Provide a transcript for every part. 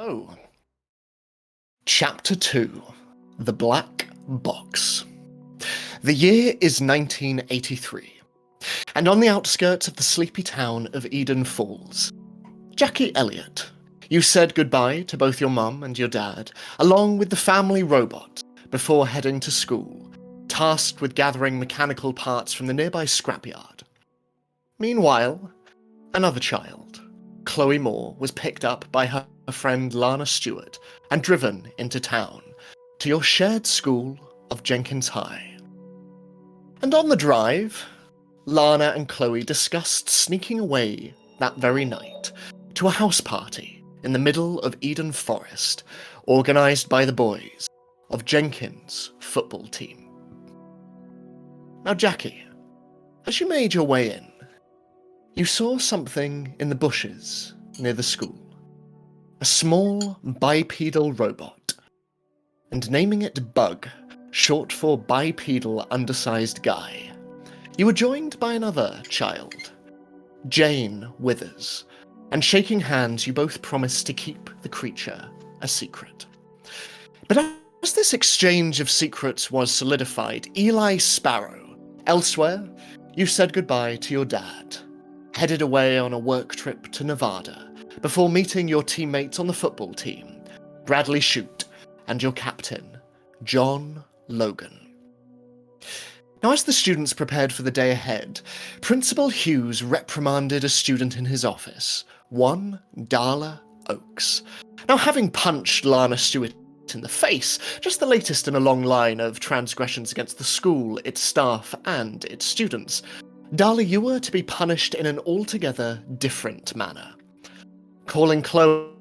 Oh. Chapter 2. The Black Box. The year is 1983, and on the outskirts of the sleepy town of Eden Falls, Jackie Elliot, you said goodbye to both your mum and your dad, along with the family robot, before heading to school, tasked with gathering mechanical parts from the nearby scrapyard. Meanwhile, another child, Chloe Moore, was picked up by her friend Lana Stewart and driven into town, to your shared school of Jenkins High. And on the drive, Lana and Chloe discussed sneaking away that very night to a house party in the middle of Eden Forest, organised by the boys of Jenkins' football team. Now, Jackie, as you made your way in, you saw something in the bushes near the school. A small bipedal robot, and naming it Bug, short for bipedal undersized guy, you were joined by another child, Jane Withers, and shaking hands you both promised to keep the creature a secret. But as this exchange of secrets was solidified, Eli Sparrow, elsewhere, you said goodbye to your dad, headed away on a work trip to Nevada, before meeting your teammates on the football team, Bradley Shute, and your captain, John Logan. Now, as the students prepared for the day ahead, Principal Hughes reprimanded a student in his office, one Darla Oakes. Now, having punched Lana Stewart in the face, just the latest in a long line of transgressions against the school, its staff, and its students, Darla, you were to be punished in an altogether different manner. Calling Chloe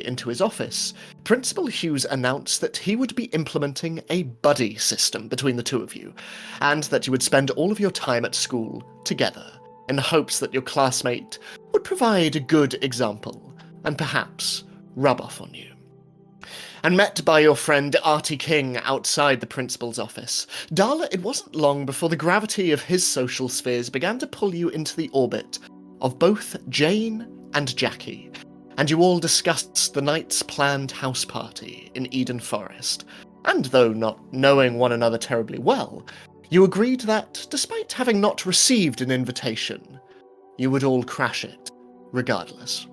into his office, Principal Hughes announced that he would be implementing a buddy system between the two of you, and that you would spend all of your time at school together, in the hopes that your classmate would provide a good example, and perhaps rub off on you. And met by your friend Artie King outside the principal's office, Darla, it wasn't long before the gravity of his social spheres began to pull you into the orbit of both Jane and Jackie, and you all discussed the night's planned house party in Eden Forest, and though not knowing one another terribly well, you agreed that, despite having not received an invitation, you would all crash it, regardless.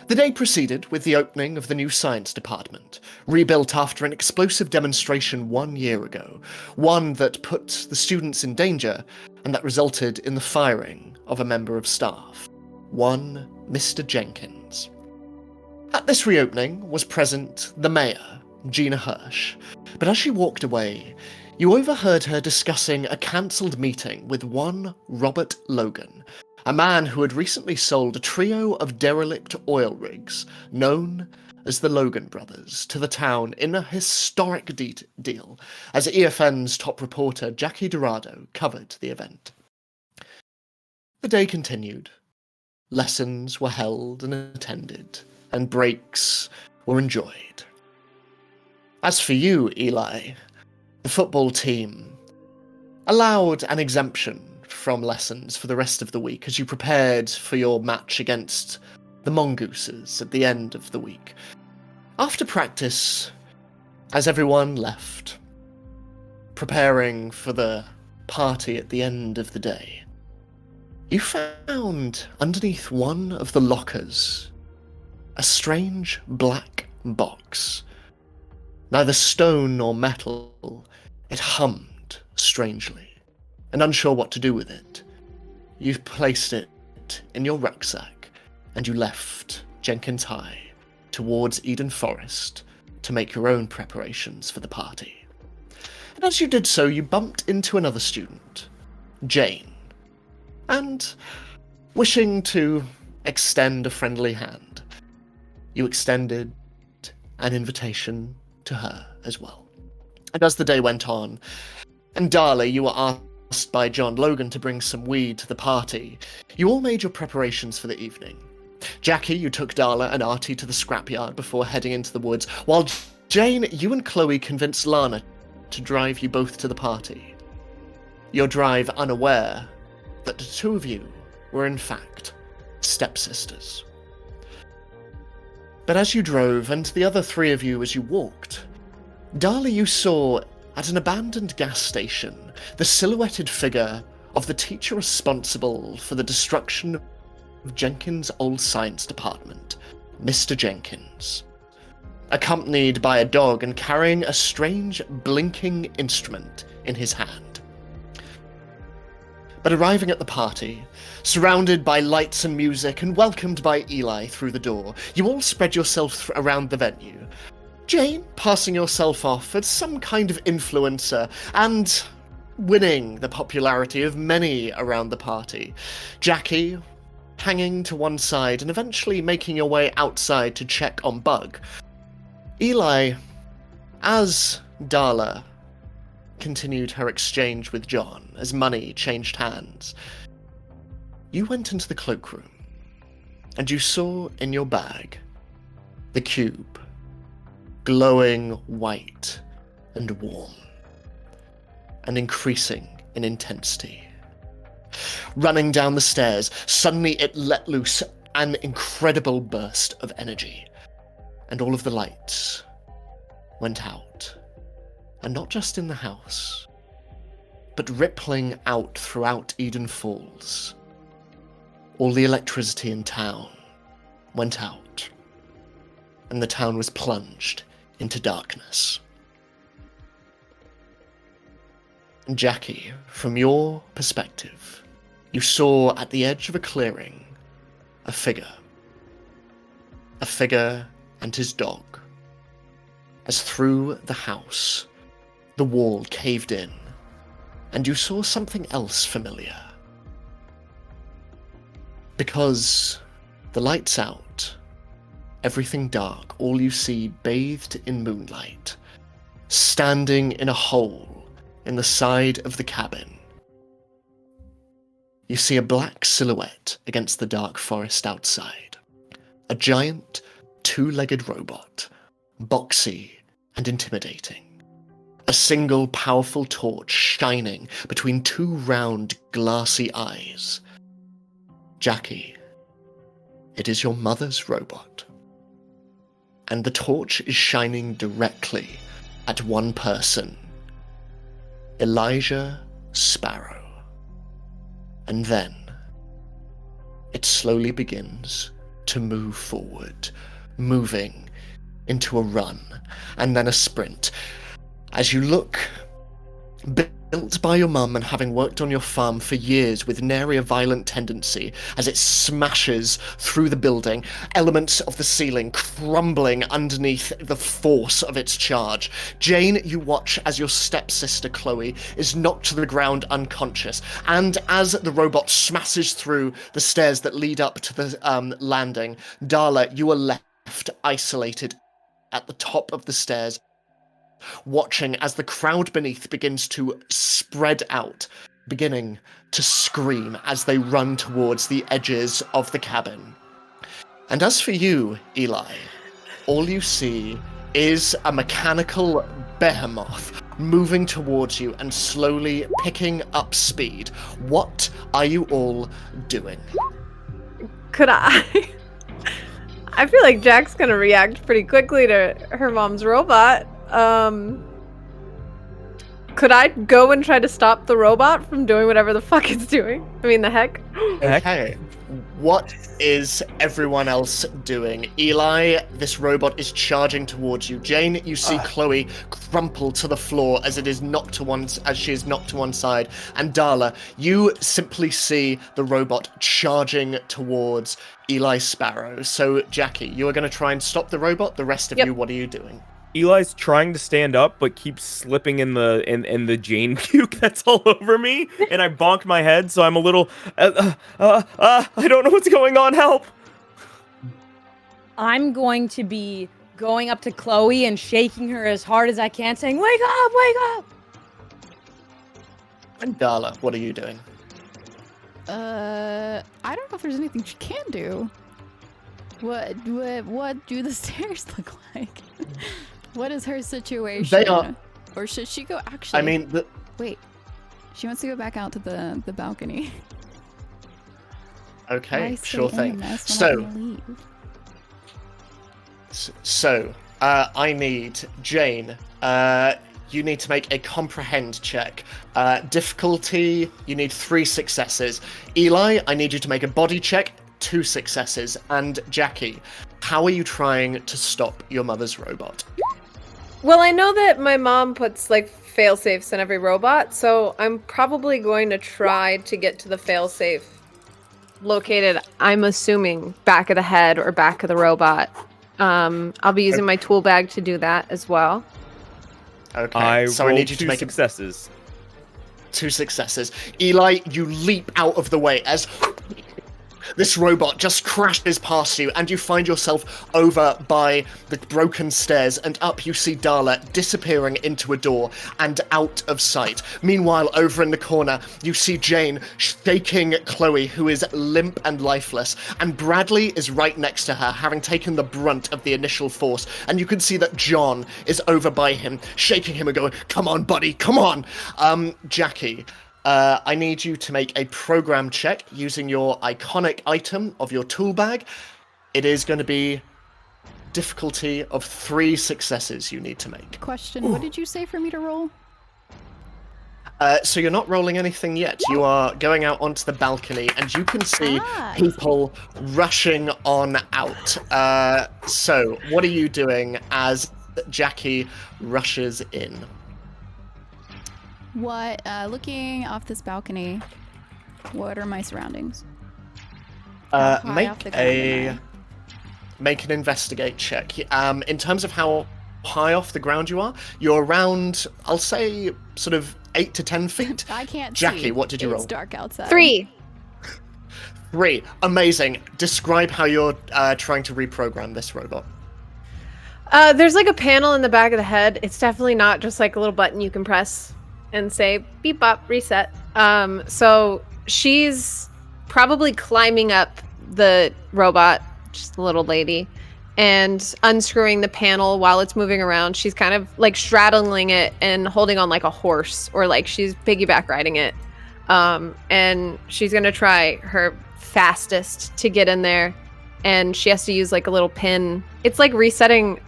The day proceeded with the opening of the new science department, rebuilt after an explosive demonstration 1 year ago, one that put the students in danger, and that resulted in the firing of a member of staff, one Mr. Jenkins. At this reopening was present the mayor, Gina Hirsch, but as she walked away, you overheard her discussing a cancelled meeting with one Robert Logan, a man who had recently sold a trio of derelict oil rigs, known as the Logan Brothers, to the town in a historic deal, as EFN's top reporter Jackie Dorado covered the event. The day continued. Lessons were held and attended, and breaks were enjoyed. As for you, Eli, the football team allowed an exemption from lessons for the rest of the week as you prepared for your match against the Mongooses at the end of the week. After practice, as everyone left, preparing for the party at the end of the day, you found underneath one of the lockers a strange black box. Neither stone nor metal, it hummed strangely. And unsure what to do with it, you placed it in your rucksack, and you left Jenkins High towards Eden Forest to make your own preparations for the party. And as you did so, you bumped into another student, Jane, and, wishing to extend a friendly hand, you extended an invitation to her as well. And as the day went on, and Darla, you were asked by John Logan to bring some weed to the party, you all made your preparations for the evening. Jackie, you took Darla and Artie to the scrapyard before heading into the woods, while Jane, you and Chloe convinced Lana to drive you both to the party. Your drive unaware that the two of you were in fact stepsisters. But as you drove, and the other three of you as you walked, Darla, you saw at an abandoned gas station the silhouetted figure of the teacher responsible for the destruction of Jenkins' old science department, Mr. Jenkins, accompanied by a dog and carrying a strange blinking instrument in his hand. But arriving at the party, surrounded by lights and music and welcomed by Eli through the door, you all spread yourself around the venue. Jane passing yourself off as some kind of influencer and winning the popularity of many around the party. Jackie hanging to one side and eventually making your way outside to check on Bug. Eli, as Darla continued her exchange with John, as money changed hands, you went into the cloakroom, and you saw in your bag the cube, glowing white and warm, and increasing in intensity. Running down the stairs, suddenly it let loose an incredible burst of energy, and all of the lights went out. And not just in the house, but rippling out throughout Eden Falls. All the electricity in town went out, and the town was plunged into darkness. And Jackie, from your perspective, you saw at the edge of a clearing a figure and his dog, as through the house the wall caved in, and you saw something else familiar. Because the light's out, everything dark, all you see bathed in moonlight, standing in a hole in the side of the cabin. You see a black silhouette against the dark forest outside. A giant, two-legged robot, boxy and intimidating. A single powerful torch shining between two round, glassy eyes. Jackie, it is your mother's robot. And the torch is shining directly at one person, Elijah Sparrow. And then it slowly begins to move forward, moving into a run and then a sprint. As you look, built by your mum and having worked on your farm for years with nary a violent tendency, as it smashes through the building, elements of the ceiling crumbling underneath the force of its charge. Jane, you watch as your stepsister Chloe is knocked to the ground unconscious, and as the robot smashes through the stairs that lead up to the landing, Darla, you are left isolated at the top of the stairs, watching as the crowd beneath begins to spread out, beginning to scream as they run towards the edges of the cabin. And as for you, Eli, all you see is a mechanical behemoth moving towards you and slowly picking up speed. What are you all doing? Could I feel like Jack's gonna react pretty quickly to her mom's robot. Could I go and try to stop the robot from doing whatever the fuck it's doing? I mean, the heck? Okay. What is everyone else doing? Eli, this robot is charging towards you. Jane, you see Chloe crumple to the floor as she is knocked to one side. And Darla, you simply see the robot charging towards Eli Sparrow. So, Jackie, you are going to try and stop the robot. The rest of you, what are you doing? Eli's trying to stand up, but keeps slipping in the Jane puke that's all over me, and I bonked my head, so I'm a little, I don't know what's going on, help! I'm going to be going up to Chloe and shaking her as hard as I can, saying, "Wake up, wake up!" And Darla, what are you doing? I don't know if there's anything she can do. What do the stairs look like? What is her situation? They are... Or should she go actually... I mean... Wait. She wants to go back out to the balcony. Okay, sure thing. So... So, I need Jane. You need to make a comprehend check. Difficulty, you need 3 successes. Eli, I need you to make a body check, 2 successes. And Jackie, how are you trying to stop your mother's robot? Well, I know that my mom puts like fail-safes in every robot, so I'm probably going to try to get to the fail-safe located, I'm assuming, back of the head or back of the robot. I'll be using my tool bag to do that as well. Okay, so I need you to make successes. 2 successes. Eli, you leap out of the way as this robot just crashes past you, and you find yourself over by the broken stairs, and up you see Darla disappearing into a door and out of sight. Meanwhile, over in the corner, you see Jane shaking Chloe, who is limp and lifeless, and Bradley is right next to her, having taken the brunt of the initial force, and you can see that John is over by him, shaking him and going, "Come on, buddy, come on!" Jackie, I need you to make a program check using your iconic item of your tool bag. It is going to be difficulty of 3 successes you need to make. Question, what did you say for me to roll? So you're not rolling anything yet. You are going out onto the balcony, and you can see people rushing on out. So what are you doing as Jackie rushes in? Looking off this balcony, what are my surroundings? Make an investigate check. In terms of how high off the ground you are, you're around, I'll say, sort of 8 to 10 feet. I can't Jackie, see. what did you roll? It's dark outside. 3. 3. Amazing. Describe how you're trying to reprogram this robot. There's like a panel in the back of the head. It's definitely not just like a little button you can press and say beep bop reset. So she's probably climbing up the robot, just a little lady, and unscrewing the panel while it's moving around. She's kind of like straddling it and holding on like a horse, or like she's piggyback riding it. And she's gonna try her fastest to get in there, and she has to use like a little pin. It's like resetting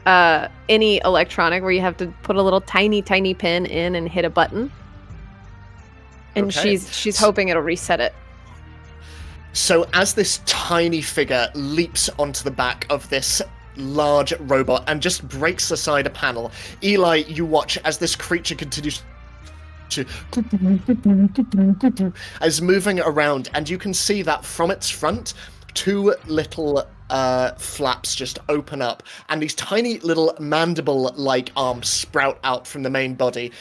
any electronic where you have to put a little tiny pin in and hit a button. And Okay. she's hoping it'll reset it. So as this tiny figure leaps onto the back of this large robot and just breaks aside a panel, Eli, you watch as this creature continues to as moving around, and you can see that from its front, 2 little flaps just open up, and these tiny little mandible-like arms sprout out from the main body.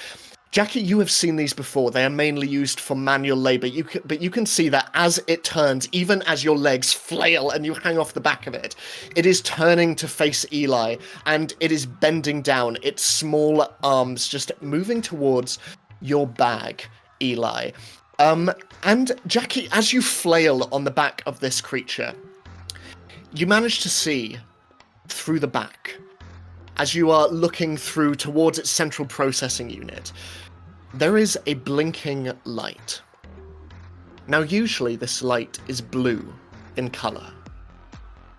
Jackie, you have seen these before. They are mainly used for manual labor, but you can see that as it turns, even as your legs flail and you hang off the back of it, it is turning to face Eli, and it is bending down, its small arms just moving towards your bag, Eli. And Jackie, as you flail on the back of this creature, you manage to see through the back, as you are looking through towards its central processing unit, there is a blinking light. Now, usually this light is blue in color,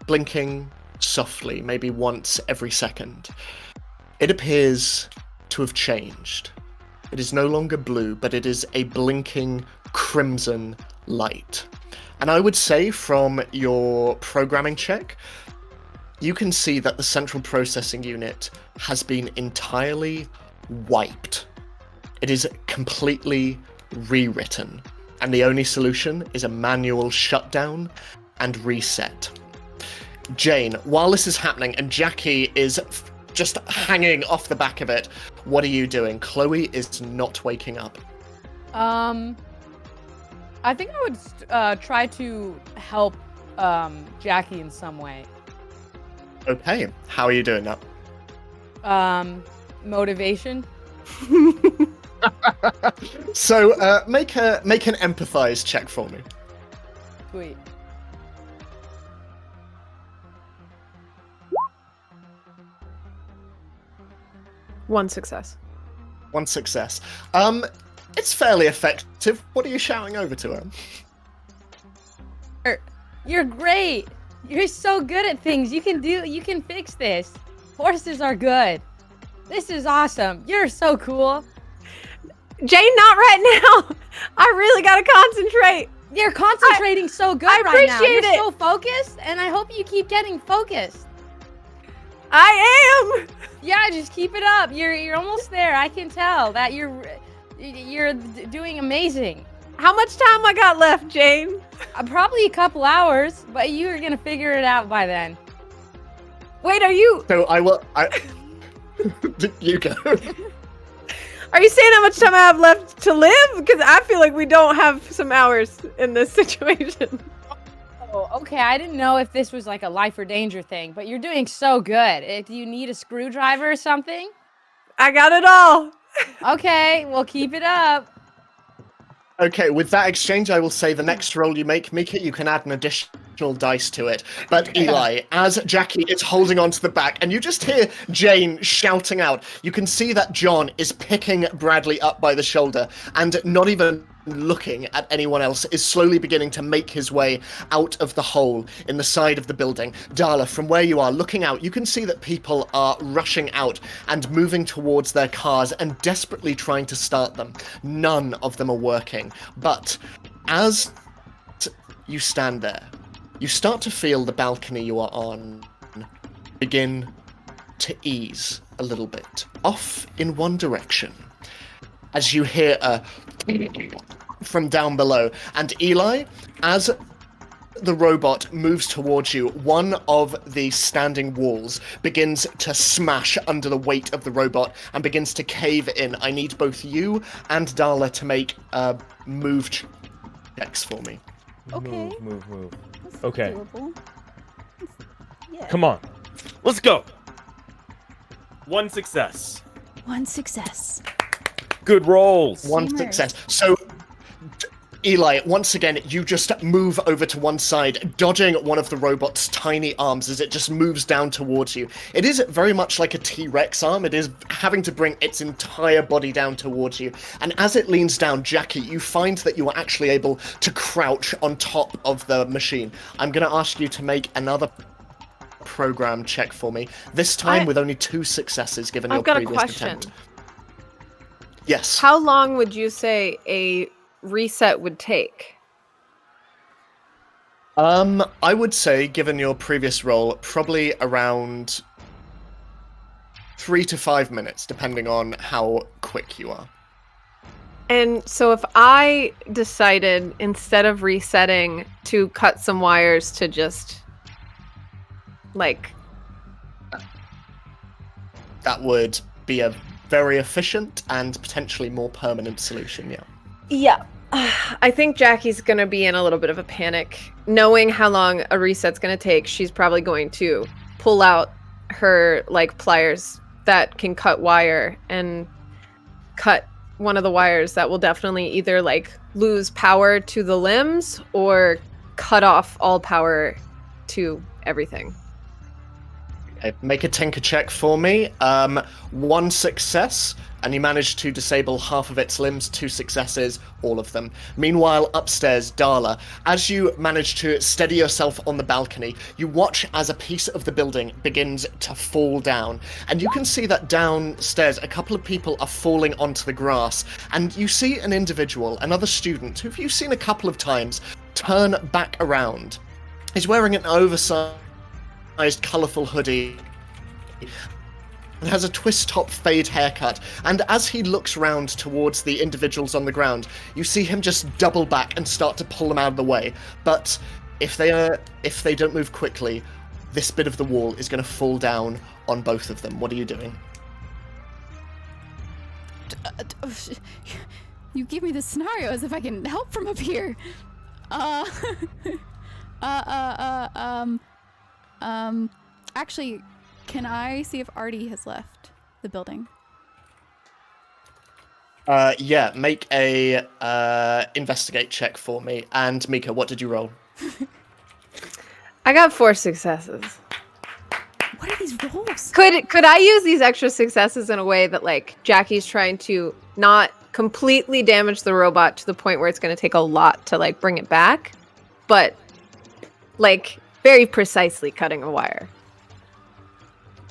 blinking softly, maybe once every second. It appears to have changed. It is no longer blue, but it is a blinking crimson light. And I would say from your programming check, you can see that the central processing unit has been entirely wiped. It is completely rewritten, and the only solution is a manual shutdown and reset. Jane, while this is happening and Jackie is just hanging off the back of it, what are you doing? Chloe is not waking up. I think I would try to help Jackie in some way. Okay, how are you doing that? Motivation. So make an empathize check for me. Sweet. One success. 1 success. It's fairly effective. What are you shouting over to her? You're great. You're so good at things. You can fix this. Horses are good. This is awesome. You're so cool. Jane, not right now. I really gotta concentrate. You're concentrating so good I right now. appreciate You're it. so focused, and I hope you keep getting focused. I am. Yeah, just keep it up. You're almost there. I can tell that you're doing amazing. How much time I got left, Jane? Probably a couple hours, but you're gonna figure it out by then. Wait, are you So you go. saying how much time I have left to live? Because I feel like we don't have some hours in this situation. Oh, okay. I didn't know if this was like a life or danger thing, but you're doing so good. Do you need a screwdriver or something? I got it all. Okay, well, keep it up. Okay, with that exchange, I will say the next roll you make, Mika, you can add an additional dice to it. But Eli, as Jackie is holding onto the back, and you just hear Jane shouting out, you can see that John is picking Bradley up by the shoulder, and not even looking at anyone else, is slowly beginning to make his way out of the hole in the side of the building. Darla, from where you are looking out, you can see that people are rushing out and moving towards their cars and desperately trying to start them. None of them are working. But as you stand there, you start to feel the balcony you are on begin to ease a little bit, off in one direction, as you hear a from down below. And Eli, as the robot moves towards you, one of the standing walls begins to smash under the weight of the robot and begins to cave in. I need both you and Darla to make move checks for me. Okay. Move. That's Okay. doable. Yeah. Come on. Let's go. 1 success. One success. Good rolls. One Seamers. success. So, Eli, once again, you just move over to one side, dodging one of the robot's tiny arms as it just moves down towards you. It is very much like a T-Rex arm. It is having to bring its entire body down towards you. And as it leans down, Jackie, you find that you are actually able to crouch on top of the machine. I'm going to ask you to make another program check for me, this time with only 2 successes given your I've got a previous question. attempt. Yes. How long would you say a reset would take? I would say, given your previous roll, probably around 3 to 5 minutes, depending on how quick you are. And so if I decided, instead of resetting, to cut some wires to just, like... That would be a very efficient and potentially more permanent solution, yeah. Yeah. I think Jackie's going to be in a little bit of a panic. Knowing how long a reset's going to take, she's probably going to pull out her, like, pliers that can cut wire and cut one of the wires that will definitely either, like, lose power to the limbs or cut off all power to everything. Okay, make a tinker check for me. 1 success, and you manage to disable half of its limbs. 2 successes, all of them. Meanwhile, upstairs, Darla, as you manage to steady yourself on the balcony, you watch as a piece of the building begins to fall down. And you can see that downstairs, a couple of people are falling onto the grass. And you see an individual, another student, who you've seen a couple of times, turn back around. He's wearing an oversized colourful hoodie and has a twist-top fade haircut, and as he looks round towards the individuals on the ground, you see him just double back and start to pull them out of the way. But if they don't move quickly, this bit of the wall is going to fall down on both of them. What are you doing? You give me the scenario as if I can help from up here. Actually, can I see if Artie has left the building? Yeah, make a investigate check for me. And Mika, what did you roll? I got 4 successes. What are these rolls? Could I use these extra successes in a way that, like, Jackie's trying to not completely damage the robot to the point where it's going to take a lot to, like, bring it back, but, like, very precisely cutting a wire.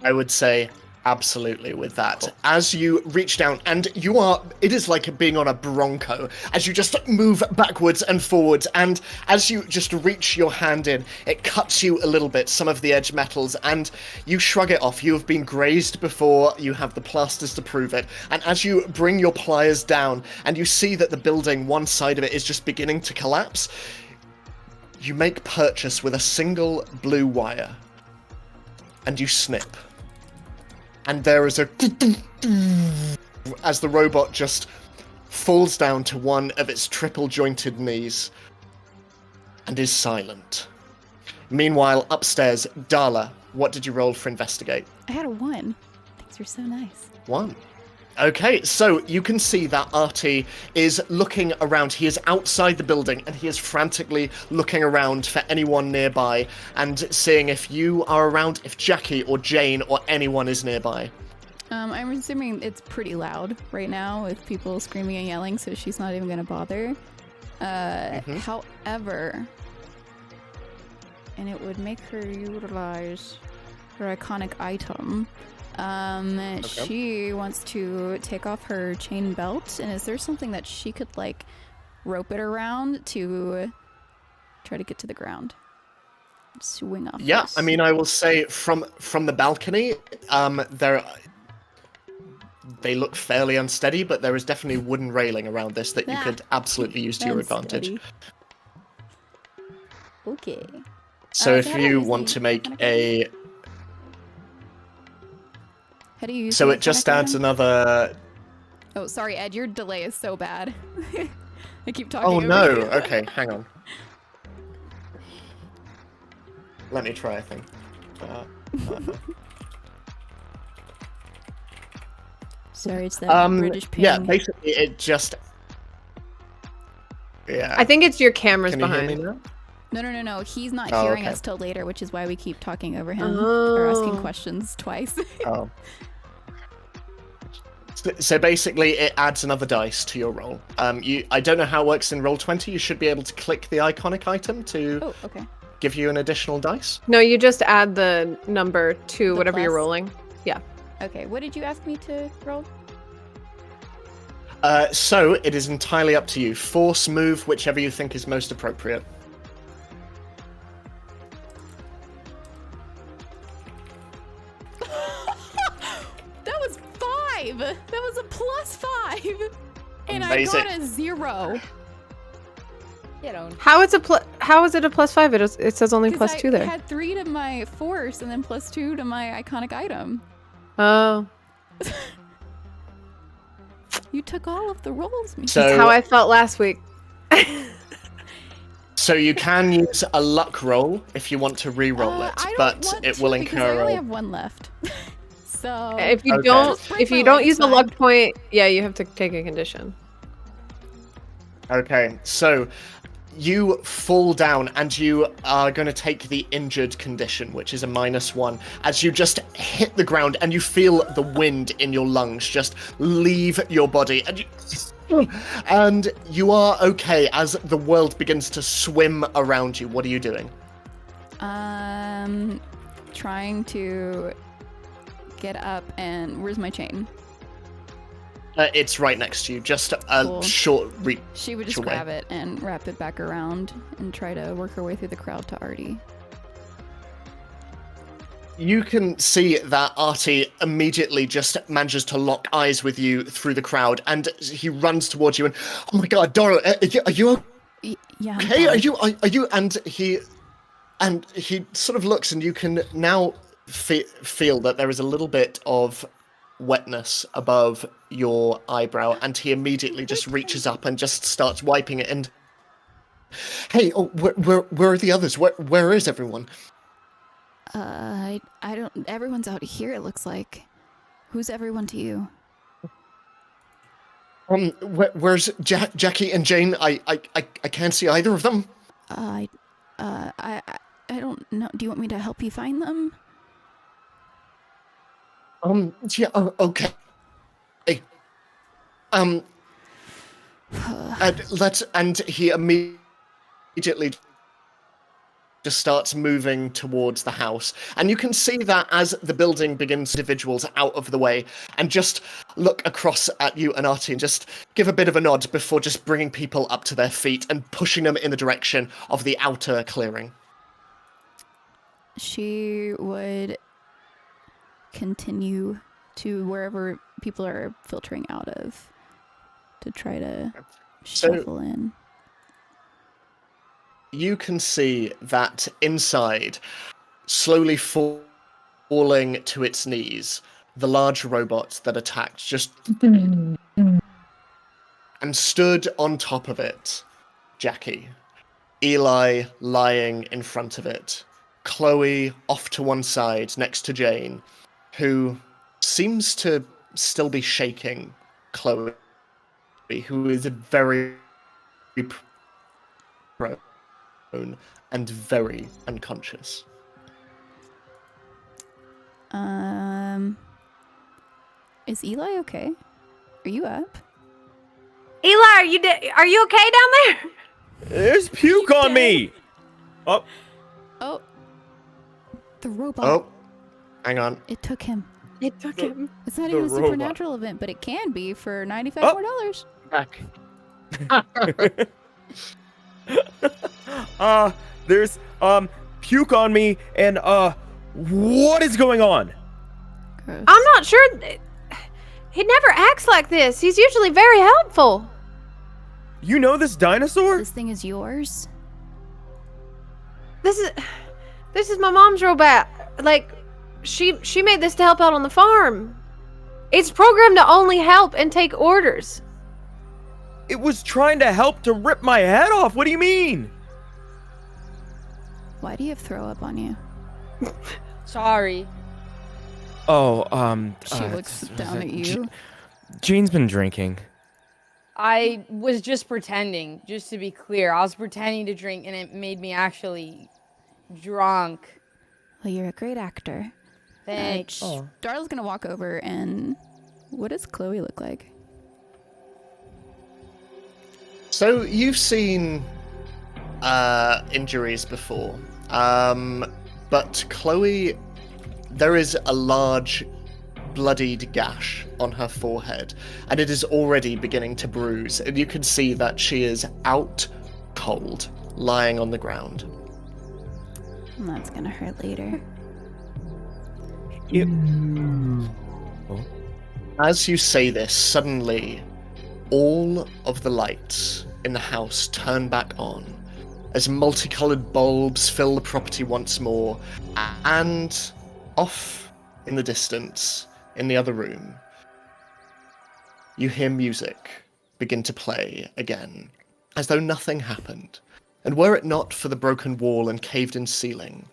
I would say absolutely with that. As you reach down, and it is like being on a bronco, as you just move backwards and forwards, and as you just reach your hand in, it cuts you a little bit, some of the edge metals, and you shrug it off. You have been grazed before, you have the plasters to prove it, and as you bring your pliers down, and you see that the building, one side of it is just beginning to collapse, you make purchase with a single blue wire, and you snip. And there is a as the robot just falls down to one of its triple-jointed knees and is silent. Meanwhile, upstairs, Darla, what did you roll for investigate? I had a 1. Thanks, you're so nice. 1. Okay, so you can see that Artie is looking around. He is outside the building, and he is frantically looking around for anyone nearby and seeing if you are around, if Jackie or Jane or anyone is nearby. I'm assuming it's pretty loud right now with people screaming and yelling, so she's not even going to bother. However, and it would make her utilize her iconic item. She wants to take off her chain belt, and is there something that she could like rope it around to try to get to the ground? Swing off. Yeah, this. I mean, I will say from the balcony, they look fairly unsteady, but there is definitely wooden railing around this that you could absolutely use to your advantage. Unsteady. Okay. So if how you do I want use to the make iconic a... How do you use So the it just iconic adds item? another... Oh, sorry, Ed, your delay is so bad. I keep talking Oh over no, you. okay, hang on. Let me try a thing. Sorry, it's that British ping. Yeah, basically it just... Yeah. I think it's your cameras Can you behind. hear me now? No. He's not Oh, hearing okay. us till later, which is why we keep talking over him or asking questions twice. Oh. So basically, it adds another dice to your roll. I don't know how it works in Roll20. You should be able to click the iconic item to Oh, okay. give you an additional dice. No, you just add the number to The whatever you're plus? rolling. Yeah. Okay, what did you ask me to roll? So it is entirely up to you. Force, move, whichever you think is most appropriate. That was 5! That was a +5! And Amazing. I got a 0. How is it a +5? It says only +2 I there. had 3 to my force and then +2 to my iconic item. Oh, You took all of the rolls, me. So, that's how I felt last week. so you can use a luck roll if you want to re-roll it, I don't but want it to will because I only incur. have 1 left. So If you Okay. don't, Just break if my you don't leg, use the fine. luck point, yeah, you have to take a condition. Okay, so you fall down and you are going to take the injured condition, which is a -1, as you just hit the ground and you feel the wind in your lungs just leave your body. And you are okay as the world begins to swim around you. What are you doing? Trying to get up and where's my chain? It's right next to you, just a Cool. short reach. She would just away. grab it and wrap it back around and try to work her way through the crowd to Artie. You can see that Artie immediately just manages to lock eyes with you through the crowd, and he runs towards you and, oh my god, Darla, are you Yeah. I'm okay? fine. Are you? And he sort of looks, and you can now feel that there is a little bit of wetness above your eyebrow, and he immediately just reaches up and just starts wiping it. And hey, oh, where are the others? Where is everyone? I don't. Everyone's out here. It looks like. Who's everyone to you? Where's Jackie and Jane? I can't see either of them. I don't know. Do you want me to help you find them? Yeah, okay. Hey. And he immediately just starts moving towards the house. And you can see that as the building begins, individuals out of the way and just look across at you and Artie and just give a bit of a nod before just bringing people up to their feet and pushing them in the direction of the outer clearing. She would continue to wherever people are filtering out of to try to shuffle in. You can see that inside, slowly falling to its knees, the large robot that attacked just... and stood on top of it, Jackie. Eli lying in front of it. Chloe off to one side next to Jane, who seems to still be shaking Chloe, who is very prone and very unconscious. Is Eli okay? Are you up? Eli, are you okay down there? There's puke on me! Oh. Oh. The robot. Oh, hang on. It took him. It took him. It's not The even a robot. supernatural event, but it can be for $95 more. Back. There's puke on me, and what is going on? Gross. I'm not sure. He never acts like this. He's usually very helpful. You know this dinosaur? This thing is yours? This is my mom's robot. Like, she made this to help out on the farm. It's programmed to only help and take orders. It was trying to help to rip my head off. What do you mean? Why do you have throw up on you? Sorry. Oh, She looks down at you. Jane's been drinking. I was just pretending, just to be clear. I was pretending to drink and it made me actually drunk. Well, you're a great actor. Thanks. Darla's gonna walk over and... What does Chloe look like? So you've seen injuries before, but Chloe, there is a large bloodied gash on her forehead, and it is already beginning to bruise, and you can see that she is out cold, lying on the ground. That's gonna hurt later. As you say this, suddenly, all of the lights in the house turn back on, as multicolored bulbs fill the property once more, and off in the distance, in the other room, you hear music begin to play again, as though nothing happened. And were it not for the broken wall and caved-in ceiling,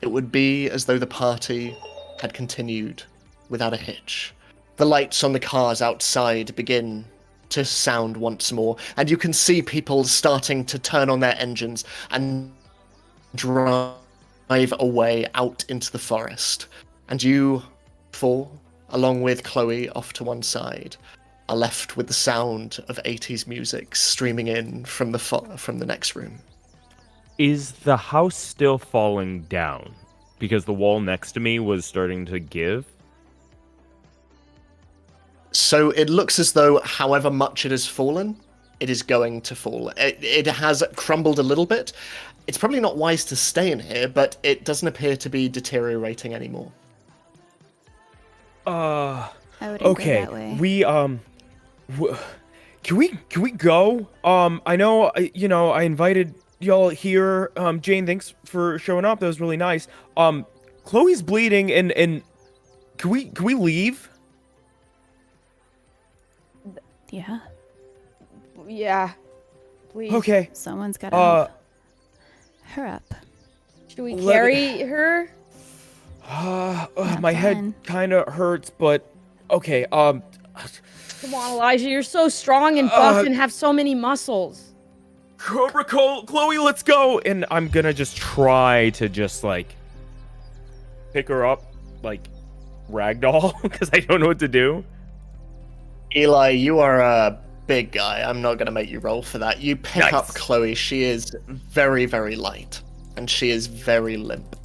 it would be as though the party had continued without a hitch. The lights on the cars outside begin to sound once more, and you can see people starting to turn on their engines and drive away out into the forest. And you four, along with Chloe off to one side, are left with the sound of 80s music streaming in from the next room. Is the house still falling down? Because the wall next to me was starting to give? So it looks as though however much it has fallen, it is going to fall. It has crumbled a little bit. It's probably not wise to stay in here, but it doesn't appear to be deteriorating anymore. I wouldn't Okay. go that way. Can we go? I know, I invited y'all here. Jane, thanks for showing up. That was really nice. Chloe's bleeding, and can we leave? Yeah. Yeah. Please. Okay. Someone's gotta help her up. Should we Let carry her? My head fun. kind of hurts, but okay. Come on, Elijah. You're so strong and buff and have so many muscles. Cobra Chloe, let's go. And I'm gonna just try to pick her up like ragdoll because I don't know what to do. Eli, you are a big guy. I'm not going to make you roll for that. You pick Nice. up Chloe. She is very, very light. And she is very limp.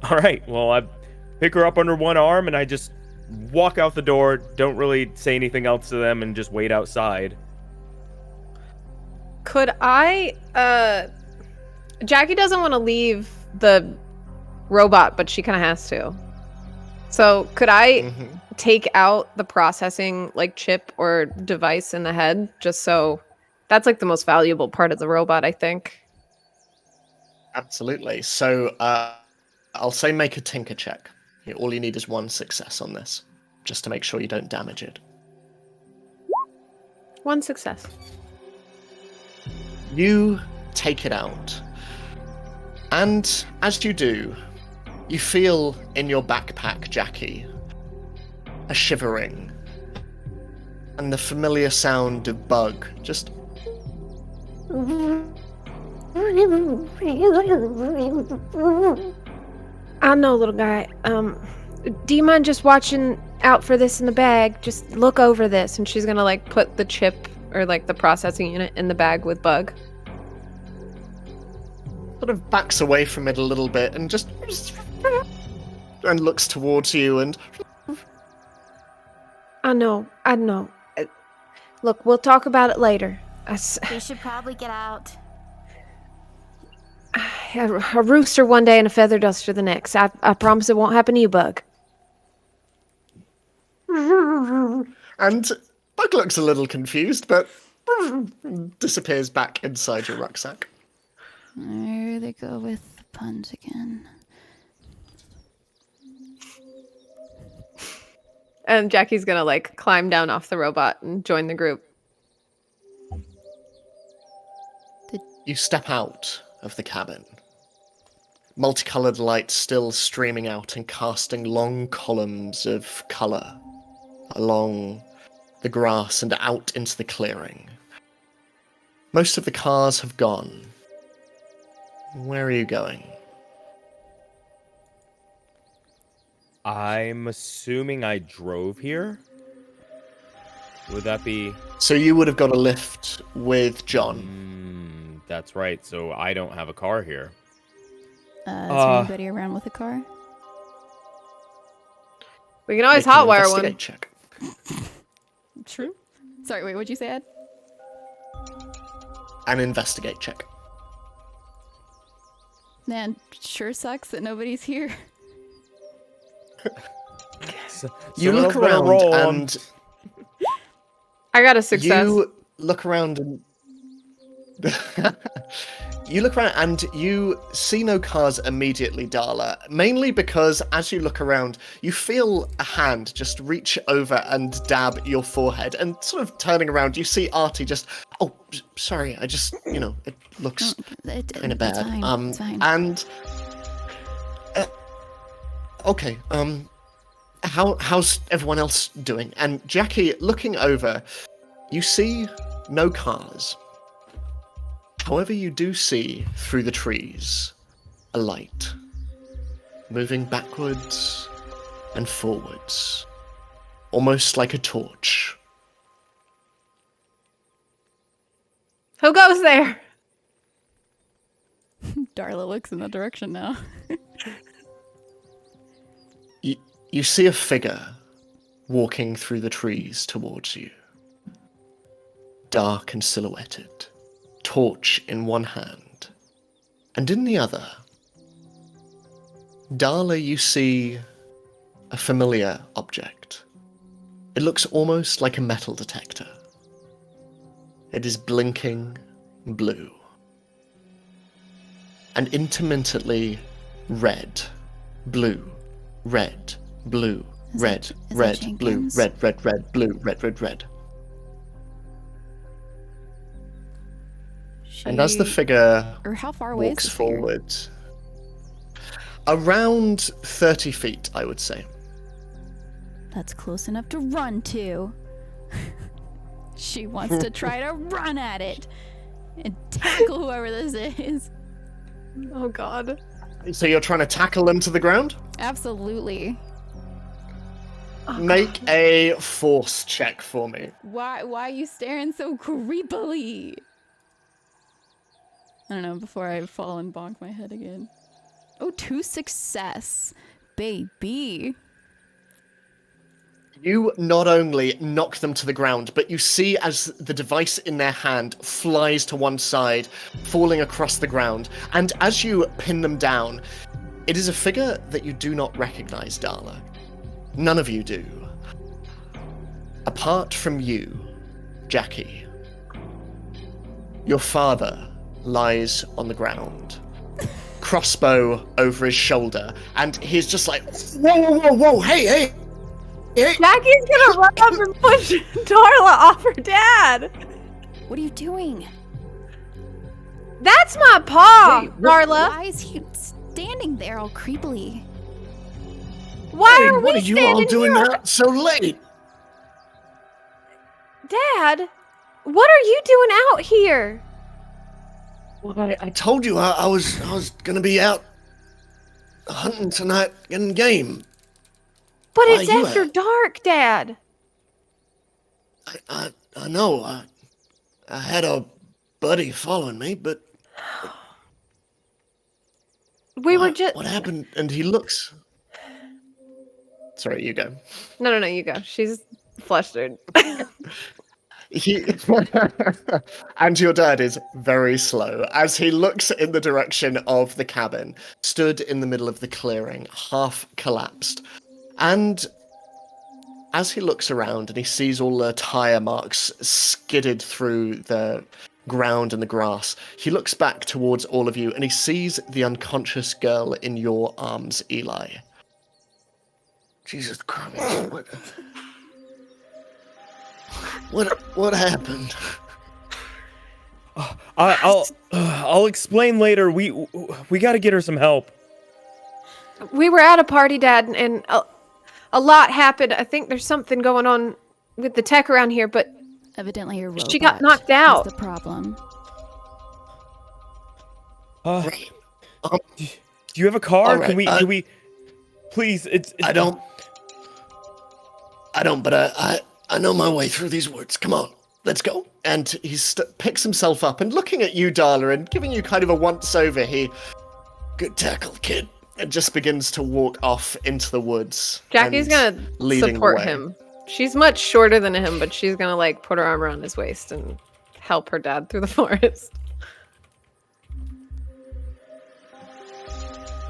All right. Well, I pick her up under one arm and I just walk out the door. Don't really say anything else to them and just wait outside. Could I, Jackie doesn't want to leave the robot, but she kind of has to. So could I take out the processing like chip or device in the head, just so that's like the most valuable part of the robot, I think. Absolutely. So I'll say make a tinker check. All you need is 1 success on this, just to make sure you don't damage it. 1 success. You take it out. And as you do, you feel in your backpack, Jackie, a shivering. And the familiar sound of Bug just... I know, little guy. Do you mind just watching out for this in the bag? Just look over this. And she's gonna like put the chip or like the processing unit in the bag with Bug. sort of backs away from it a little bit and just... and looks towards you and... I know. Look, we'll talk about it later. We should probably get out. A rooster one day and a feather duster the next. I promise it won't happen to you, Bug. And Bug looks a little confused, but disappears back inside your rucksack. There they go with the puns again. And Jackie's gonna like climb down off the robot and join the group. You step out of the cabin. Multicolored lights still streaming out and casting long columns of color along the grass and out into the clearing. Most of the cars have gone. Where are you going? I'm assuming I drove here. Would that be... So you would have got a lift with John. That's right. So I don't have a car here. Is there anybody around with a car? We can always Make an hotwire investigate one. check. True. Sorry, wait, what'd you say, Ed? An investigate check. Man, sure sucks that nobody's here. You Someone look else better around roll. and I got a success. you look around and you look around and you see no cars immediately, Darla. Mainly because as you look around, you feel a hand just reach over and dab your forehead, and sort of turning around, you see Artie just, oh, sorry, I just, it looks kind of bad. It's fine. And okay, how's everyone else doing? And Jackie, looking over, you see no cars. However, you do see through the trees a light moving backwards and forwards, almost like a torch. Who goes there? Darla looks in that direction now. You see a figure walking through the trees towards you, dark and silhouetted, torch in one hand, and in the other, Darla, you see a familiar object. It looks almost like a metal detector. It is blinking blue and intermittently red, blue, red, blue, red, is red, that blue, Jenkins? red, red, red, blue, red, red, red. And as the figure Or how far away walks is the figure? forward, around 30 feet, I would say. That's close enough to run to. She wants to try to run at it and tackle whoever this is. Oh God. So you're trying to tackle them to the ground? Absolutely. Make a force check for me. Why are you staring so creepily? I don't know, before I fall and bonk my head again. Oh, 2 success. Baby. You not only knock them to the ground, but you see as the device in their hand flies to one side, falling across the ground. And as you pin them down, it is a figure that you do not recognize, Darla. None of you do. Apart from you, Jackie. Your father lies on the ground, crossbow over his shoulder, and he's just like, whoa, hey. Jackie's gonna run up and push Darla off her dad. What are you doing? That's my paw, Wait, Darla. Why is he standing there all creepily? Why are what we are you all standing doing here? out so late? Dad, what are you doing out here? Well, I told you I was gonna be out hunting tonight, getting game. But Why it's you after out? dark, Dad. I know. I had a buddy following me, but We were just. what happened? And he looks. Sorry, you go. No, you go. She's flustered. He and your dad is very slow as he looks in the direction of the cabin, stood in the middle of the clearing, half collapsed. And as he looks around and he sees all the tire marks skidded through the ground and the grass, he looks back towards all of you and he sees the unconscious girl in your arms, Eli. Jesus Christ. What happened? I'll explain later. We got to get her some help. We were at a party, Dad, and a lot happened. I think there's something going on with the tech around here, but Evidently your robot she got knocked out. is the problem. Do you have a car? All right, Can we please? It's I don't, but I know my way through these woods. Come on, let's go. And he picks himself up and looking at you, Darla, and giving you kind of a once-over, good tackle, kid, and just begins to walk off into the woods. Jackie's and gonna leading support the way. him. She's much shorter than him, but she's gonna like put her arm around his waist and help her dad through the forest.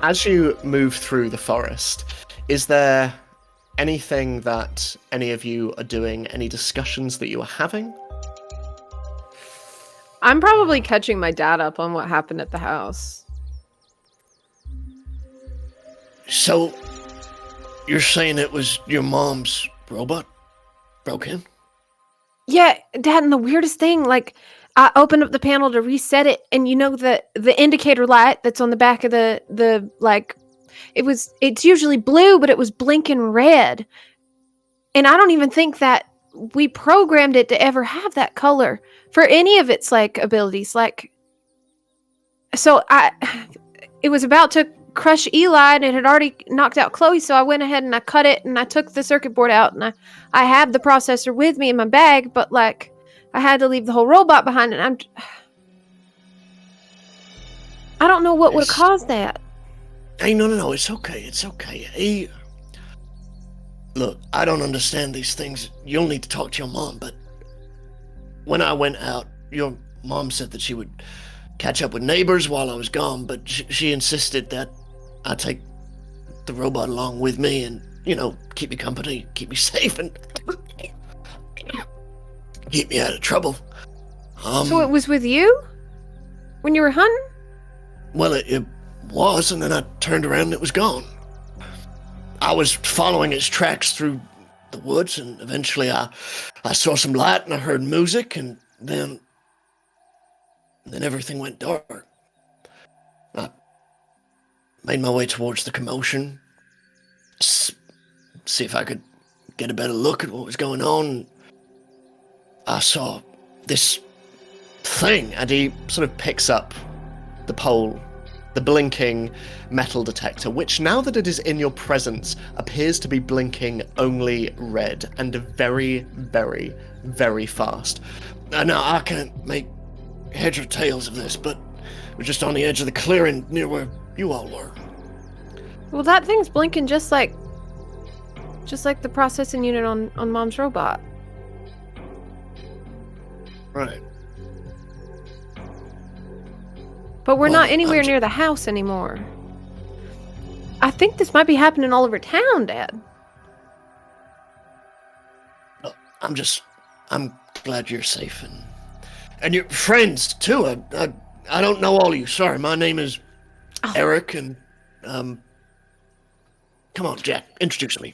As you move through the forest, is there anything that any of you are doing, any discussions that you are having? I'm probably catching my dad up on what happened at the house. So, you're saying it was your mom's robot broke in? Yeah, Dad, and the weirdest thing, like, I opened up the panel to reset it, and you know the indicator light that's on the back of the like, it's usually blue, but it was blinking red. And I don't even think that we programmed it to ever have that color for any of its like abilities. Like, so it was about to crush Eli and it had already knocked out Chloe, so I went ahead and I cut it and I took the circuit board out and I have the processor with me in my bag, but like I had to leave the whole robot behind and I don't know what would have caused that. Hey, no, it's okay, Hey, look, I don't understand these things. You'll need to talk to your mom, but when I went out, your mom said that she would catch up with neighbors while I was gone, but she insisted that I take the robot along with me and, keep me company, keep me safe, and keep me out of trouble. So it was with you? When you were hunting? Well, it was, and then I turned around and it was gone. I was following its tracks through the woods, and eventually I saw some light and I heard music, and then everything went dark. I made my way towards the commotion, see if I could get a better look at what was going on. I saw this thing, and he sort of picks up the pole the blinking metal detector, which now that it is in your presence appears to be blinking only red and very, very, very fast. No, I can't make heads or tails of this, but we're just on the edge of the clearing near where you all were. Well, that thing's blinking just like the processing unit on Mom's robot. Right. But we're not anywhere near the house anymore. I think this might be happening all over town, Dad. I'm glad you're safe and your friends too. I don't know all of you. Sorry, my name is Eric, and come on, Jack, introduce me.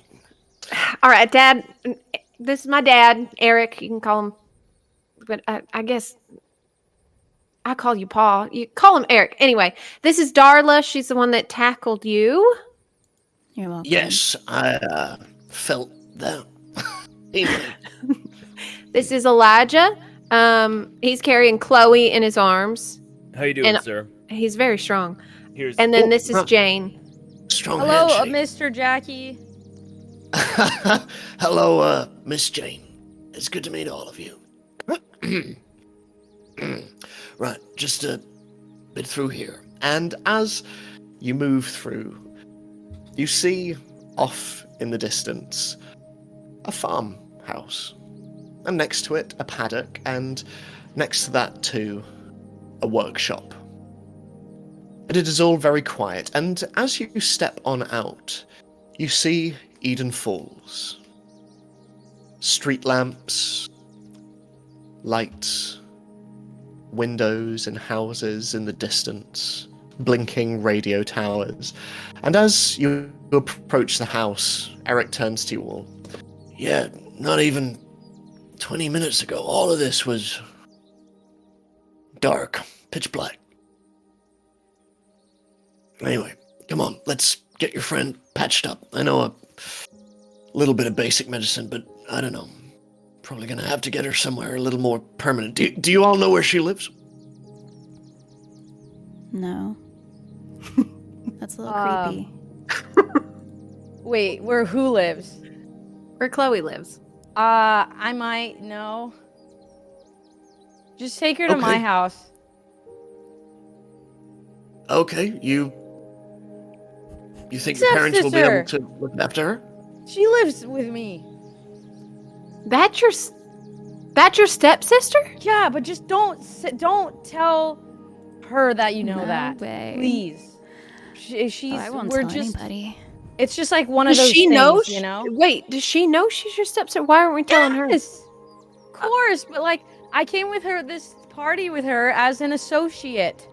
All right, Dad. This is my dad, Eric. You can call him, but I guess I call you Pa. You call him Eric. Anyway, this is Darla. She's the one that tackled you. You're welcome. Yes, I felt that. Anyway. This is Elijah. He's carrying Chloe in his arms. How you doing, sir? He's very strong. Here's And then this is Jane. Strong Hello, handshake. Mr. Jackie. Hello, Miss Jane. It's good to meet all of you. Right, just a bit through here. And as you move through, you see off in the distance a farmhouse. And next to it, a paddock, and next to that, too, a workshop. And it is all very quiet, and as you step on out, you see Eden Falls. Street lamps, lights, windows and houses in the distance, blinking radio towers. And as you approach the house, Eric turns to you all. Yeah, not even 20 minutes ago, all of this was dark, pitch black. Anyway, come on, let's get your friend patched up. I know a little bit of basic medicine, but I don't know. Probably gonna have to get her somewhere a little more permanent. Do you all know where she lives? No. That's a little creepy. Wait, where who lives? Where Chloe lives. I might know. Just take her to my Okay. house. Okay, you think your parents will be able to look after her? She lives with me. That's your stepsister? Yeah, but just don't tell her that you know No that. way. Please. She's. I won't we're tell just. anybody. It's just like one of Does those she things, know? you know. Wait, does she know she's your stepsister? Why aren't we telling her? Yes, of course. But like, I came with her this party with her as an associate.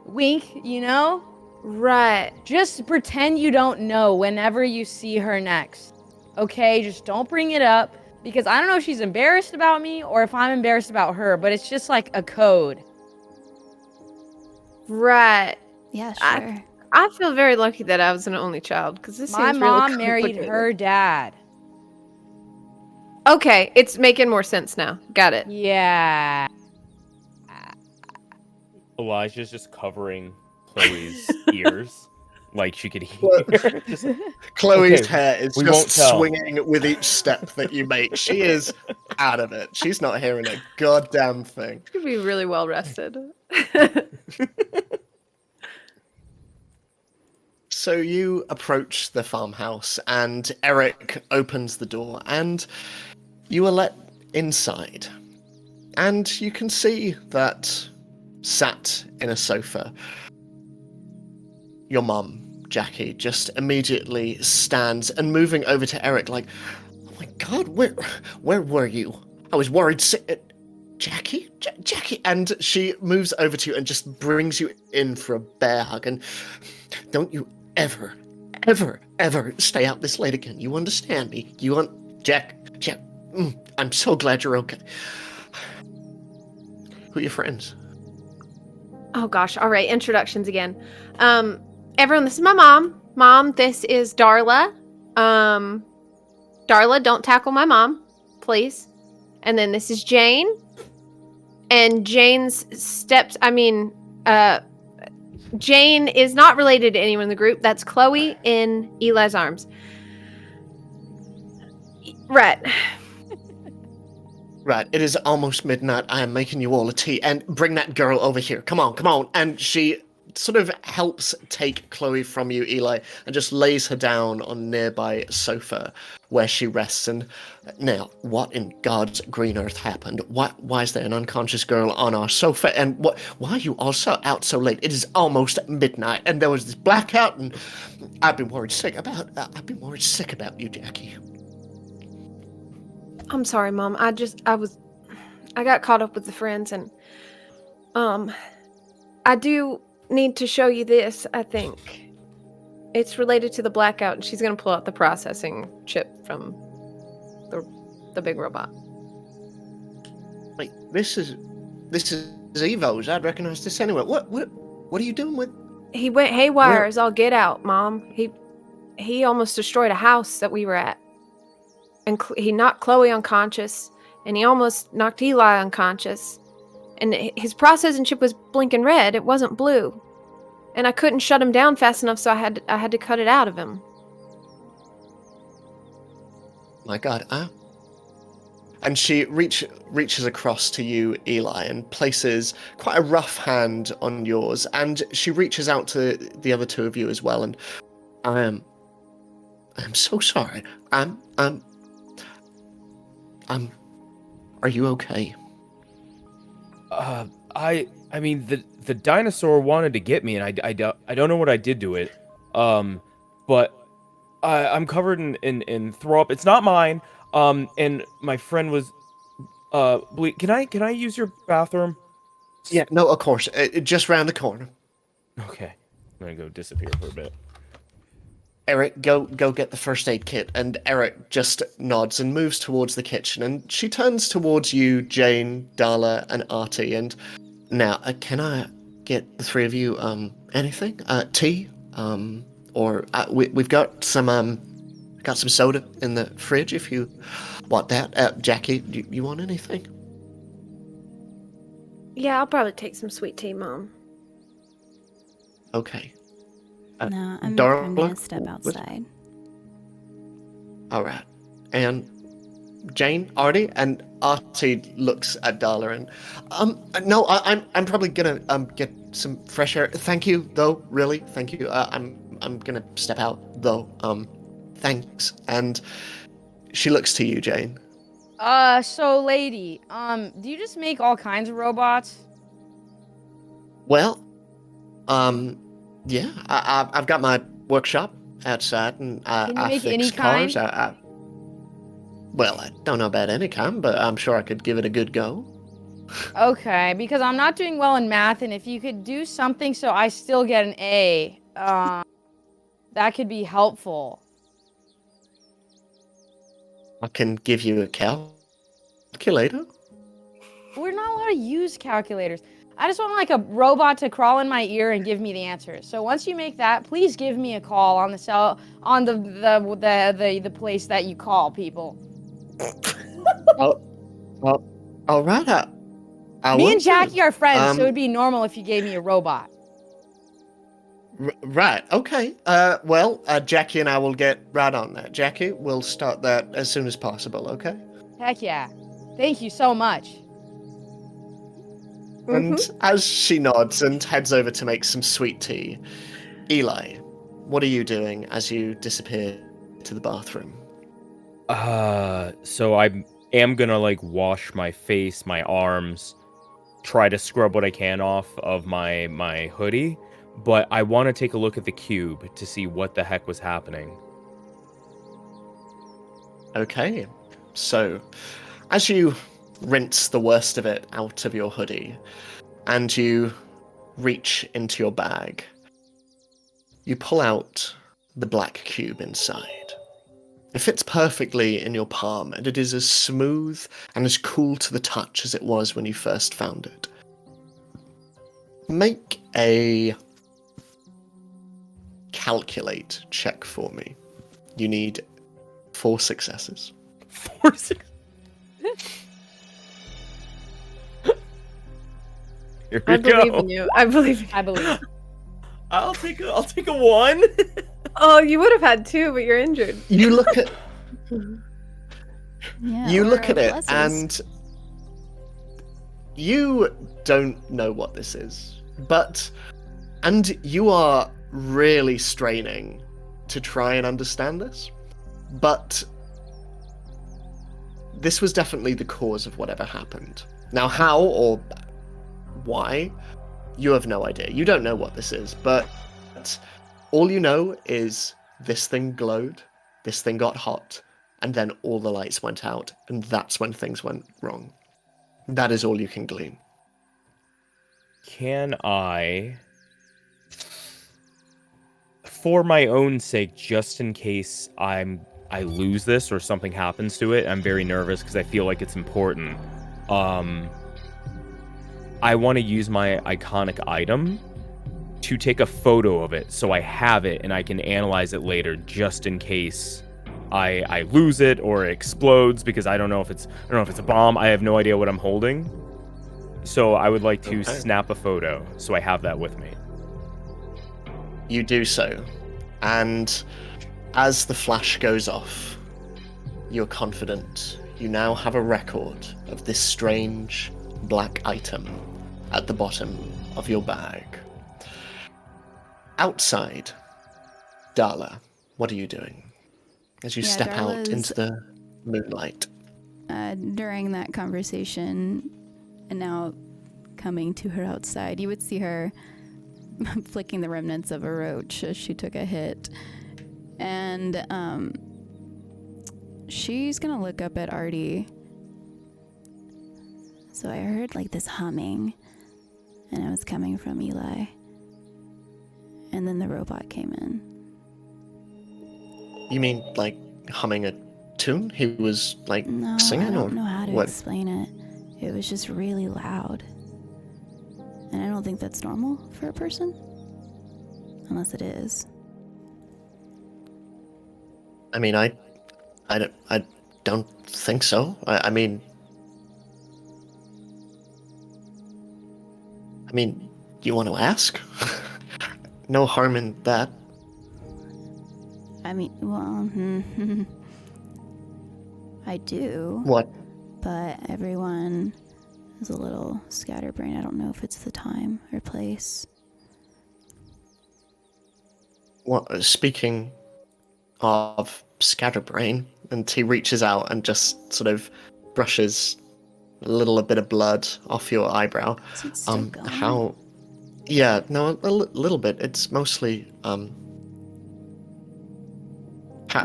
Wink, you know. Right. Just pretend you don't know whenever you see her next. Okay, just don't bring it up because I don't know if she's embarrassed about me or if I'm embarrassed about her, but it's just like a code. Right. Yeah, sure. I feel very lucky that I was an only child because this My seems mom really married complicated. her dad. Okay, it's making more sense now. Got it. Yeah. Elijah's just covering Chloe's ears, like she could hear. Just, Chloe's Okay, hair is we won't just tell. swinging with each step that you make. She is out of it. She's not hearing a goddamn thing. Could be really well rested. So you approach the farmhouse, and Eric opens the door, and you are let inside. And you can see that sat in a sofa, your mum, Jackie, just immediately stands and moving over to Eric like, oh my god, where were you? I was worried. Jackie? Jackie? And she moves over to you and just brings you in for a bear hug. And don't you ever stay out this late again. You understand me? Jack, I'm so glad you're okay. Who are your friends? Oh gosh. All right. Introductions again. Everyone, this is my mom. Mom, this is Darla. Darla, don't tackle my mom, please. And then this is Jane. And Jane's Jane is not related to anyone in the group. That's Chloe in Eli's arms. Right. Right, it is almost midnight. I am making you all a tea, and bring that girl over here. Come on, come on. And she sort of helps take Chloe from you, Eli, and just lays her down on a nearby sofa where she rests. And now, what in God's green earth happened? Why is there an unconscious girl on our sofa? And why are you all out so late? It is almost midnight, and there was this blackout, and I've been worried sick about you, Jackie. I'm sorry, Mom. I got caught up with the friends, and I do need to show you this, I think. It's related to the blackout, and she's gonna pull out the processing chip from the big robot. Wait, this is Evo's. I'd recognize this anyway. What are you doing with? He went haywire as all get out, Mom. He almost destroyed a house that we were at. And he knocked Chloe unconscious, and he almost knocked Eli unconscious. And his processing chip was blinking red. It wasn't blue. And I couldn't shut him down fast enough, so I had to cut it out of him. My God, And she reaches across to you, Eli, and places quite a rough hand on yours. And she reaches out to the other two of you as well. And I'm so sorry. Are you okay? I mean, the dinosaur wanted to get me, and I don't know what I did to it. But I'm covered in throw up. It's not mine. And my friend was Can I use your bathroom? Yeah, no, of course. Just round the corner. Okay, I'm gonna go disappear for a bit. Eric, go get the first aid kit. And Eric just nods and moves towards the kitchen. And she turns towards you, Jane, Darla, and Artie. And now, can I get the three of you anything? Tea? Or we've got some soda in the fridge if you want that. Jackie, do you want anything? Yeah, I'll probably take some sweet tea, Mom. Okay. No, I'm Darla? gonna step outside. All right. And Jane, Artie, and Artie looks at Darla and no, I'm probably gonna get some fresh air. Thank you, though. Really, thank you. I'm gonna step out, though. Thanks. And she looks to you, Jane. So lady, do you just make all kinds of robots? Well, yeah, I've got my workshop outside, and Can you I make fix any cars. kind? Well, I don't know about any kind, but I'm sure I could give it a good go. Okay, because I'm not doing well in math, and if you could do something so I still get an A, that could be helpful. I can give you a calculator. We're not allowed to use calculators. I just want like a robot to crawl in my ear and give me the answers. So once you make that, please give me a call on the cell on the place that you call people. All right. I Me will and Jackie do. are friends, so it would be normal if you gave me a robot. Right. Okay. Well, Jackie and I will get right on that. Jackie, we'll start that as soon as possible. Okay. Heck yeah! Thank you so much. And as she nods and heads over to make some sweet tea, Eli, what are you doing as you disappear to the bathroom? So I am gonna like wash my face, my arms, try to scrub what I can off of my hoodie, but I want to take a look at the cube to see what the heck was happening. Okay. So, as you rinse the worst of it out of your hoodie, and you reach into your bag, you pull out the black cube inside. It fits perfectly in your palm, and it is as smooth and as cool to the touch as it was when you first found it. Make a calculate check for me. You need 4 successes. 4 successes. Here we I believe go. in you. I believe in you. I believe. I'll take a 1. Oh, you would have had 2, but you're injured. You look at Yeah, you or look at it, blesses. and you don't know what this is, and you are really straining to try and understand this, but this was definitely the cause of whatever happened. Now, how or why, you have no idea. You don't know what this is, but all you know is this thing glowed, this thing got hot, and then all the lights went out, and that's when things went wrong. That is all you can glean. Can I, for my own sake, just in case I lose this or something happens to it, I'm very nervous because I feel like it's important. I want to use my iconic item to take a photo of it so I have it and I can analyze it later just in case I lose it or it explodes, because I don't know if it's a bomb. I have no idea what I'm holding. So I would like to snap a photo so I have that with me. You do so, and as the flash goes off, you're confident you now have a record of this strange black item at the bottom of your bag. Outside, Darla, what are you doing as you step out Darla's, into the moonlight? During that conversation, and now coming to her outside, you would see her flicking the remnants of a roach as she took a hit. And she's gonna look up at Artie. So I heard like this humming, and it was coming from Eli. And then the robot came in. You mean like humming a tune? He was like No, singing, I don't or know how to what? explain it. It was just really loud. And I don't think that's normal for a person. Unless it is. I mean, I don't think so. I mean, you want to ask? No harm in that. I mean, well, I do. What? But everyone is a little scatterbrained. I don't know if it's the time or place. Well, speaking of scatterbrain, and he reaches out and just sort of brushes a bit of blood off your eyebrow. Is it still going? How? Yeah, no, a little bit. It's mostly Are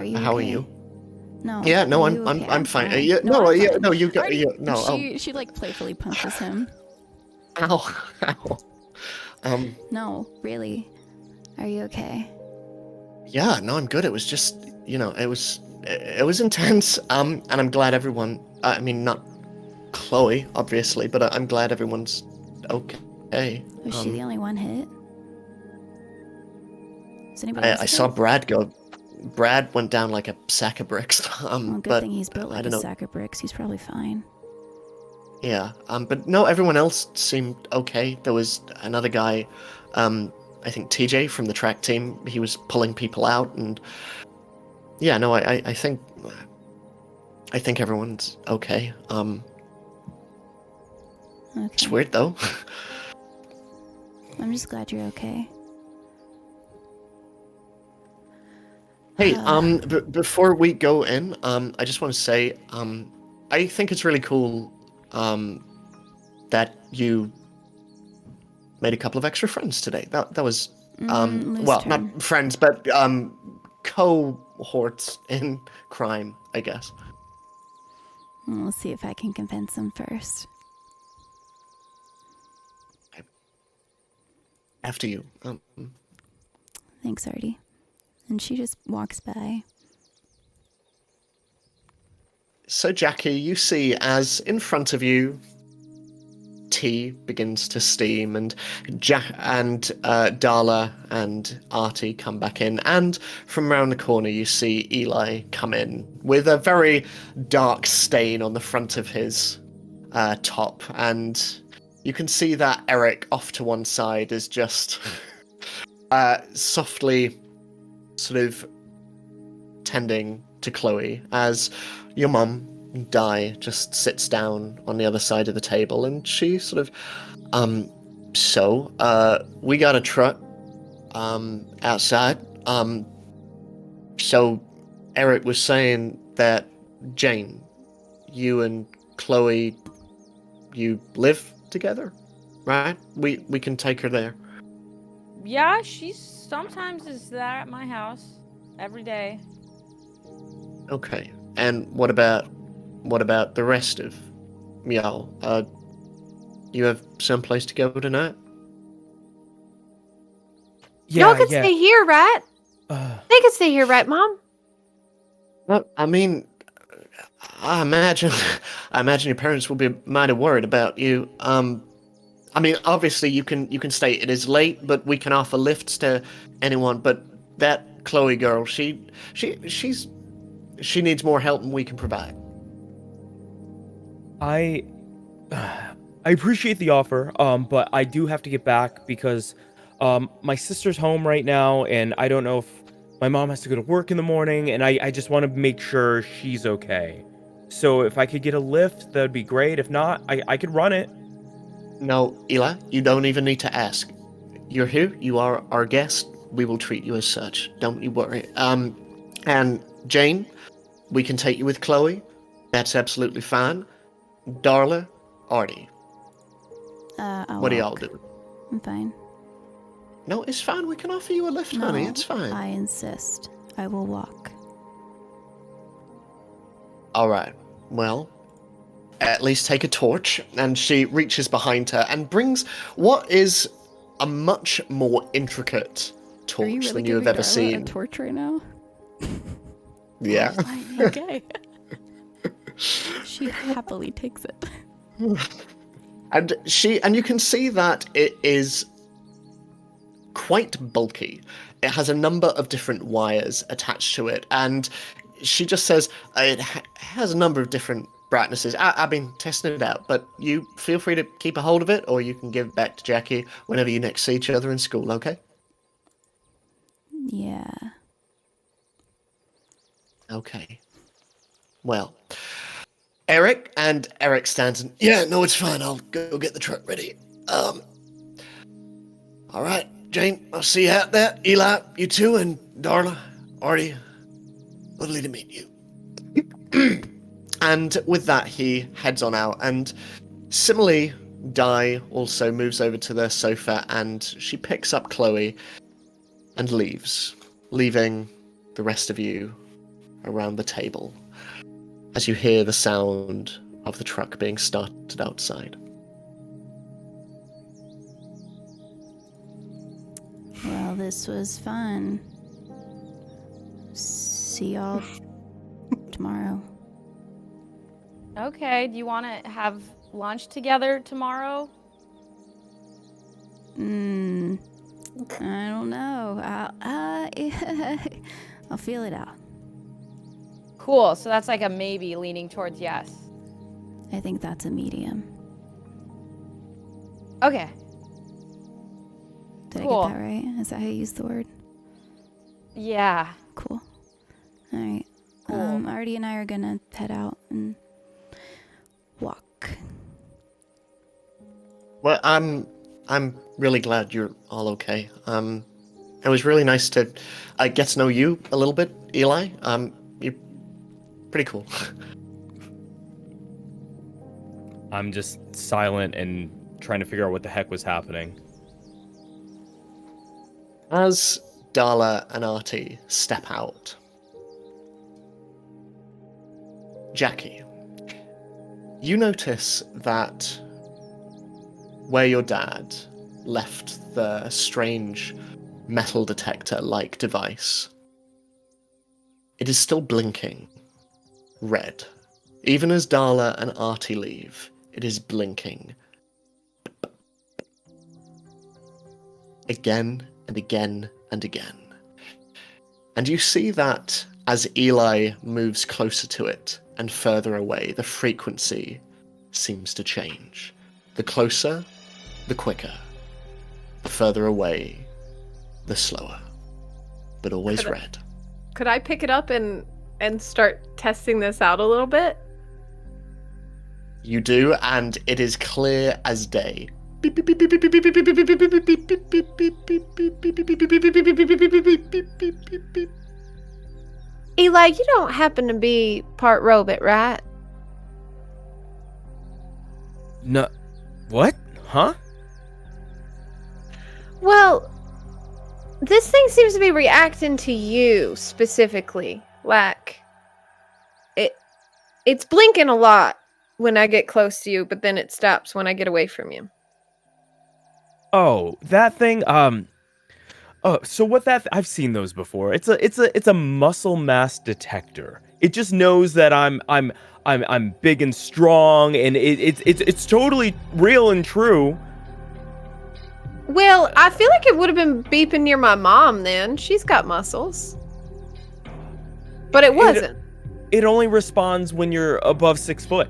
you how are okay? you? No. Yeah, no, are I'm you okay? I'm fine. fine. Yeah, No, no, I'm yeah, fine. no, you got Artie, yeah, no. She like playfully punches him. Ow, ow. No, really. Are you okay? Yeah, no, I'm good. It was just, it was intense. And I'm glad everyone. I mean, not Chloe, obviously, but I'm glad everyone's okay. Was she the only one hit? Is anybody else I saw hit? Brad go. Brad went down like a sack of bricks. Well, good but thing he's built I like don't a know. sack of bricks. He's probably fine. Yeah. But no, everyone else seemed okay. There was another guy. I think TJ from the track team. He was pulling people out, and yeah, no, I think everyone's okay. It's Okay. weird though. I'm just glad you're okay. Hey, before we go in, I just want to say, I think it's really cool, that you made a couple of extra friends today. That was, Lou's well, turn. not friends, but cohorts in crime, I guess. We'll see if I can convince him first. After you. Thanks, Artie. And she just walks by. So, Jackie, you see as in front of you, tea begins to steam, and Darla and Artie come back in, and from around the corner you see Eli come in with a very dark stain on the front of his top, and you can see that Eric off to one side is just softly sort of tending to Chloe as your mum, Di, just sits down on the other side of the table, and she sort of, we got a truck, outside, so Eric was saying that, Jane, you and Chloe, you live together, right? We can take her there. Yeah, she sometimes is there at my house every day. Okay. And what about the rest of y'all? You have someplace to go tonight? Yeah, Y'all could yeah. stay here, right? They could stay here, right, Mom? Well, I mean, I imagine your parents will be mighty worried about you. I mean, obviously you can stay. It is late, but we can offer lifts to anyone. But that Chloe girl, she needs more help than we can provide. I appreciate the offer, but I do have to get back because my sister's home right now, and I don't know if my mom has to go to work in the morning, and I just want to make sure she's okay. So if I could get a lift, that'd be great. If not, I could run it. No, Eli, you don't even need to ask. You're here. You are our guest. We will treat you as such. Don't you worry. And Jane, we can take you with Chloe. That's absolutely fine. Darla, Artie, what do y'all do? I'm fine. No, it's fine. We can offer you a lift, honey. It's fine. I insist. I will walk. All right. Well, at least take a torch. And she reaches behind her and brings what is a much more intricate torch Are you really than you have giving ever Darla seen. a torch right now? Yeah. Okay. She happily takes it. And you can see that it is quite bulky. It has a number of different wires attached to it, and she just says it has a number of different brightnesses. I've been testing it out, but you feel free to keep a hold of it, or you can give it back to Jackie whenever you next see each other in school, okay? Yeah. Okay. Well, Eric stands and, yeah, no, it's fine. I'll go get the truck ready. All right, Jane, I'll see you out there. Eli, you too, and Darla, Artie, lovely to meet you. And with that, he heads on out, and similarly, Di also moves over to the sofa, and she picks up Chloe and leaves, leaving the rest of you around the table as you hear the sound of the truck being started outside. Well, this was fun. See y'all tomorrow. Okay, do you want to have lunch together tomorrow? I don't know. I'll feel it out. Cool, so that's like a maybe leaning towards yes. I think that's a medium. Okay. Did Cool. I get that right? Is that how you use the word? Yeah. Cool. All right. Cool. Artie and I are gonna head out and walk. Well, I'm really glad you're all okay. It was really nice to get to know you a little bit, Eli. You're pretty cool. I'm just silent and trying to figure out what the heck was happening. As Darla and Artie step out, Jackie, you notice that where your dad left the strange metal detector-like device, it is still blinking red. Even as Darla and Artie leave, it is blinking. Again and again and again. And you see that as Eli moves closer to it and further away, the frequency seems to change. The closer, the quicker. The further away, the slower. But always Could I- red. Could I pick it up and start testing this out a little bit? You do, and it is clear as day. Eli, you don't happen to be part robot, right? No, what? Huh? Well, this thing seems to be reacting to you specifically. Like, it's blinking a lot when I get close to you, but then it stops when I get away from you. Oh, that thing. Oh, so what that? I've seen those before. It's a muscle mass detector. It just knows that I'm big and strong, and it's totally real and true. Well, I feel like it would have been beeping near my mom then. She's got muscles. But it wasn't. It only responds when you're above 6 foot.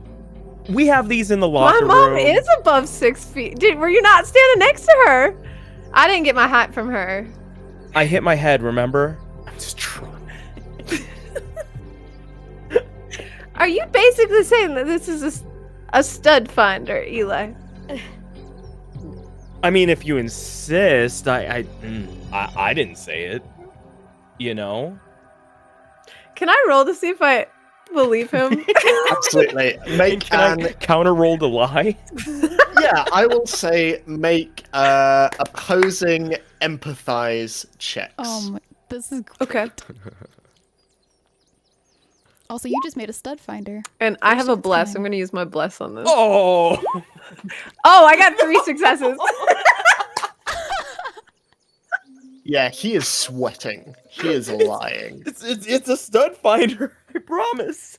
We have these in the locker room. My mom is above 6 feet. Were you not standing next to her? I didn't get my height from her. I hit my head, remember? I'm just trying. Are you basically saying that this is a stud finder, Eli? I mean, if you insist, I didn't say it. You know? Can I roll to see if I believe him? Absolutely. Make Can I counter roll to lie? Yeah, I will say make opposing empathize checks. This is great. Okay. Also, you just made a stud finder. And I have a First bless. time. I'm going to use my bless on this. Oh! Oh, I got 3 successes. Yeah, he is sweating. He is lying. It's a stud finder, I promise.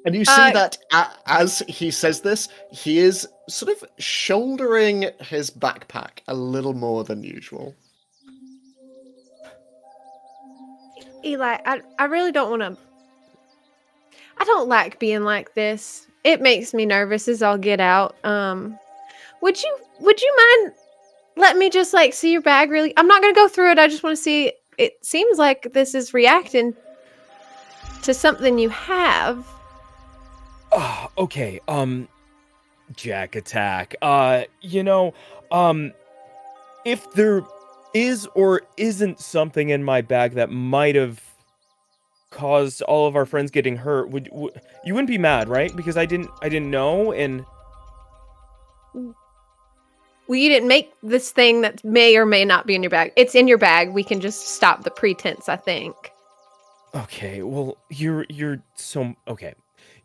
And you see that as he says this, he is sort of shouldering his backpack a little more than usual. Eli, I really don't want to... I don't like being like this. It makes me nervous as I'll get out. Would you mind letting me just like see your bag really? I'm not gonna go through it. I just want to see. It seems like this is reacting to something you have. Oh, okay. Jack attack. If there is or isn't something in my bag that might have caused all of our friends getting hurt, would you wouldn't be mad, right? Because I didn't know, and Well, you didn't make this thing that may or may not be in your bag. It's in your bag. We can just stop the pretense, I think. okay. Well, you're so okay.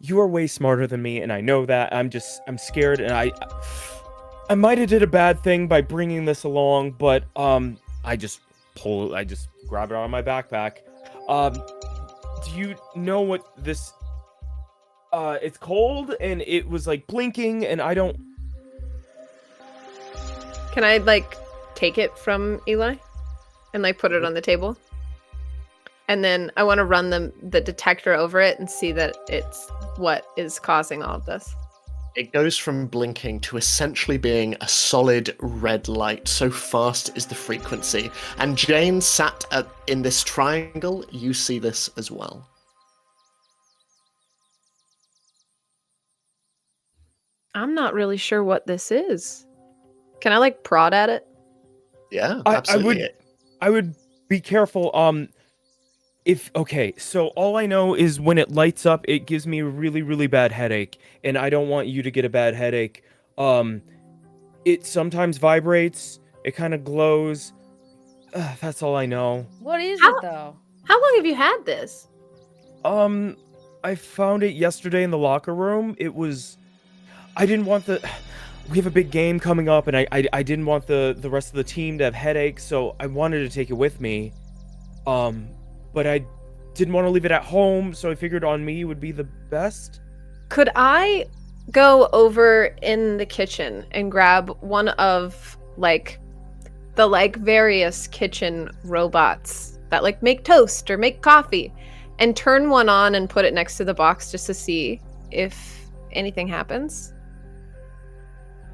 You are way smarter than me, and I know that. I'm scared, and I might have did a bad thing by bringing this along, but I just grab it out of my backpack. Do you know what this? It's cold, and it was like blinking, and I don't. Can I like take it from Eli and like put it on the table? And then I want to run the detector over it and see that it's what is causing all of this. It goes from blinking to essentially being a solid red light, so fast is the frequency. And Jane sat in this triangle, you see this as well. I'm not really sure what this is. Can I like prod at it? Yeah, absolutely. I would be careful. So all I know is when it lights up, it gives me a really, really bad headache, and I don't want you to get a bad headache. It sometimes vibrates. It kind of glows. That's all I know. What is it though? How long have you had this? I found it yesterday in the locker room. I didn't want we have a big game coming up, and I didn't want the rest of the team to have headaches, so I wanted to take it with me. But I didn't want to leave it at home, so I figured on me would be the best. Could I go over in the kitchen and grab one of like the like various kitchen robots that like make toast or make coffee and turn one on and put it next to the box just to see if anything happens?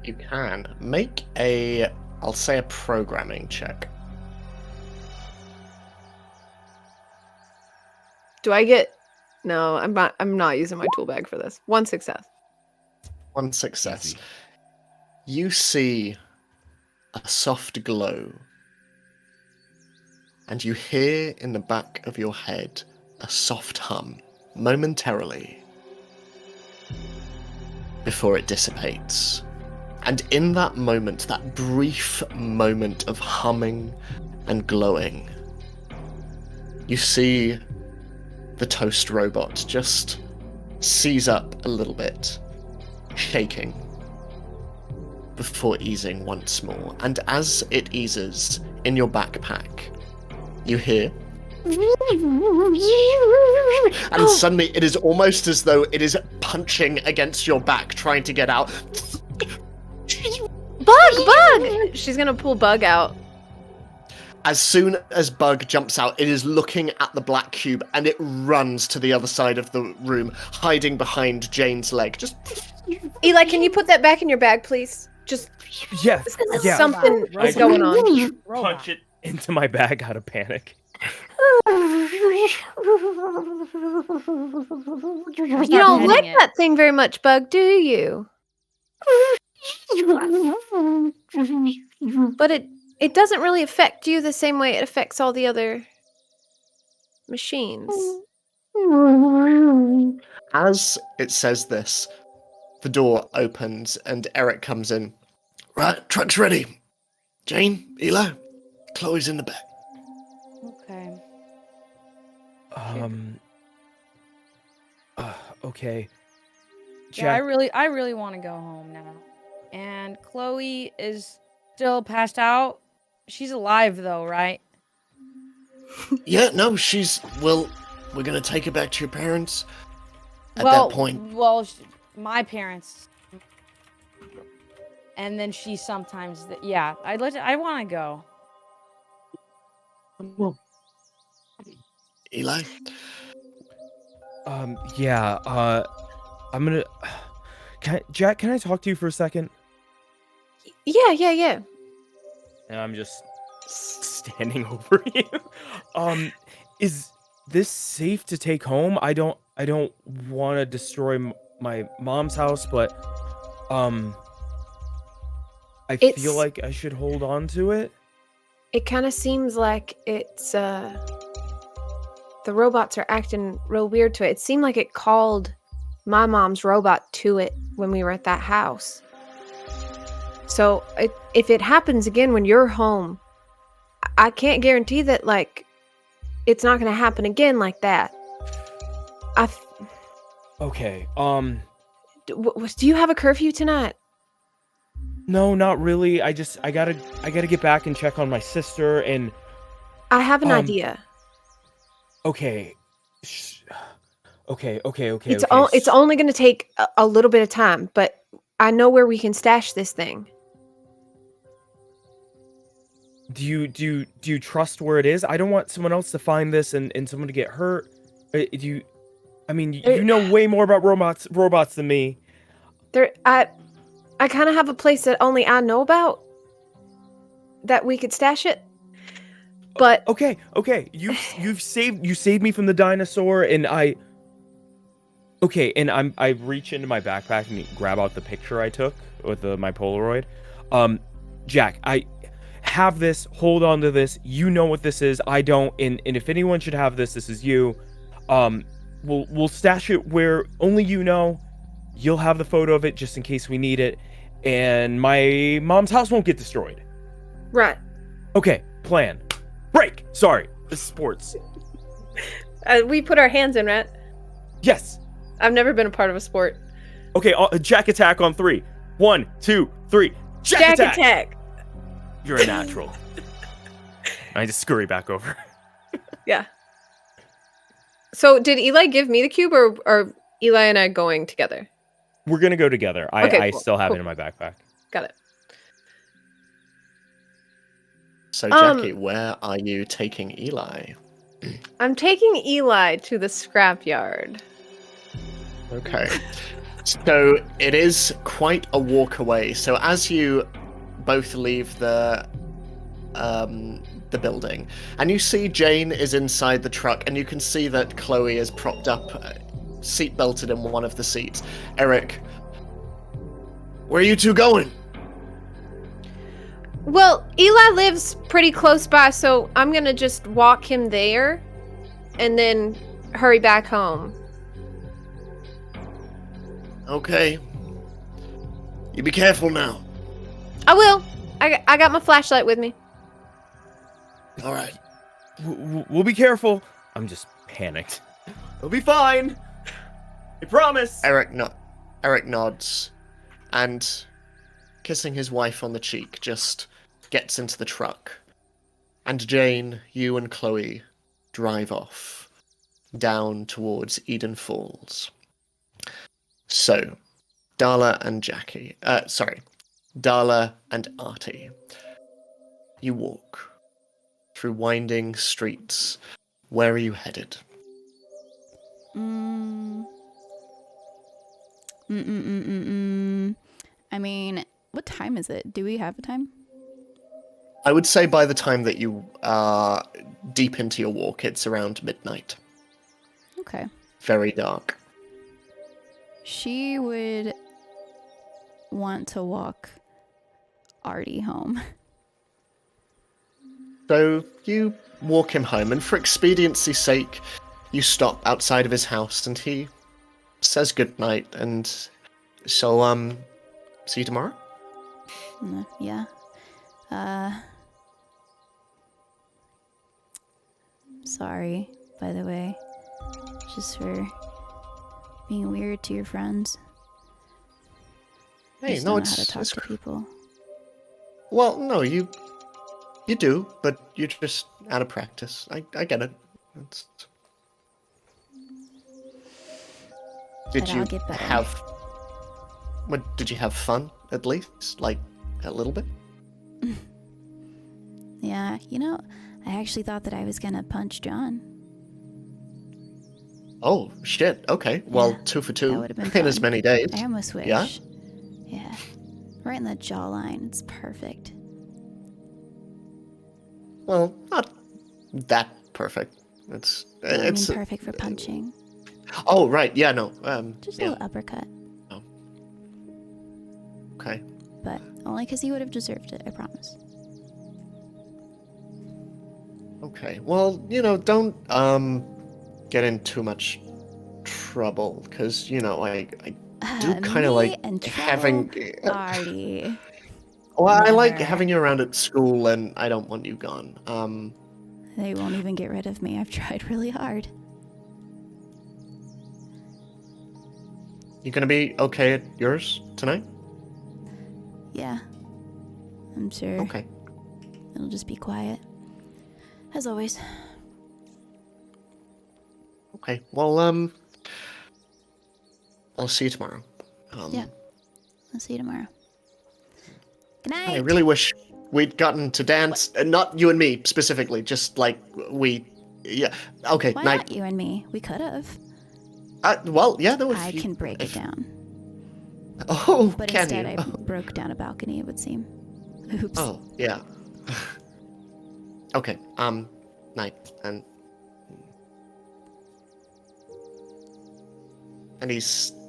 You can make I'll say a programming check. Do I get? No, I'm not. I'm not using my tool bag for this. 1 success. 1 success. Easy. You see a soft glow, and you hear in the back of your head a soft hum momentarily before it dissipates. And in that moment, that brief moment of humming and glowing, you see the toast robot just seize up a little bit, shaking, before easing once more. And as it eases in your backpack, you hear... And suddenly it is almost as though it is punching against your back, trying to get out. Bug! She's gonna pull Bug out. As soon as Bug jumps out, it is looking at the black cube, and it runs to the other side of the room, hiding behind Jane's leg. Just... Eli, can you put that back in your bag, please? Just Yeah. something is going on. Punch it into my bag out of panic. You don't like that thing very much, Bug, do you? But it doesn't really affect you the same way it affects all the other machines. As it says this, the door opens and Eric comes in. Right, truck's ready. Jane, Eli, Chloe's in the back. Okay. Okay. Yeah, Jack, I really want to go home now. And Chloe is still passed out. She's alive though, right? Yeah, no, well, we're gonna take her back to your parents at well, that point. Well, my parents. And then she sometimes, yeah, I want to go. Eli? yeah, I'm gonna... Jack, can I talk to you for a second? Yeah. And I'm just standing over you. Is this safe to take home? I don't want to destroy my mom's house, but I feel like I should hold on to it. It kind of seems like it's the robots are acting real weird to it. It seemed like it called my mom's robot to it when we were at that house. So if it happens again when you're home, I can't guarantee that, like, it's not going to happen again like that. Okay. Do you have a curfew tonight? No, not really. I gotta get back and check on my sister and... I have an idea. Okay. Okay. It's only going to take a little bit of time, but I know where we can stash this thing. Do you trust where it is? I don't want someone else to find this and someone to get hurt. You know way more about robots than me. I kind of have a place that only I know about that we could stash it. But okay. You saved me from the dinosaur, and I reach into my backpack and grab out the picture I took with my Polaroid. Jack, I have this. Hold on to this. You know what this is. I don't. And if anyone should have this, this is you. We'll stash it where only you know. You'll have the photo of it just in case we need it, and my mom's house won't get destroyed. Right. Okay. Plan. Break. Sorry. This is sports. We put our hands in, right? Yes. I've never been a part of a sport. Okay. Jack attack on 3. 1, 2, 3. Jack attack. You're a natural. I just scurry back over. Yeah. So did Eli give me the cube, or are Eli and I going together? We're gonna go together. I Cool, still have cool. it in my backpack. Got it. So, Jackie, where are you taking Eli? I'm taking Eli to the scrapyard. Okay. So, it is quite a walk away. So, as you both leave the the building, and you see Jane is inside the truck, and you can see that Chloe is propped up, seat-belted in one of the seats. Eric, where are you two going? Well, Eli lives pretty close by, so I'm gonna just walk him there and then hurry back home. Okay. You be careful now. I will. I got my flashlight with me. All right. We'll be careful. I'm just panicked. We'll be fine. I promise. Eric nods, and kissing his wife on the cheek, just gets into the truck. And Jane, you and Chloe drive off down towards Eden Falls. So, Darla and Artie, you walk through winding streets. Where are you headed? I mean, what time is it? Do we have a time? I would say by the time that you are deep into your walk, it's around midnight. Okay. Very dark. She would want to walk Artie home. So you walk him home, and for expediency's sake, you stop outside of his house, and he says goodnight, and so, see you tomorrow? Yeah. Sorry, by the way. Just for being weird to your friends. I Hey, just no, don't it's know how to talk to people. Well, no, you do, but you're just out of practice. I get it. It's... Did But you I'll get better. Did you have fun at least, like a little bit? Yeah, I actually thought that I was gonna punch John. Oh shit! Okay, well, Yeah, 2 for that 2 would've been in as fun. many days. I almost wish. Yeah? Yeah. Right in the jawline. It's perfect. Well, not that perfect. It's I mean, perfect for punching. Oh right, yeah, no. Just a Yeah. little uppercut. Okay. But only because he would have deserved it, I promise. Okay. Well, don't get in too much trouble, because I do kind of like and having. Artie. Well, I like Never. having you around at school, and I don't want you gone. They won't even get rid of me. I've tried really hard. You gonna be okay at yours tonight? Yeah. I'm sure. Okay. It'll just be quiet. As always. Okay. Well, I'll see you tomorrow. Yeah. I'll see you tomorrow. Good night. I really wish we'd gotten to dance, not you and me specifically, just like yeah. Okay, Why night. not you and me? We could have. Well, yeah, there were. I can break it down. Oh, But can instead, you? I broke down a balcony, it would seem. Oops. Oh, yeah. Okay, night, and he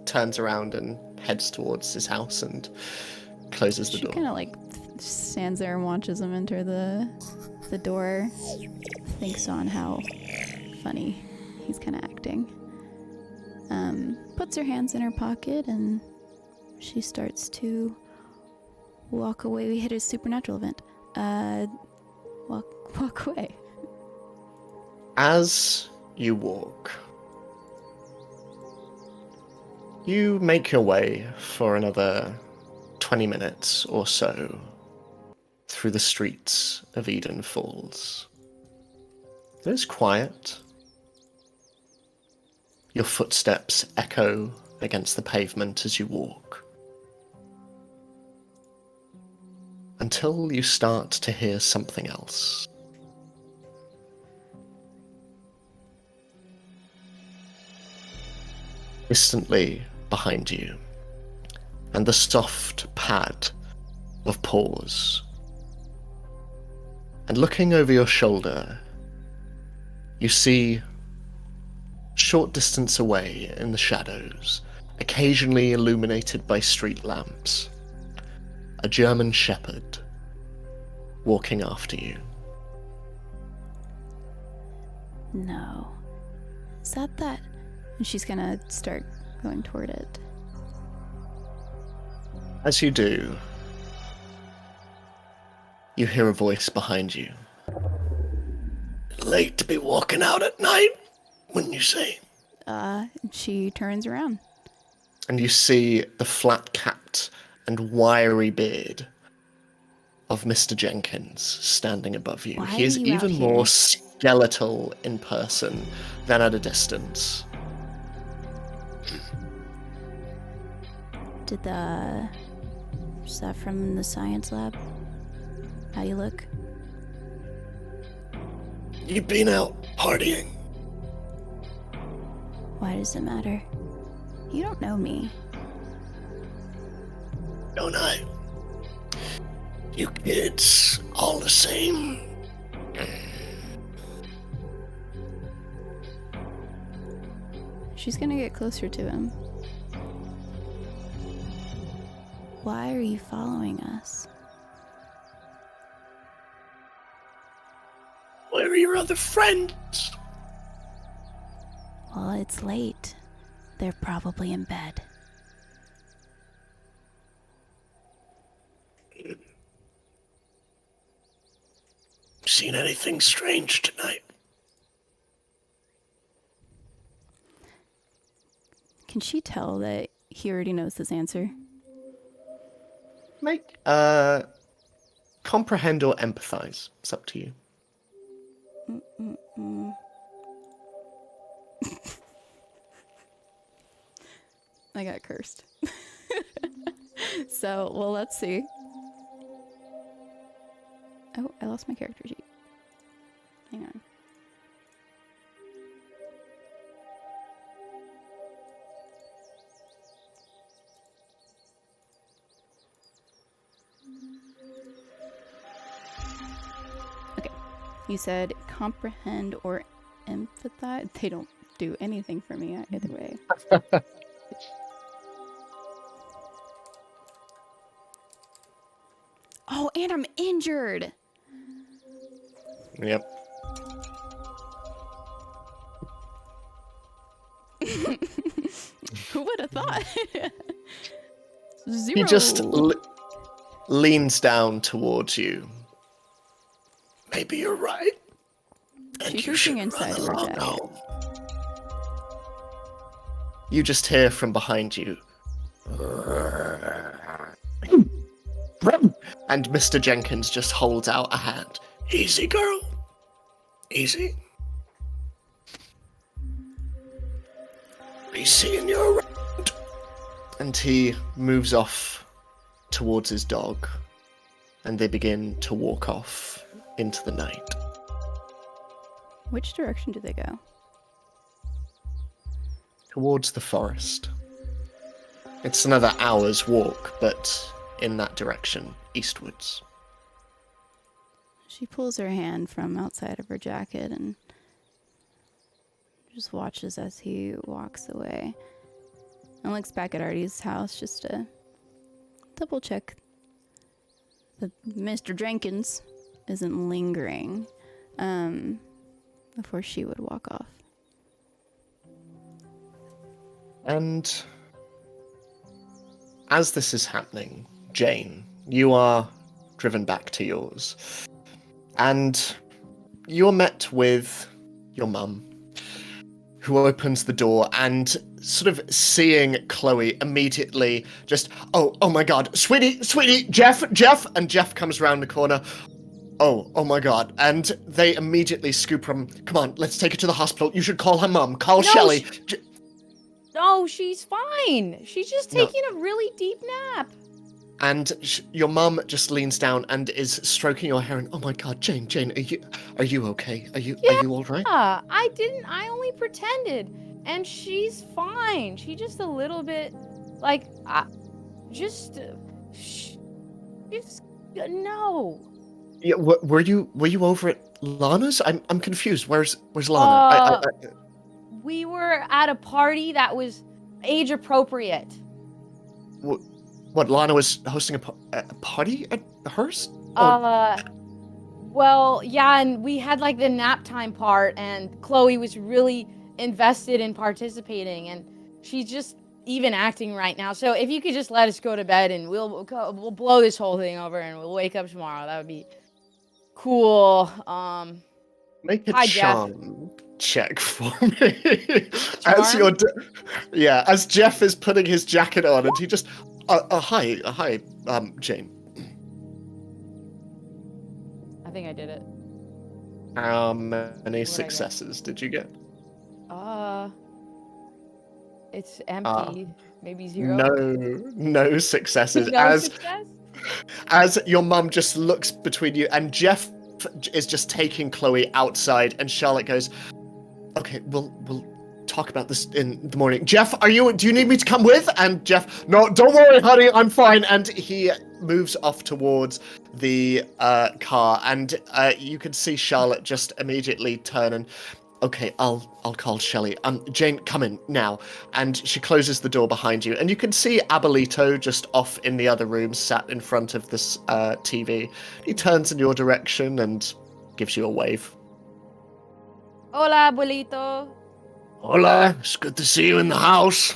turns around and heads towards his house and closes the She door. kind of like stands there and watches him enter the door. Thinks on how funny he's kind of acting. Puts her hands in her pocket and she starts to walk away. We hit a supernatural event. Walk away. As you walk, you make your way for another 20 minutes or so through the streets of Eden Falls. It is quiet. Your footsteps echo against the pavement as you walk. Until you start to hear something else. Distantly behind you, and the soft pad of paws And looking over your shoulder, you see, short distance away in the shadows, occasionally illuminated by street lamps, a German shepherd walking after you. No. Is that that? And she's gonna start going toward it. As you do, you hear a voice behind you. Late to be walking out at night, wouldn't you say? She turns around. And you see the flat-capped and wiry beard of Mr. Jenkins standing above you. Why He is are you out even here? more skeletal in person than at a distance. Is that from the science lab? How you look? You been out partying? Why does it matter? You don't know me. Don't I? You kids, all the same. She's gonna get closer to him. Why are you following us? Where are your other friends? Well, it's late. They're probably in bed. Seen anything strange tonight? Can she tell that he already knows this answer? Make comprehend or empathize. It's up to you. I got cursed. So, well, let's see. Oh, I lost my character sheet. Hang on. Okay. You said comprehend or empathize. They don't do anything for me either way. Oh, and I'm injured. Yep. Who would have thought? 0. He just leans down towards you. Maybe you're right. And She's you reaching should inside run of her along jacket. home. You just hear from behind you. And Mr. Jenkins just holds out a hand. Easy, girl. Easy. Be seeing you around. And he moves off towards his dog. And they begin to walk off into the night. Which direction do they go? Towards the forest. It's another hour's walk, but in that direction, eastwards. She pulls her hand from outside of her jacket and just watches as he walks away. And looks back at Artie's house just to double check that Mr. Jenkins isn't lingering before she would walk off. And as this is happening, Jane, you are driven back to yours. And you're met with your mum, who opens the door and sort of seeing Chloe immediately just, oh my god, sweetie, Jeff, and Jeff comes around the corner. Oh my god. And they immediately scoop from, come on, let's take her to the hospital. You should call her mum. Call Shelley. No, she's fine. She's just taking a really deep nap. And your mum just leans down and is stroking your hair and, oh my god, Jane, are you okay? Are you all right? Yeah, I only pretended. And she's fine. She just a little bit, like, no. Yeah, were you over at Lana's? I'm confused. Where's Lana? We were at a party that was age appropriate. What, Lana was hosting a party at hers? Well, yeah, and we had like the nap time part, and Chloe was really invested in participating, and she's just even acting right now. So if you could just let us go to bed, and we'll blow this whole thing over, and we'll wake up tomorrow. That would be cool. Make a hi, Jeff. charm check for me. As Jeff is putting his jacket on, and he just, hi, Jane. I think I did it. How many successes did you get? It's empty. Maybe 0. No successes. No success? As your mum just looks between you, and Jeff is just taking Chloe outside, and Charlotte goes, "Okay, we'll talk about this in the morning." Jeff, do you need me to come with? And Jeff, "No, don't worry, honey, I'm fine." And he moves off towards the car, and you can see Charlotte just immediately turn and, "Okay, I'll call Shelley. Jane, come in now." And she closes the door behind you, and you can see Abuelito just off in the other room, sat in front of this TV. He turns in your direction and gives you a wave. Hola, Abuelito. Hola, it's good to see you in the house.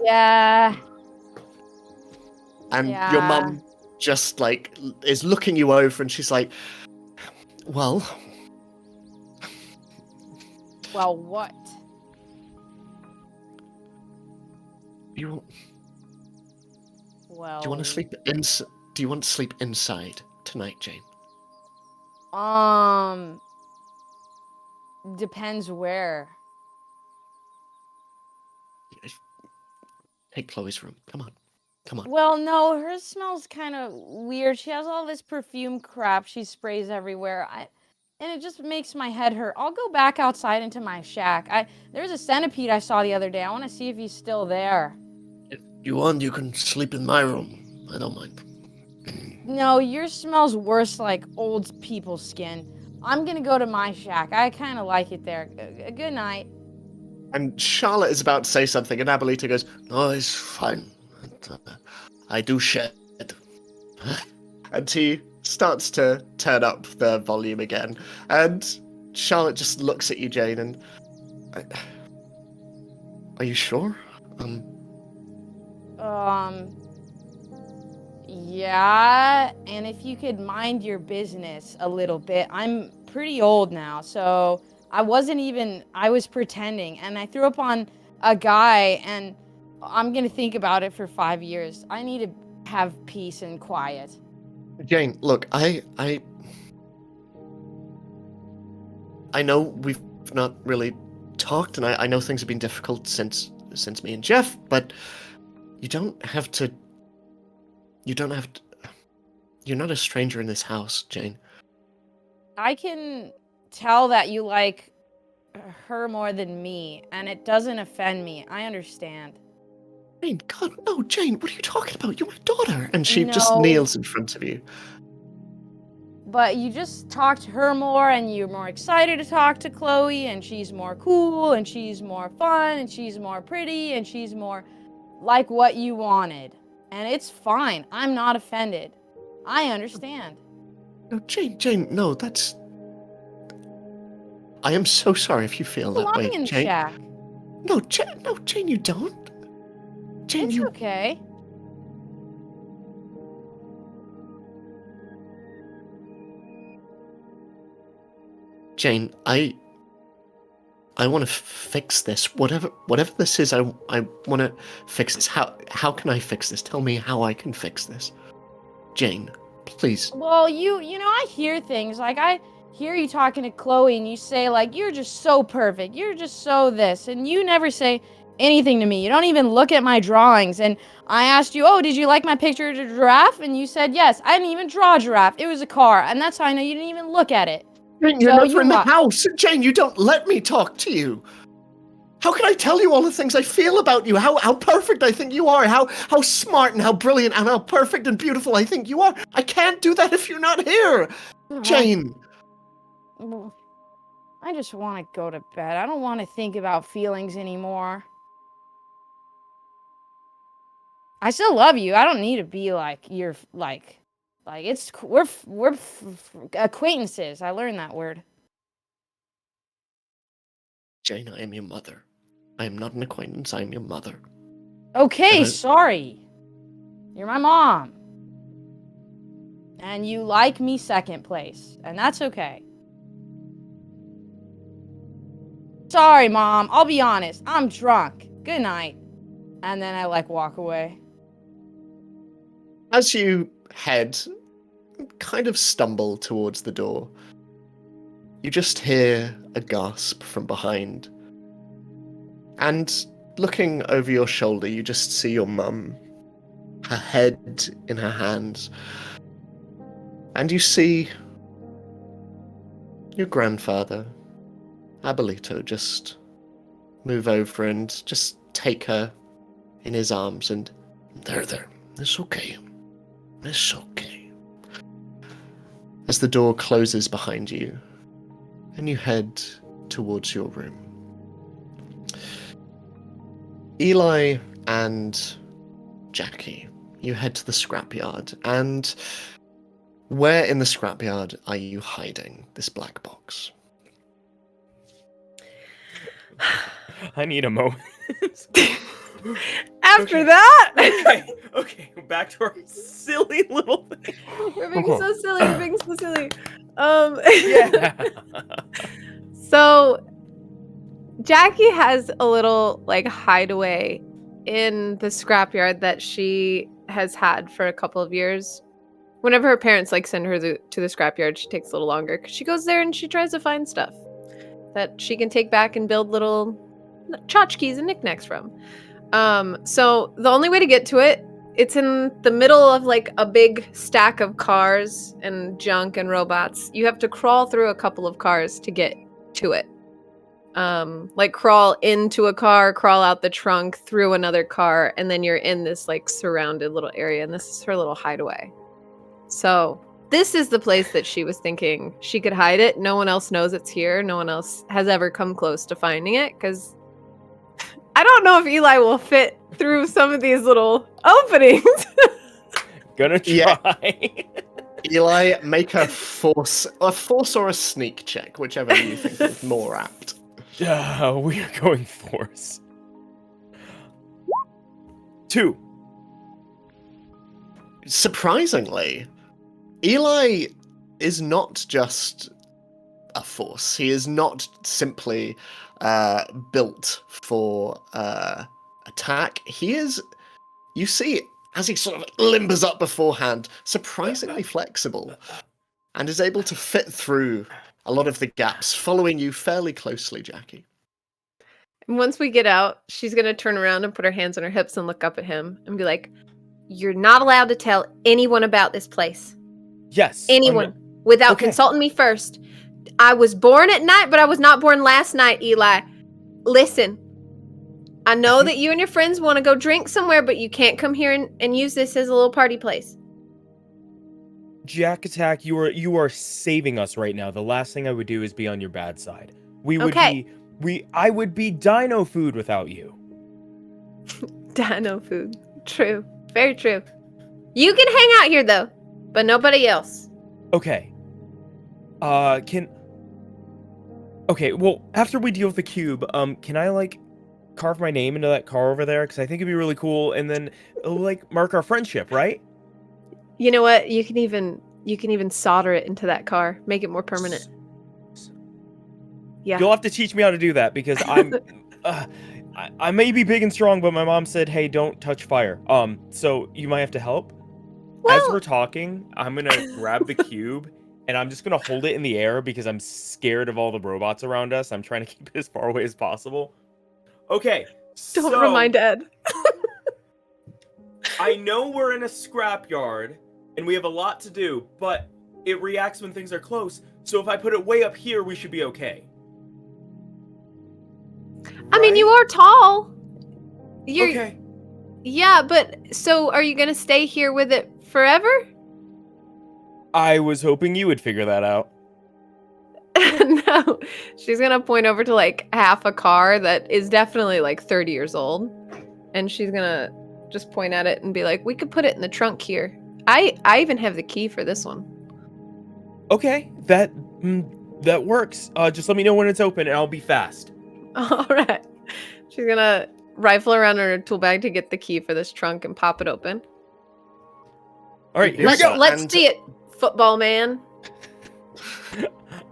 Yeah. And your mum just like is looking you over, and she's like, Well, what? Do you Well, want to sleep Do you want to sleep inside tonight, Jane? Depends where. Take Chloe's room. Come on. Well, no, hers smells kind of weird. She has all this perfume crap she sprays everywhere. And it just makes my head hurt. I'll go back outside into my shack. There's a centipede I saw the other day. I want to see if he's still there. If you want, you can sleep in my room. I don't mind. No, yours smells worse like old people's skin. I'm gonna go to my shack. I kind of like it there. Good night. And Charlotte is about to say something, and Abuelito goes, "No, it's fine. I do shed." And he starts to turn up the volume again. And Charlotte just looks at you, Jane, and... Are you sure? Yeah, and if you could mind your business a little bit. I'm pretty old now, so I was pretending, and I threw up on a guy, and I'm gonna think about it for 5 years. I need to have peace and quiet. Jane, look, I know we've not really talked, and I know things have been difficult since me and Jeff, but you don't have to... You're not a stranger in this house, Jane. I can tell that you like her more than me, and it doesn't offend me. I understand. Jane, God, no, Jane, what are you talking about? You're my daughter. And she just kneels in front of you. But you just talk to her more, and you're more excited to talk to Chloe, and she's more cool, and she's more fun, and she's more pretty, and she's more like what you wanted. And it's fine. I'm not offended. I understand. No, Jane, no, that's... I am so sorry if you feel that way, in Jane. Shack. No, Jane, you don't. Jane, it's okay. Jane, I want to fix this. Whatever this is, I want to fix this. How can I fix this? Tell me how I can fix this. Jane, please. Well, you know, I hear things. Like, I hear you talking to Chloe, and you say, like, you're just so perfect. You're just so this. And you never say anything to me. You don't even look at my drawings. And I asked you, oh, did you like my picture of a giraffe? And you said yes. I didn't even draw a giraffe. It was a car. And that's how I know you didn't even look at it. Jane, you're never in the house. Jane, you don't let me talk to you. How can I tell you all the things I feel about you? How perfect I think you are. How smart and how brilliant and how perfect and beautiful I think you are. I can't do that if you're not here. Jane. I just want to go to bed. I don't want to think about feelings anymore. I still love you. I don't need to be like you're like it's we're acquaintances. I learned that word. Jane, I am your mother. I am not an acquaintance. I am your mother. Okay, sorry. You're my mom. And you like me second place, and that's okay. Sorry, Mom. I'll be honest. I'm drunk. Good night. And then I walk away. As you head, kind of stumble towards the door, you just hear a gasp from behind. And looking over your shoulder, you just see your mum, her head in her hands. And you see your grandfather, Abuelito, just move over and just take her in his arms and, there, it's okay. It's okay. As the door closes behind you, and you head towards your room. Eli and Jackie, you head to the scrapyard, and where in the scrapyard are you hiding this black box? I need a moment. After that, Okay, back to our silly little thing. we're being so silly. We're being so silly. Yeah. So Jackie has a little hideaway in the scrapyard that she has had for a couple of years. Whenever her parents send her to the scrapyard, she takes a little longer because she goes there and she tries to find stuff that she can take back and build little tchotchkes and knickknacks from. So the only way to get to it, it's in the middle of a big stack of cars and junk and robots. You have to crawl through a couple of cars to get to it. Crawl into a car, crawl out the trunk, through another car, and then you're in this surrounded little area, and this is her little hideaway. So this is the place that she was thinking she could hide it. No one else knows it's here. No one else has ever come close to finding it, because I don't know if Eli will fit through some of these little openings. Gonna try. Yeah. Eli, make a force or a sneak check, whichever you think is more apt. We are going force. 2. Surprisingly, Eli is not just a force. He is not simply built for attack. He is, you see, as he sort of limbers up beforehand, surprisingly flexible, and is able to fit through a lot of the gaps, following you fairly closely, Jackie. And once we get out, she's going to turn around and put her hands on her hips and look up at him and be like, "You're not allowed to tell anyone about this place. Yes. Anyone. Without consulting me first. I was born at night, but I was not born last night, Eli. Listen, I know that you and your friends want to go drink somewhere, but you can't come here and use this as a little party place." Jack Attack, you are saving us right now. The last thing I would do is be on your bad side. I would be dino food without you. Dino food. True. Very true. You can hang out here though, but nobody else. Okay. Okay, well, after we deal with the cube, can I carve my name into that car over there? Because I think it'd be really cool, and then mark our friendship, right? You know what? You can even solder it into that car, make it more permanent. Yeah. You'll have to teach me how to do that, because I'm I may be big and strong, but my mom said, "Hey, don't touch fire." So you might have to help. As we're talking, I'm gonna grab the cube and I'm just gonna hold it in the air because I'm scared of all the robots around us. I'm trying to keep it as far away as possible. Okay. Don't remind Ed. I know we're in a scrapyard and we have a lot to do, but it reacts when things are close. So if I put it way up here, we should be okay. mean, you right? are tall. You're Okay. Yeah, but so are you gonna stay here with it forever? I was hoping you would figure that out. No. She's gonna point over to like half a car that is definitely like 30 years old. And she's gonna just point at it and be like, we could put it in the trunk here. I even have the key for this one. Okay, that works. Just let me know when it's open, and I'll be fast. All right. She's gonna rifle around in her tool bag to get the key for this trunk and pop it open. All right, here we go. Let's And- see it, football man.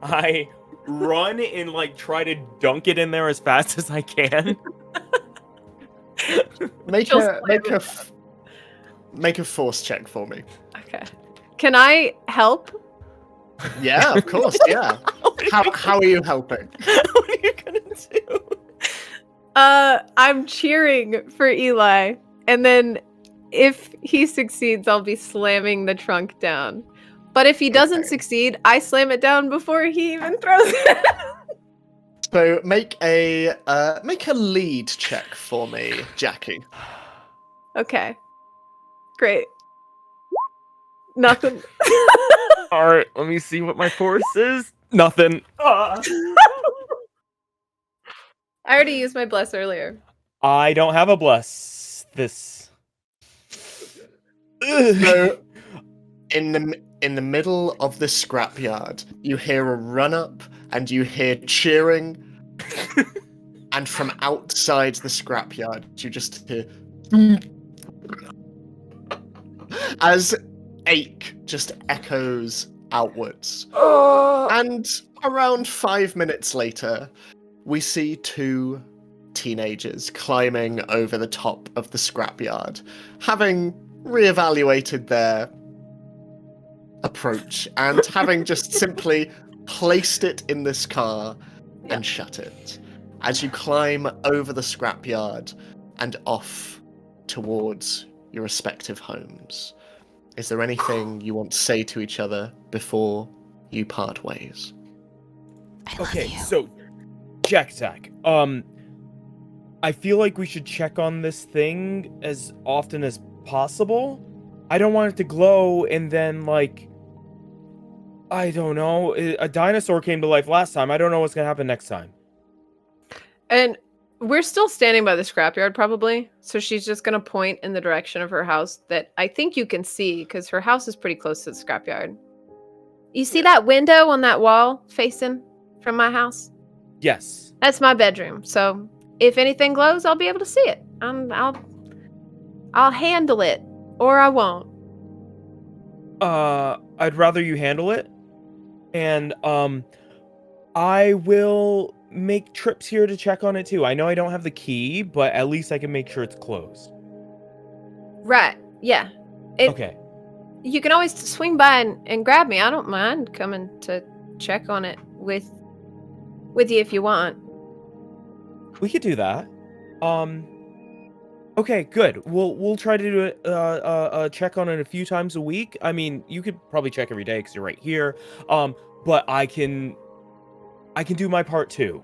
I run and like try to dunk it in there as fast as I can. Make She'll a slam make a make a force check for me. Okay. Can I help? Yeah, of course. Yeah. How are you helping? What are you gonna do? I'm cheering for Eli, and then if he succeeds, I'll be slamming the trunk down. But if he doesn't Okay. succeed, I slam it down before he even throws it. So make a lead check for me, Jackie. Okay. Great. Nothing. All right, let me see what my force is. Nothing. I already used my bless earlier. I don't have a bless. This. So in the middle of the scrapyard, you hear a run up and you hear cheering. And from outside the scrapyard, you just hear as ache just echoes outwards. And around 5 minutes later, we see two teenagers climbing over the top of the scrapyard, having reevaluated their approach and having just simply placed it in this car and shut it. As you climb over the scrapyard and off towards your respective homes, is there anything you want to say to each other before you part ways? I love Okay, you. so Jack Attack. I feel like we should check on this thing as often as possible. I don't want it to glow and then like I don't know, a dinosaur came to life last time. I don't know what's gonna happen next time. And we're still standing by the scrapyard, probably. So she's just going to point in the direction of her house that I think you can see, because her house is pretty close to the scrapyard. You see that window on that wall facing from my house? Yes. That's my bedroom. So if anything glows, I'll be able to see it. I'll handle it, or I won't. I'd rather you handle it. And I will make trips here to check on it too. I know I don't have the key, but at least I can make sure it's closed. Right. Yeah. Okay. You can always swing by and grab me. I don't mind coming to check on it with you if you want. We could do that. Okay, good. We'll try to do a check on it a few times a week. I mean, you could probably check every day because you're right here. But I can do my part too.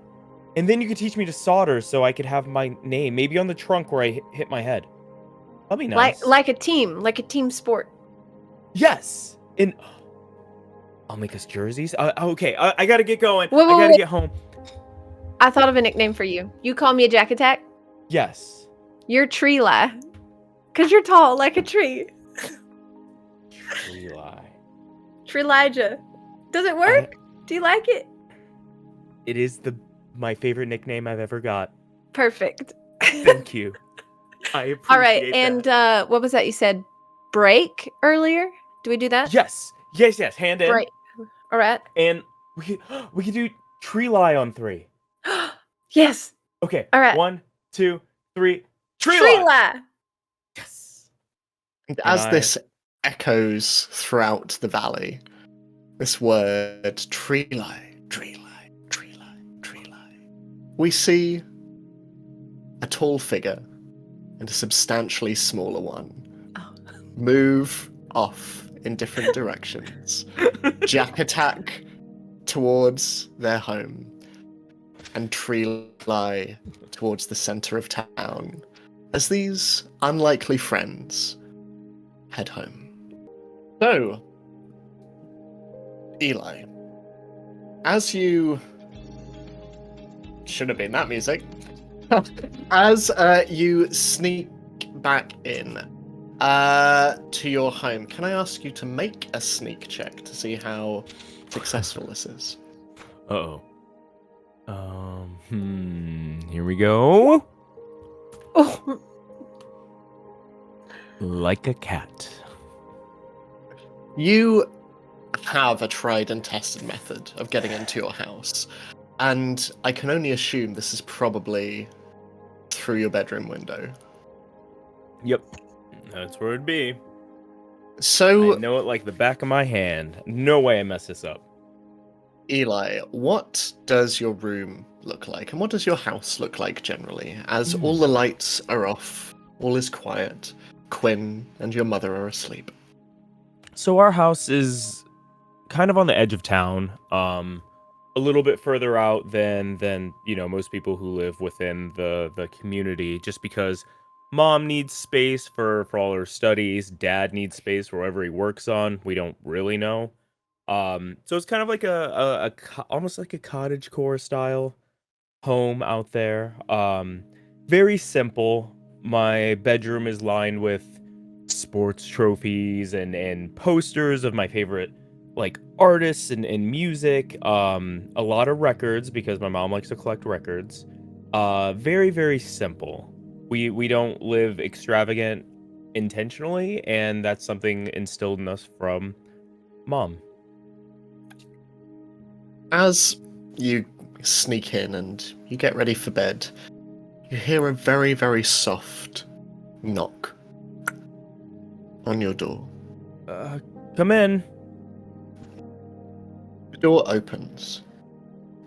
And then you could teach me to solder so I could have my name maybe on the trunk where I hit my head. That'd be nice. Like a team sport. Yes. And I'll make us jerseys. Okay, I gotta get going. Wait, I gotta wait. get home. I thought of a nickname for you. You call me a Jack Attack? Yes. You're Tree Lie. Because you're tall like a tree. Tree lie. Tree-Lijah. Does it work? Do you like it? It is my favorite nickname I've ever got. Perfect. Thank you. I appreciate All right, that. and what was that you said? Break earlier? Do we do that? Yes. Hand in. Right. All right. And we can do tree lie on 3. Yes. Okay. All right. 1, 2, 3. Tree Tree lie. Lie. Yes. And And as this echoes throughout the valley, this word, tree lie, tree lie, tree lie, tree lie, we see a tall figure and a substantially smaller one move off in different directions. Jack Attack towards their home. and tree lie towards the center of town as these unlikely friends head home. So, Eli, as you... Should have been that music. As you sneak back in to your home, can I ask you to make a sneak check to see how successful this is? Uh-oh. Here we go. Oh, Like a cat. You have a tried and tested method of getting into your house, and I can only assume this is probably through your bedroom window. Yep. That's where it'd be. So, I know it like the back of my hand. No way I mess this up. Eli, what does your room look like, and what does your house look like generally? As all the lights are off, all is quiet, Quinn and your mother are asleep. So our house is kind of on the edge of town, a little bit further out than most people who live within the community, just because mom needs space for all her studies, dad needs space for whatever he works on. We don't really know. So it's kind of like almost like a cottagecore style home out there. Very simple. My bedroom is lined with sports trophies and posters of my favorite like artists and music. A lot of records because my mom likes to collect records. Very, very simple. We don't live extravagant intentionally, and that's something instilled in us from mom. As you sneak in and you get ready for bed, you hear a very, very soft knock on your door. Come in. The door opens,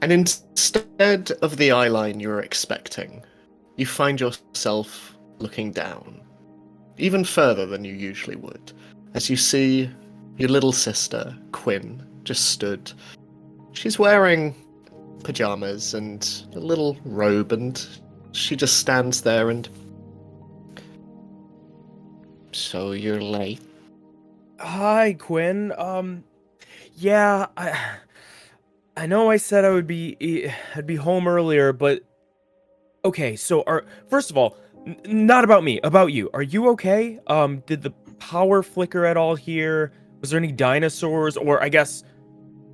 and instead of the eyeline you were expecting, you find yourself looking down, even further than you usually would, as you see your little sister, Quinn, just stood. She's wearing pajamas and a little robe, and she just stands there and... So you're late? Hi, Quinn. Yeah, I know I said I'd be home earlier, but okay. So, first of all, not about me, about you. Are you okay? Did the power flicker at all here? Was there any dinosaurs, or I guess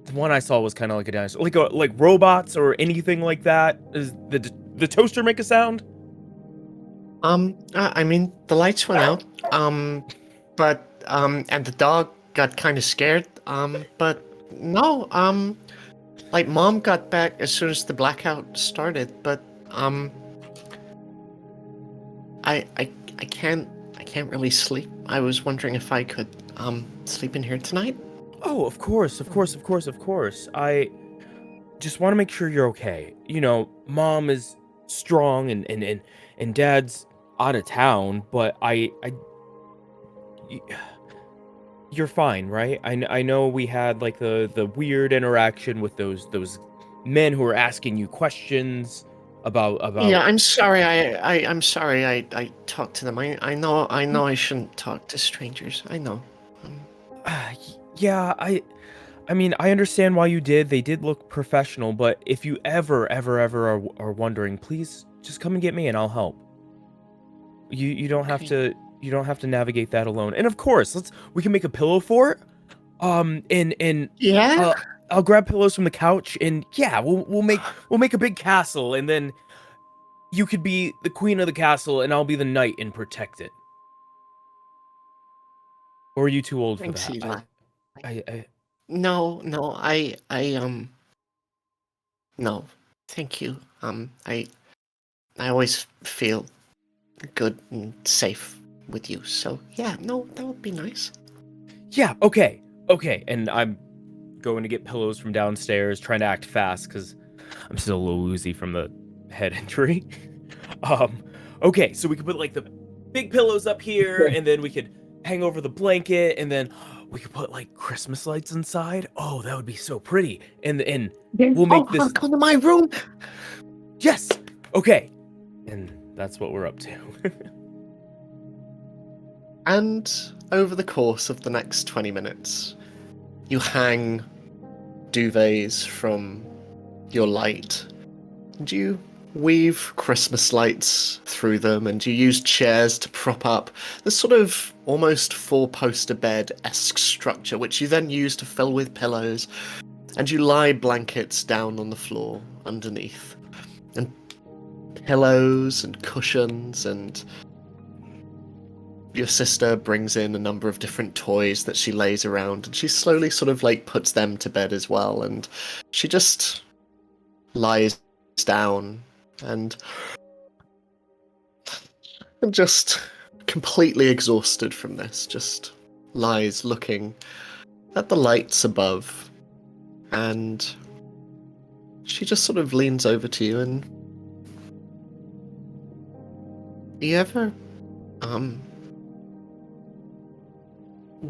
the one I saw was kind of like a dinosaur, like robots or anything like that? Does the toaster make a sound? I mean, the lights went out, and the dog got kind of scared, but no, like, Mom got back as soon as the blackout started, but, I can't really sleep. I was wondering if I could, sleep in here tonight? Oh, of course. I just want to make sure you're okay. Mom is strong and Dad's out of town, but you're fine, right? I know we had like the weird interaction with those men who were asking you questions about. Yeah, I'm sorry. I'm sorry. I talked to them. I know I shouldn't talk to strangers. I know. Yeah, I mean, I understand why you did. They did look professional, but if you ever are wondering, please just come and get me and I'll help. You don't have to navigate that alone. And of course, we can make a pillow fort. Yeah. I'll grab pillows from the couch and yeah, we'll make a big castle, and then you could be the queen of the castle and I'll be the knight and protect it. Or are you too old Thanks, for that? Eli. No, no, thank you. I always feel good and safe with you, so yeah, no, that would be nice. Yeah, okay, and I'm going to get pillows from downstairs, trying to act fast, because I'm still a little woozy from the head injury. Okay, so we could put, like, the big pillows up here, and then we could hang over the blanket, and then we could put, like, Christmas lights inside. Oh, that would be so pretty. And we'll make this... Come to my room! Yes! Okay. And that's what we're up to. And over the course of the next 20 minutes, you hang duvets from your light, and you weave Christmas lights through them, and you use chairs to prop up this sort of almost four-poster bed-esque structure, which you then use to fill with pillows, and you lie blankets down on the floor underneath, and pillows and cushions, and your sister brings in a number of different toys that she lays around, and she slowly sort of like puts them to bed as well, and she just lies down and just completely exhausted from this, just lies looking at the lights above, and she just sort of leans over to you and you ever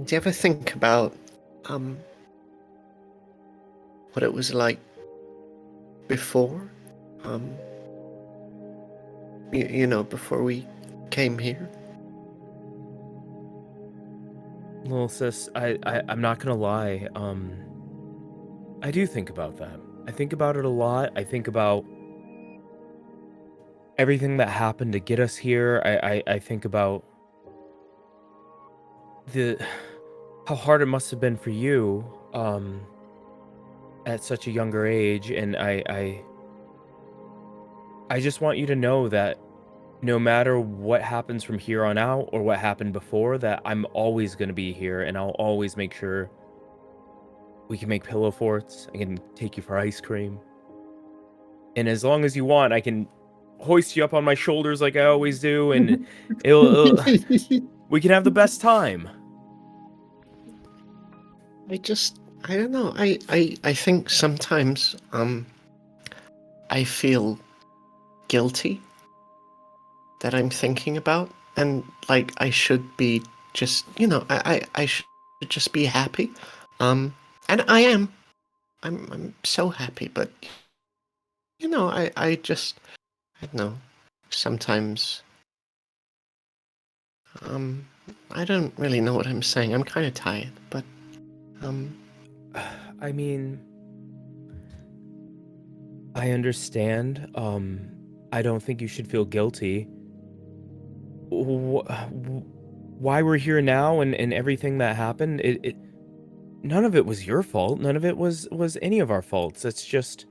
do you ever think about what it was like before? You know, before we came here? Little sis, I'm not gonna lie. I do think about that. I think about it a lot. I think about everything that happened to get us here. I think about how hard it must have been for you at such a younger age, and I just want you to know that no matter what happens from here on out or what happened before, that I'm always going to be here, and I'll always make sure we can make pillow forts. I can take you for ice cream, and as long as you want, I can hoist you up on my shoulders like I always do, and we can have the best time. I don't know. I think sometimes I feel guilty that I'm thinking about, and like I should be just, you know, I should just be happy. And I am. I'm so happy, but you know, I don't know. Sometimes I don't really know what I'm saying. I'm kind of tired, but I mean, I understand. I don't think you should feel guilty. Why we're here now and everything that happened, none of it was your fault. None of it was any of our faults. It's just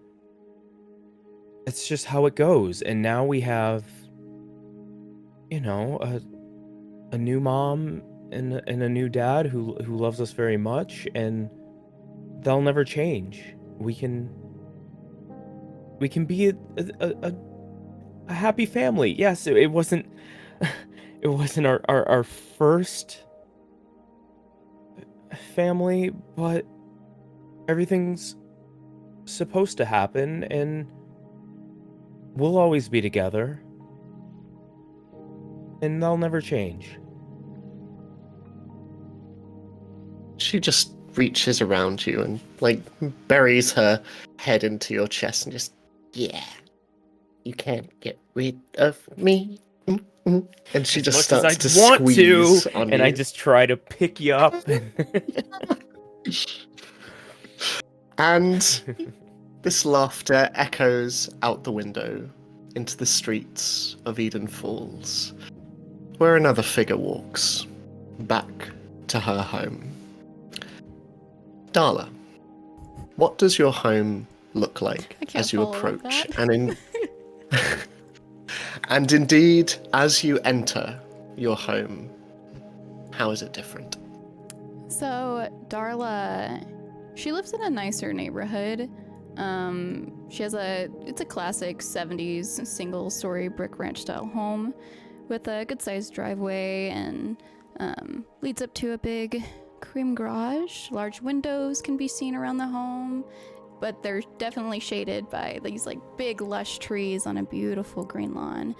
how it goes. And now we have, you know, a new mom and a new dad who loves us very much, and they'll never change. We can be a happy family. Yes, it wasn't our first family, but everything's supposed to happen, and we'll always be together, and they'll never change. she just reaches around you and like buries her head into your chest and just, yeah, you can't get rid of me. Mm-mm. And she just starts to squeeze on you. And I just try to pick you up. And this laughter echoes out the window into the streets of Eden Falls, where another figure walks back to her home. Darla, what does your home look like as you approach? And indeed, as you enter your home, how is it different? So, Darla, she lives in a nicer neighborhood. It's a classic 70s single-story brick ranch-style home with a good-sized driveway and leads up to a big cream garage. Large windows can be seen around the home, but they're definitely shaded by these like big lush trees on a beautiful green lawn,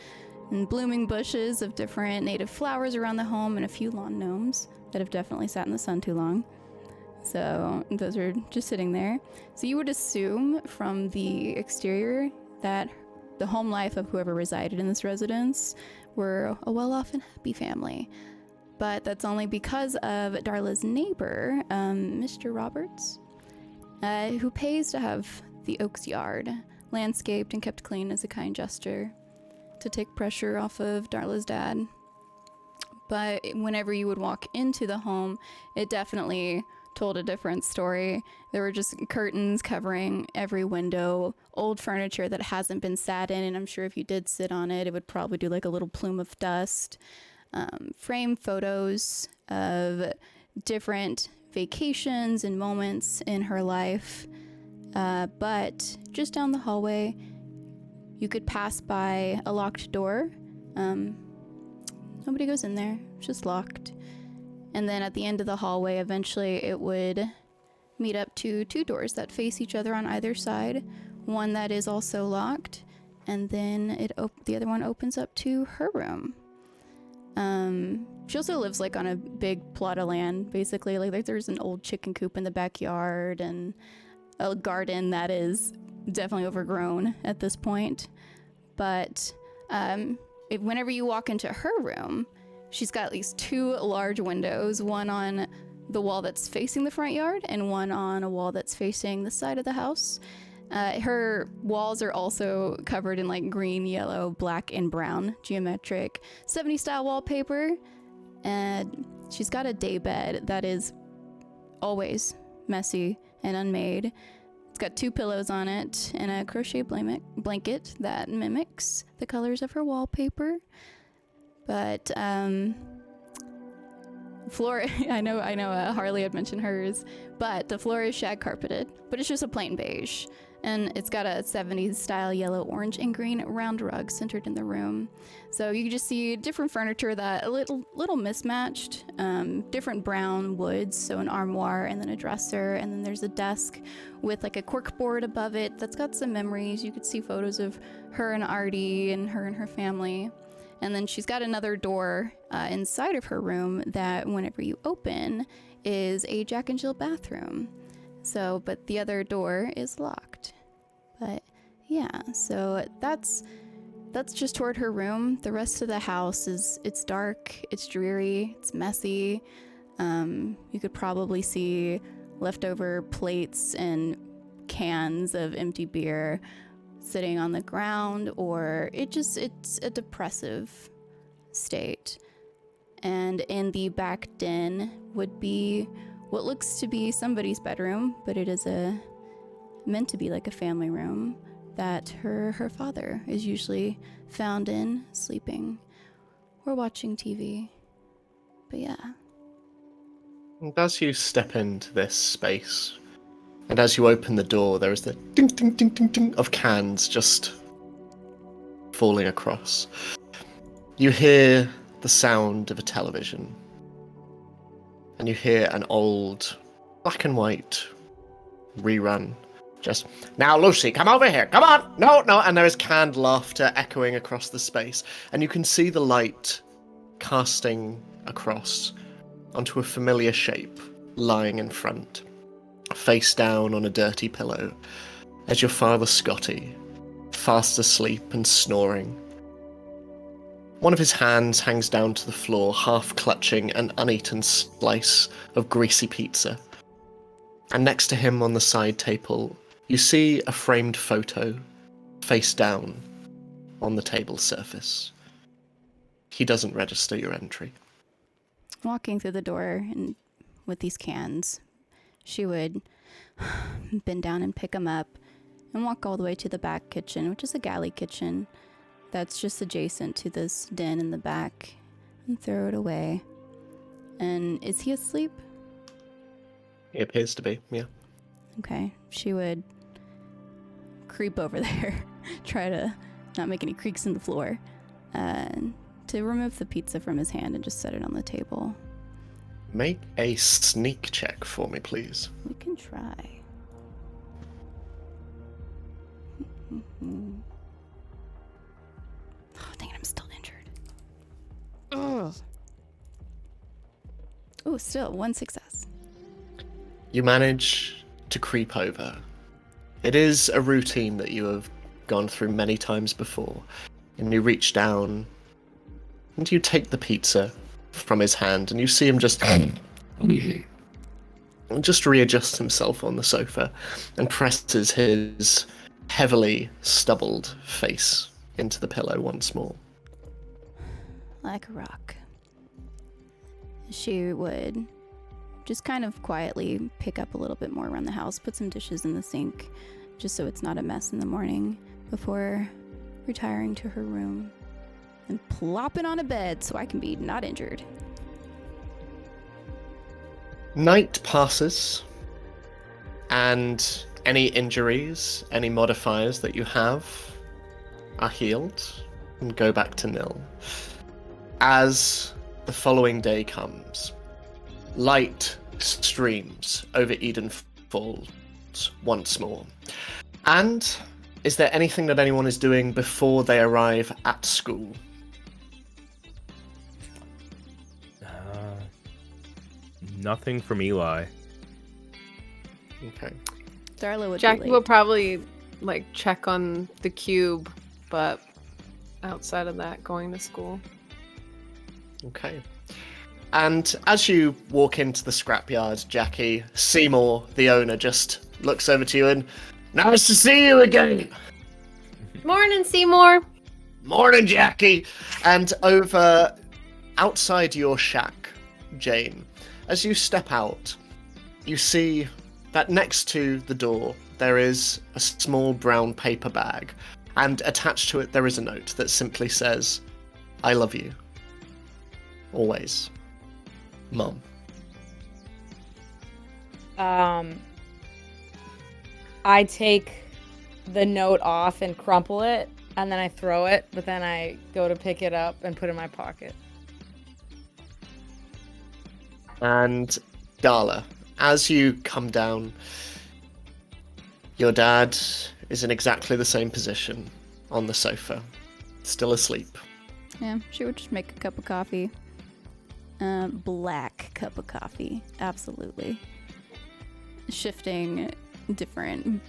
and blooming bushes of different native flowers around the home, and a few lawn gnomes that have definitely sat in the sun too long. So those are just sitting there. So you would assume from the exterior that the home life of whoever resided in this residence were a well-off and happy family. But that's only because of Darla's neighbor, Mr. Roberts, who pays to have the Oaks Yard landscaped and kept clean as a kind gesture to take pressure off of Darla's dad. But whenever you would walk into the home, it definitely told a different story. There were just curtains covering every window, old furniture that hasn't been sat in, and I'm sure if you did sit on it, it would probably do like a little plume of dust. Frame photos of different vacations and moments in her life. But just down the hallway, you could pass by a locked door. Nobody goes in there, it's just locked. And then at the end of the hallway, eventually it would meet up to two doors that face each other on either side. One that is also locked, and then the other one opens up to her room. She also lives like on a big plot of land, basically. Like there's an old chicken coop in the backyard and a garden that is definitely overgrown at this point. But whenever you walk into her room, she's got at least two large windows, one on the wall that's facing the front yard and one on a wall that's facing the side of the house. Her walls are also covered in like green, yellow, black, and brown geometric 70s style wallpaper. And she's got a daybed that is always messy and unmade. It's got two pillows on it and a crochet blanket that mimics the colors of her wallpaper. But floor, I know Harley had mentioned hers, but the floor is shag carpeted, but it's just a plain beige. And it's got a 70s style yellow, orange, and green round rug centered in the room. So you can just see different furniture that a little mismatched, different brown woods, so an armoire and then a dresser, and then there's a desk with like a cork board above it that's got some memories. You could see photos of her and Artie and her family. And then she's got another door inside of her room that whenever you open is a Jack and Jill bathroom. So, but the other door is locked. But yeah, so that's just toward her room. The rest of the house it's dark, it's dreary, it's messy. You could probably see leftover plates and cans of empty beer sitting on the ground, or it's a depressive state. And in the back den would be what looks to be somebody's bedroom, but it is meant to be like a family room that her father is usually found in, sleeping or watching TV. But yeah. And as you step into this space, and as you open the door, there is the ding ding ding ding ding of cans just falling across. You hear the sound of a television. And you hear an old black and white rerun. Just, now Lucy, come over here, come on, no, and there is canned laughter echoing across the space. And you can see the light casting across onto a familiar shape lying in front, face down on a dirty pillow, as your father Scotty, fast asleep and snoring. One of his hands hangs down to the floor, half clutching an uneaten slice of greasy pizza. And next to him on the side table, you see a framed photo, face down, on the table surface. He doesn't register your entry. Walking through the door and with these cans, she would bend down and pick them up and walk all the way to the back kitchen, which is a galley kitchen that's just adjacent to this den in the back, and throw it away. And is he asleep? He appears to be, yeah. Okay, she would creep over there, try to not make any creaks in the floor, to remove the pizza from his hand and just set it on the table. Make a sneak check for me, please. We can try. Oh, dang it, I'm still injured. Ugh. Oh, still, one success. You manage to creep over. It is a routine that you have gone through many times before. And you reach down, and you take the pizza from his hand, and you see him just readjust himself on the sofa and presses his heavily stubbled face into the pillow once more. Like a rock. She would just kind of quietly pick up a little bit more around the house, put some dishes in the sink, just so it's not a mess in the morning, before retiring to her room and plop it on a bed so I can be not injured. Night passes, and any injuries, any modifiers that you have are healed and go back to nil. As the following day comes, light streams over Eden Falls once more. And is there anything that anyone is doing before they arrive at school? Nothing from Eli. Okay. Darla would Jackie be late. will probably like check on the cube, but outside of that, going to school. Okay. And as you walk into the scrapyard, Jackie, Seymour, the owner, just looks over to you and, "Nice to see you again." Morning, Seymour. "Morning, Jackie." And over outside your shack, Jane, as you step out, you see that next to the door there is a small brown paper bag, and attached to it there is a note that simply says, "I love you. Always. Mom." I take the note off and crumple it, and then I throw it, but then I go to pick it up and put it in my pocket. And Darla, as you come down, your dad is in exactly the same position on the sofa, still asleep. Yeah, she would just make a cup of coffee. Black cup of coffee, absolutely. Shifting different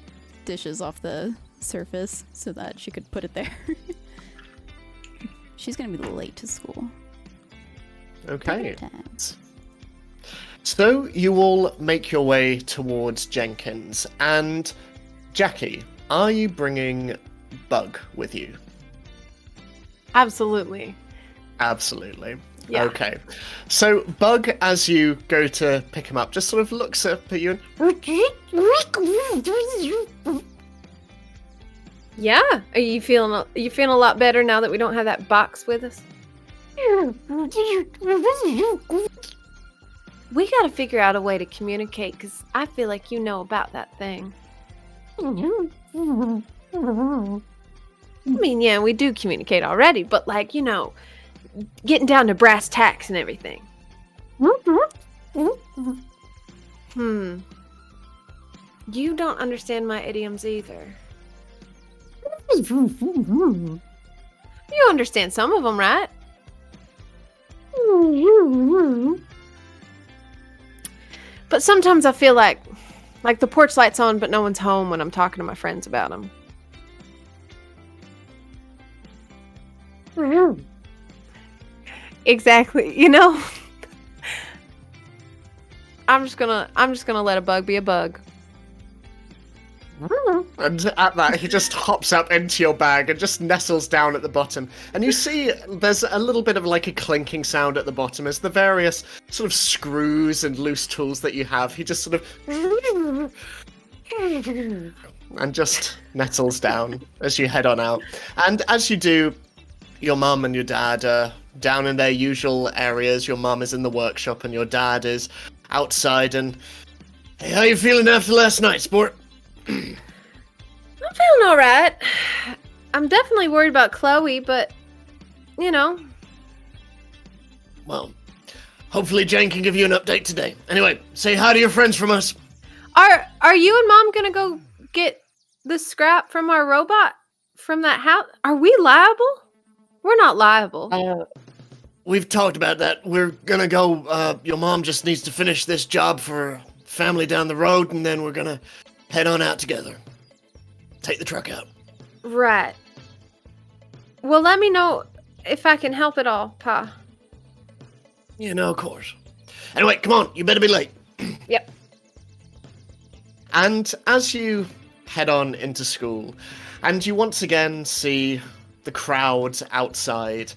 dishes off the surface so that she could put it there. She's gonna be late to school. Okay. Times. So you all make your way towards Jenkins, and Jackie, are you bringing Bug with you? Absolutely. Absolutely. Yeah. Okay. So Bug, as you go to pick him up, just sort of looks up at you and Yeah. Are you feeling a lot better now that we don't have that box with us? We gotta figure out a way to communicate, because I feel like you know about that thing. I mean, yeah, we do communicate already, but like, you know, getting down to brass tacks and everything. You don't understand my idioms either. You understand some of them, right? But sometimes I feel like the porch light's on, but no one's home when I'm talking to my friends about them. Exactly. You know, I'm just gonna let a bug be a bug. And at that, he just hops up into your bag and just nestles down at the bottom. And you see there's a little bit of like a clinking sound at the bottom as the various sort of screws and loose tools that you have, he just sort of and just nettles down as you head on out. And as you do, your mum and your dad are down in their usual areas. Your mum is in the workshop and your dad is outside. And, "Hey, how you feeling after last night, sport?" I'm feeling all right. I'm definitely worried about Chloe, but you know. Well, hopefully Jane can give you an update today. Anyway, say hi to your friends from us. Are you and Mom gonna go get the scrap from our robot from that house? Are we liable? We're not liable. We've talked about that. We're gonna go, your mom just needs to finish this job for family down the road, and then we're gonna head on out together. Take the truck out. Right. Well, let me know if I can help at all, Pa. Yeah, no, of course. Anyway, come on, you better be late. Yep. And as you head on into school, and you once again see the crowd outside,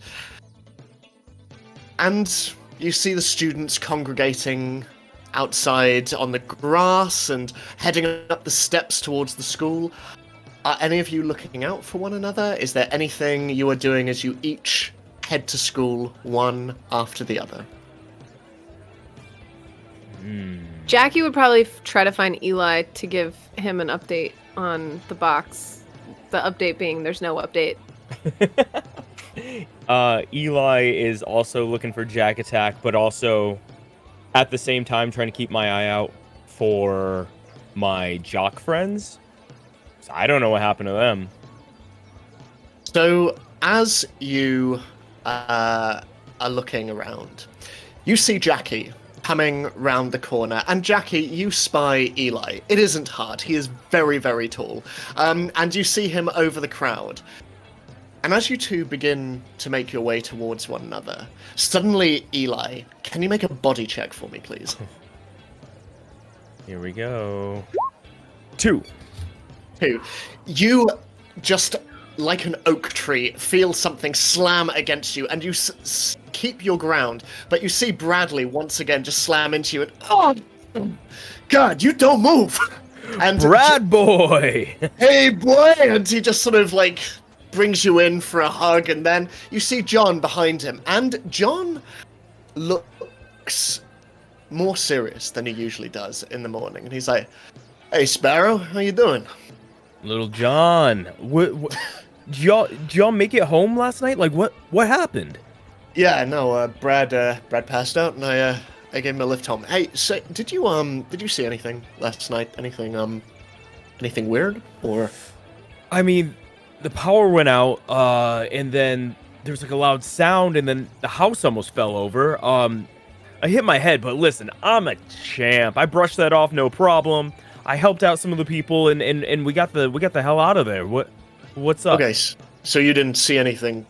and you see the students congregating outside on the grass and heading up the steps towards the school. Are any of you looking out for one another? Is there anything you are doing as you each head to school, one after the other? Jackie would probably try to find Eli to give him an update on the box. The update being there's no update. Eli is also looking for Jack Attack, but also at the same time trying to keep my eye out for my Jock friends. So I don't know what happened to them. So, as you are looking around, you see Jackie coming round the corner, and Jackie, you spy Eli. It isn't hard. He is very, very tall. And you see him over the crowd. And as you two begin to make your way towards one another, suddenly, Eli, can you make a body check for me, please? Here we go. 2. You just, like an oak tree, feel something slam against you, and you keep your ground, but you see Bradley once again just slam into you, and oh, God, you don't move! And Brad boy! Hey, boy! And he just sort of, like, brings you in for a hug, and then you see John behind him, and John looks more serious than he usually does in the morning, and he's like, "Hey, Sparrow, how you doing?" Little John, what did y'all make it home last night? Like, what happened? Yeah, no, Brad passed out, and I gave him a lift home. Hey, so did you see anything last night? Anything weird, or? I mean, the power went out, and then there was like a loud sound, and then the house almost fell over. I hit my head, but listen, I'm a champ. I brushed that off, no problem. I helped out some of the people, and we got the hell out of there. What's up? Okay, so you didn't see anything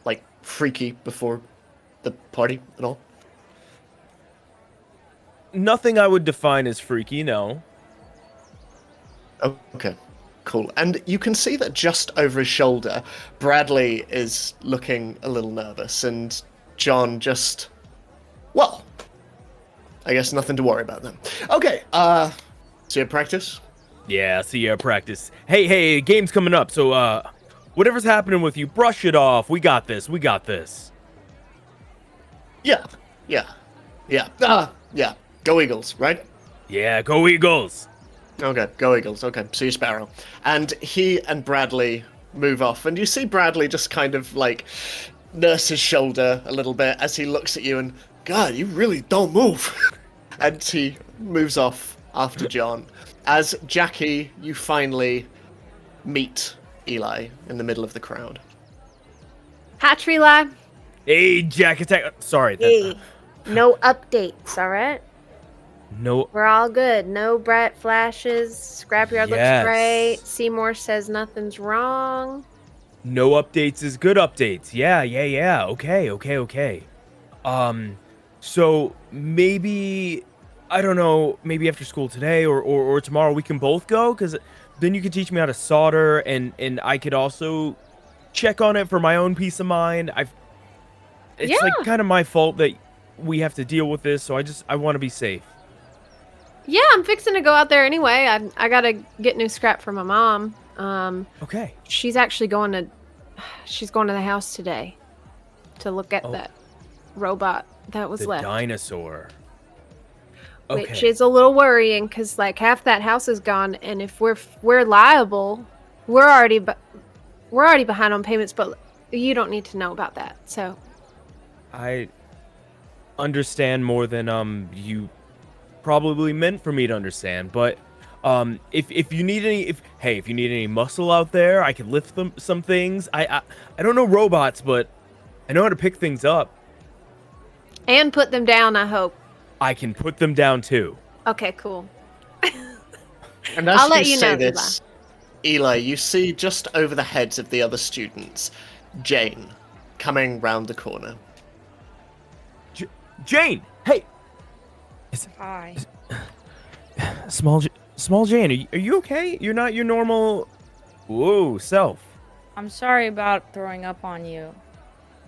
like freaky before the party at all? Nothing I would define as freaky, no. Okay, cool. And you can see that just over his shoulder, Bradley is looking a little nervous, and John just, well, I guess nothing to worry about then. Okay, see you at practice? Yeah, see you at practice. Hey, game's coming up, so, whatever's happening with you, brush it off. We got this. Yeah. Go Eagles, right? Yeah, go Eagles. Okay, go Eagles. Okay, see you, Sparrow. And he and Bradley move off, and you see Bradley just kind of, like, nurse his shoulder a little bit as he looks at you and, God, you really don't move. And he moves off after John. As Jackie, you finally meet Eli in the middle of the crowd. Hatch Eli. Hey, Jack Attack. Sorry. Hey, no updates, all right? No. We're all good. No bright flashes. Scrapyard Yes. looks great. Seymour says nothing's wrong. No updates is good updates. Yeah. Okay. So maybe, I don't know, maybe after school today or tomorrow we can both go, because then you could teach me how to solder, and I could also check on it for my own peace of mind. It's like kind of my fault that we have to deal with this, so I want to be safe. Yeah, I'm fixing to go out there anyway. I gotta get new scrap for my mom. Okay. She's actually going to the house today to look at that robot that was The left. dinosaur. Which is a little worrying, because like half that house is gone, and if we're liable, we're already behind on payments. But you don't need to know about that. So I understand more than you probably meant for me to understand. But if you need any muscle out there, I can lift some things. I don't know robots, but I know how to pick things up. and put them down. I hope. I can put them down too. Okay, cool. And as I'll let you you say know, this, Eli, you see just over the heads of the other students, Jane, coming round the corner. Jane, hey, Hi. small Jane, are you okay? You're not your normal, self. I'm sorry about throwing up on you.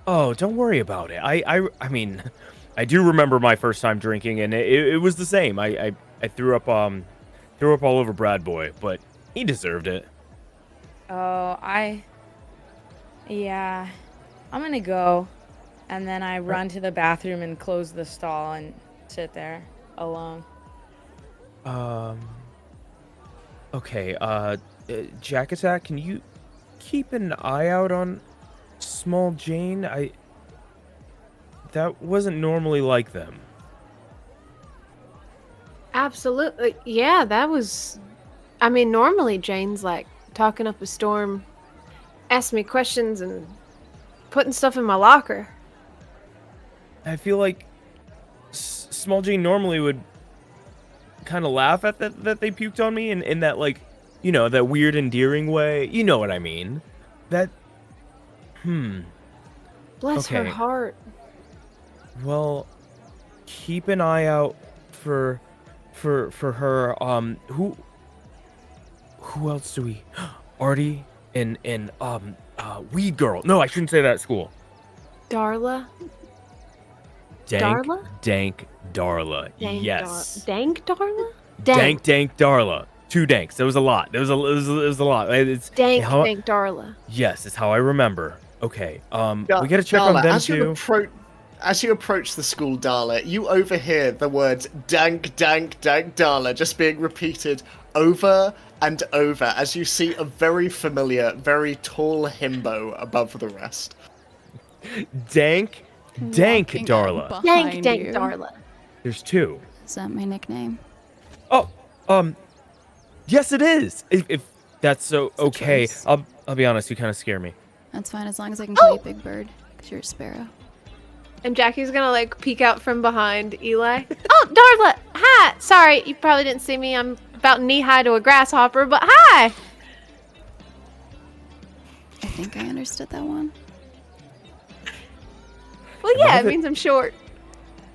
Oh, don't worry about it. I mean, I do remember my first time drinking, and it was the same. I threw up all over Brad Boy, but he deserved it. Oh, yeah. I'm gonna go. And then I run to the bathroom and close the stall and sit there alone. Okay, Jack Attack, can you keep an eye out on small Jane? That wasn't normally like them. Absolutely. Yeah, that was... I mean, normally Jane's like talking up a storm, asking me questions and putting stuff in my locker. I feel like small Jane normally would kind of laugh at that they puked on me in that, like, you know, that weird endearing way. You know what I mean? That... Bless her Okay. heart. Well, keep an eye out for her. Who else do we? Artie and Weed Girl. No, I shouldn't say that at school. Darla? Dank, Darla? dank Darla. Dank Yes. Dank Darla? Dank Darla. 2 danks. There was a lot. There was a lot. It's Dank how, Dank Darla. Yes, it's how I remember. Okay. We Da- gotta check Darla, on them as too. As you approach the school, Darla, you overhear the words dank, dank, dank, Darla just being repeated over and over as you see a very familiar, very tall himbo above the rest. Dank Walking Darla. up Dank behind Dank you. Darla. There's 2. Is that my nickname? Oh, yes, it is. If that's so It's a okay, choice. I'll be honest. You kind of scare me. That's fine, as long as I can call you Big Bird, because you're a sparrow. And Jackie's gonna like peek out from behind Eli. Oh, Darla! Hi! Sorry, you probably didn't see me. I'm about knee-high to a grasshopper, but hi! I think I understood that one. Well, Am I yeah, it the- means I'm short.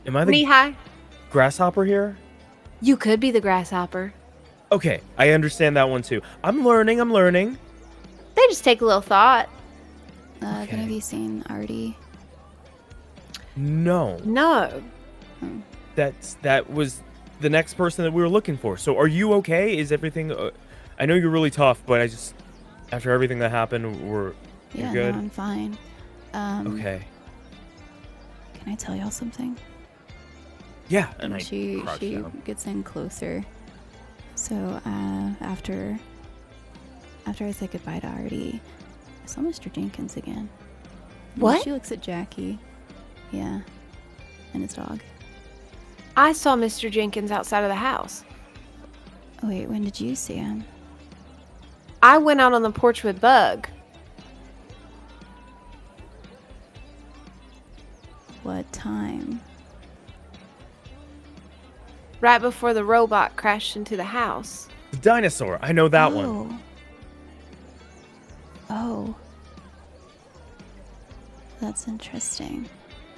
Am I the Knee-high. grasshopper here? You could be the grasshopper. Okay, I understand that one too. I'm learning. They just take a little thought. Have any of you seen Artie? No, No. that was the next person that we were looking for. So are you okay? Is everything... I know you're really tough, but I just... After everything that happened, you're Yeah, good? no, I'm fine. Okay. Can I tell y'all something? Yeah, and I she crouch down. gets in closer. So after I said goodbye to Artie, I saw Mr. Jenkins again. And What? She looks at Jackie. Yeah. And his dog. I saw Mr. Jenkins outside of the house. Oh, wait, when did you see him? I went out on the porch with Bug. What time? Right before the robot crashed into the house. The dinosaur. I know that one. Oh. That's interesting.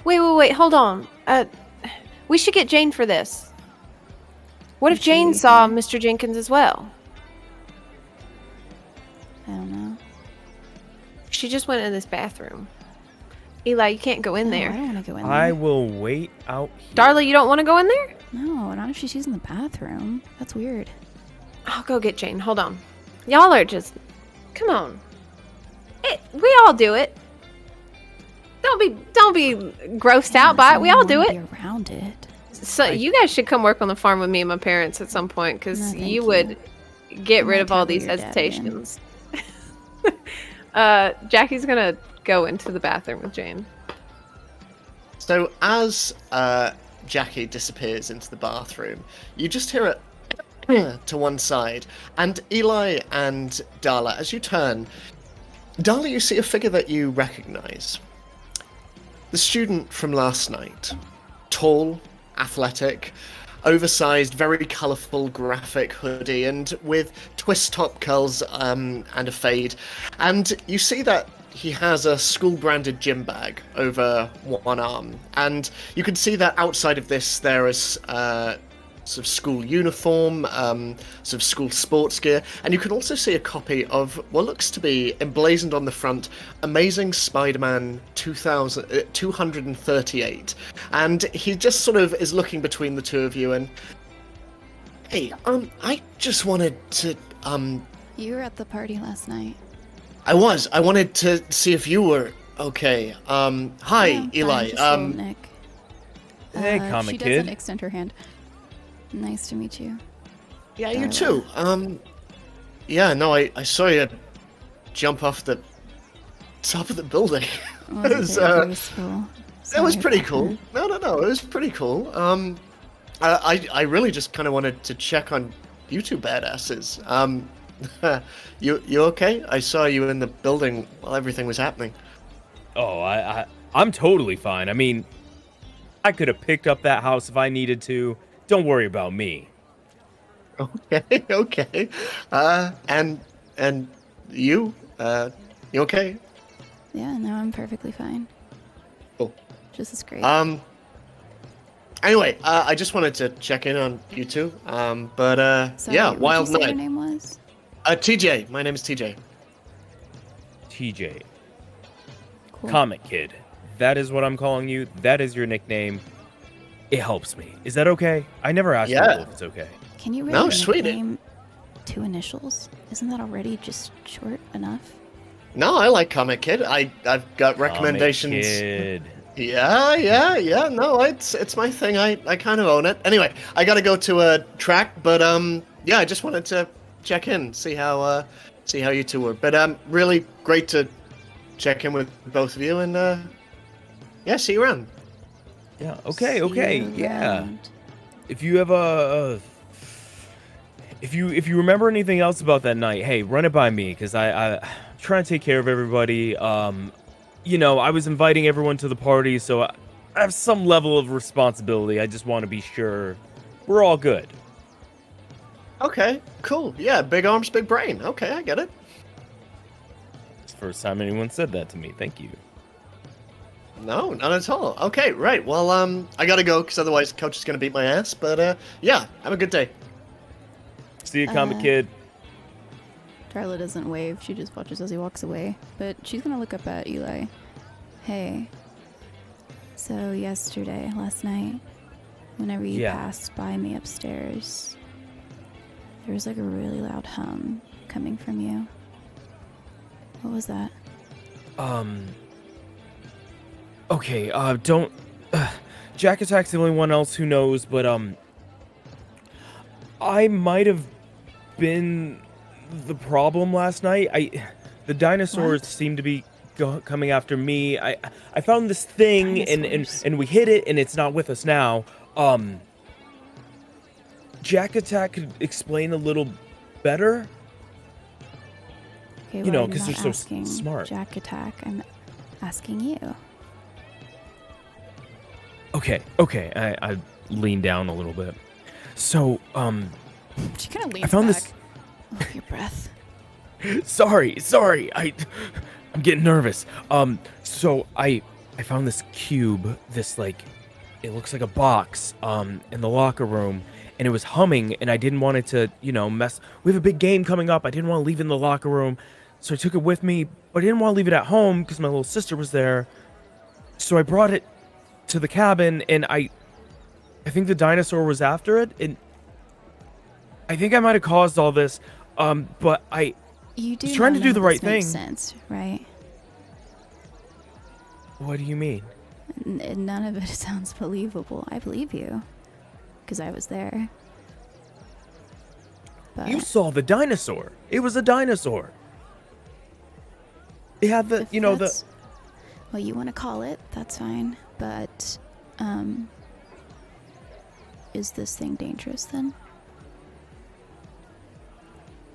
Wait, hold on. We should get Jane for this. What if Did she Jane leave saw here? Mr. Jenkins as well? I don't know. She just went in this bathroom. Eli, you can't go in No, there. I don't want to go in there. I will wait out here. Darla, you don't want to go in there? No, not if she's using the bathroom. That's weird. I'll go get Jane. Hold on. Y'all are just... Come on. We all do it. Don't be grossed out by it. We all do it. Be around it. So you guys should come work on the farm with me and my parents at some point, because No, thank you you. would get I'm rid gonna of all tell these your dad again. hesitations. Jackie's gonna go into the bathroom with Jane. So as Jackie disappears into the bathroom, you just hear it to one side, and Eli and Darla, as you turn, Darla, you see a figure that you recognize. The student from last night. Tall, athletic, oversized, very colourful graphic hoodie, and with twist top curls and a fade. And you see that he has a school-branded gym bag over one arm, and you can see that outside of this there is sort of school uniform, sort of school sports gear, and you can also see a copy of what looks to be emblazoned on the front, Amazing Spider-Man 238. And he just sort of is looking between the two of you and, hey, I just wanted to, You were at the party last night. I wanted to see if you were okay. Hi, Yeah, Eli. fine, just a little Nick. Hey, She comic doesn't kid. extend her hand. Nice to meet you. Yeah, you Darla. too. Yeah, no, I saw you jump off the top of the building. Was It was, very graceful. It was Sorry pretty about cool. No, it was pretty cool. I really just kind of wanted to check on you two badasses. You okay? I saw you in the building while everything was happening. Oh, I'm totally fine. I mean, I could have picked up that house if I needed to. Don't worry about me. Okay. And you, you okay? Yeah, no, I'm perfectly fine. Cool. This is great. Anyway, I just wanted to check in on you two. Sorry, yeah, what'd wild you say your night. name was? TJ. My name is TJ. TJ. Cool. Comic Kid. That is what I'm calling you. That is your nickname. It helps me. Is that okay? I never asked Yeah. people if it's okay. Can you No, really sweet. nickname 2 initials? Isn't that already just short enough? No, I like Comic Kid. I've got recommendations. Comic Kid. Yeah. No, it's my thing. I kind of own it. Anyway, I gotta go to a track, but yeah, I just wanted to check in, see how you two were. But really great to check in with both of you, and yeah, see you around. Yeah. Okay. See you Yeah. around. If you have if you remember anything else about that night, hey, run it by me, because I trying to take care of everybody. You know, I was inviting everyone to the party, so I have some level of responsibility. I just want to be sure we're all good. Okay, cool. Yeah, big arms, big brain. Okay, I get it. It's the first time anyone said that to me. Thank you. No, not at all. Okay, right. Well, I gotta go because otherwise Coach is gonna beat my ass. But yeah, have a good day. See you, Comic Uh, Kid. Darla doesn't wave, she just watches as he walks away. But she's gonna look up at Eli. Hey. So last night, whenever you Yeah. passed by me upstairs, there was like a really loud hum coming from you. What was that? Okay, don't... Jack Attack's the only one else who knows, but, I might have been the problem last night. The dinosaurs What? seem to be coming after me. I found this thing, Dinosaurs. and we hit it, and it's not with us now. Jack Attack could explain a little better? Okay, You know, I'm 'cause not they're so asking smart. Jack Attack, I'm asking you. Okay, I lean down a little bit. So, She kind of leans I found back. this... Oh, your breath. Sorry, I'm getting nervous. So I found this cube, this like, it looks like a box, in the locker room, and it was humming, and I didn't want it to, you know, mess. We have a big game coming up. I didn't want to leave it in the locker room, so I took it with me, but I didn't want to leave it at home because my little sister was there. So I brought it to the cabin, and I think the dinosaur was after it, and I think I might have caused all this, but You do was trying know to do none the of right this makes thing. sense, right? What do you mean? None of it sounds believable. I believe you, because I was there. But You saw the dinosaur. It was a dinosaur. It had the, if you know, the... that's what you want to call it, that's fine. But, is this thing dangerous then?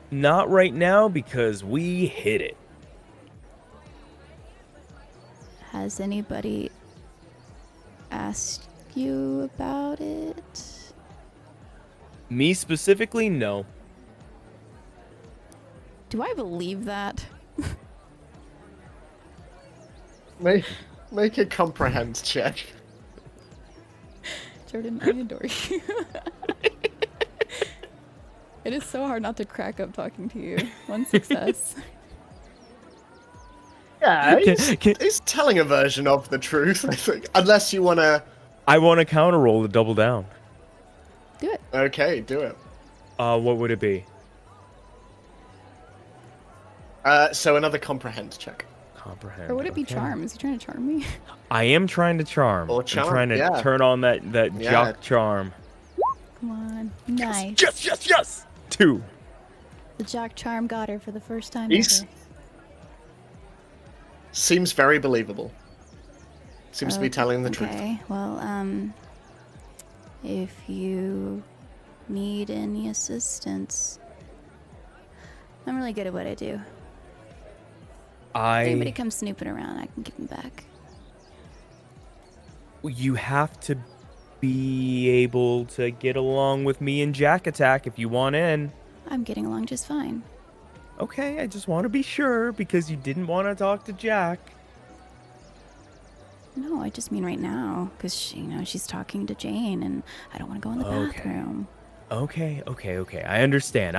Not right now, because we hit it. Has anybody asked you about it? Me specifically, no. Do I believe that? Make a comprehend check. Jordan, I adore you. It is so hard not to crack up talking to you. One success. Yeah, Can- he's telling a version of the truth, I think. Unless you want to... I want to counter roll to double down. Do it. Okay, do it. What would it be? So another comprehend check. Comprehend. Or would it be okay. charm? Is he trying to charm me? I am trying to charm. Or I'm charm, trying to yeah. turn on that Yeah. Jock charm. Come on. Nice. Yes! 2. The Jock charm got her for the first time He's- ever. Seems very believable. Seems to be telling the truth. Okay, well, if you need any assistance, I'm really good at what I do. If anybody comes snooping around, I can give them back. You have to be able to get along with me and Jack Attack if you want in. I'm getting along just fine. Okay, I just want to be sure because you didn't want to talk to Jack. No, I just mean right now, because she's talking to Jane, and I don't want to go in the bathroom. Okay. I understand.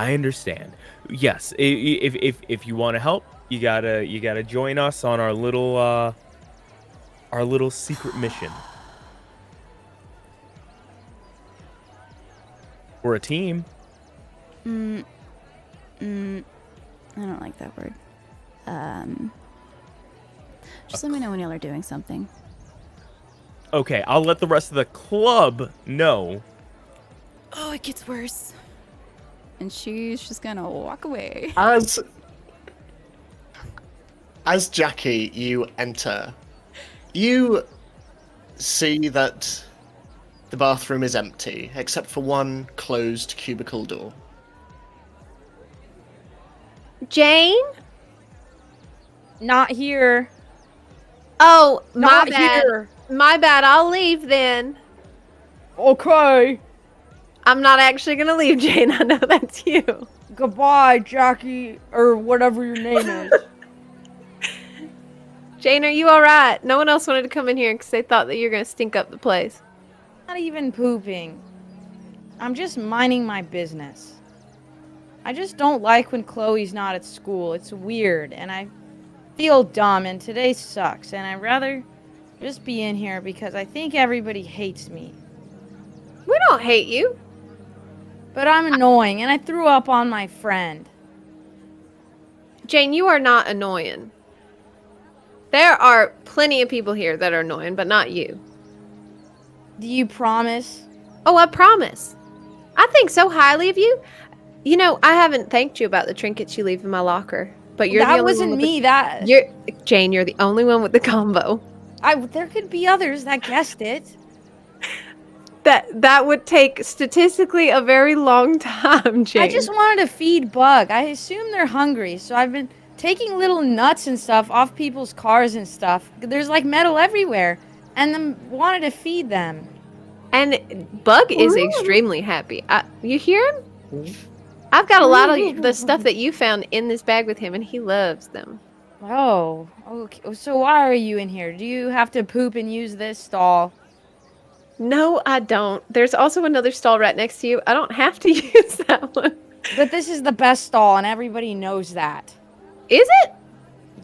Yes, if you want to help, you gotta join us on our little secret mission. We're a team. I don't like that word. Just let me know when y'all are doing something. Okay, I'll let the rest of the club know. Oh, it gets worse. And she's just gonna walk away. As Jackie, you enter. You see that the bathroom is empty, except for one closed cubicle door. Jane? Not here. Oh, my Not bad. here. My bad. I'll leave then. Okay. I'm not actually gonna leave, Jane. I know that's you. Goodbye, Jackie, or whatever your name is. Jane, are you alright? No one else wanted to come in here because they thought that you were gonna stink up the place. Not even pooping. I'm just minding my business. I just don't like when Chloe's not at school. It's weird, and I feel dumb, and today sucks, and I'd rather just be in here because I think everybody hates me. We don't hate you. But I'm annoying, and I threw up on my friend. Jane, you are not annoying. There are plenty of people here that are annoying, but not you. Do you promise? Oh, I promise. I think so highly of you. You know, I haven't thanked you about the trinkets you leave in my locker, but you're the That only wasn't one with me. That Jane, you're the only one with the combo. there could be others that guessed it. That would take statistically a very long time, Jane. I just wanted to feed Bug. I assume they're hungry, so I've been taking little nuts and stuff off people's cars and stuff. There's like metal everywhere, and then wanted to feed them. And Bug is extremely happy. You hear him? I've got a lot of the stuff that you found in this bag with him, and he loves them. Oh, okay. So why are you in here? Do you have to poop and use this stall? No, I don't. There's also another stall right next to you. I don't have to use that one. But this is the best stall, and everybody knows that. Is it?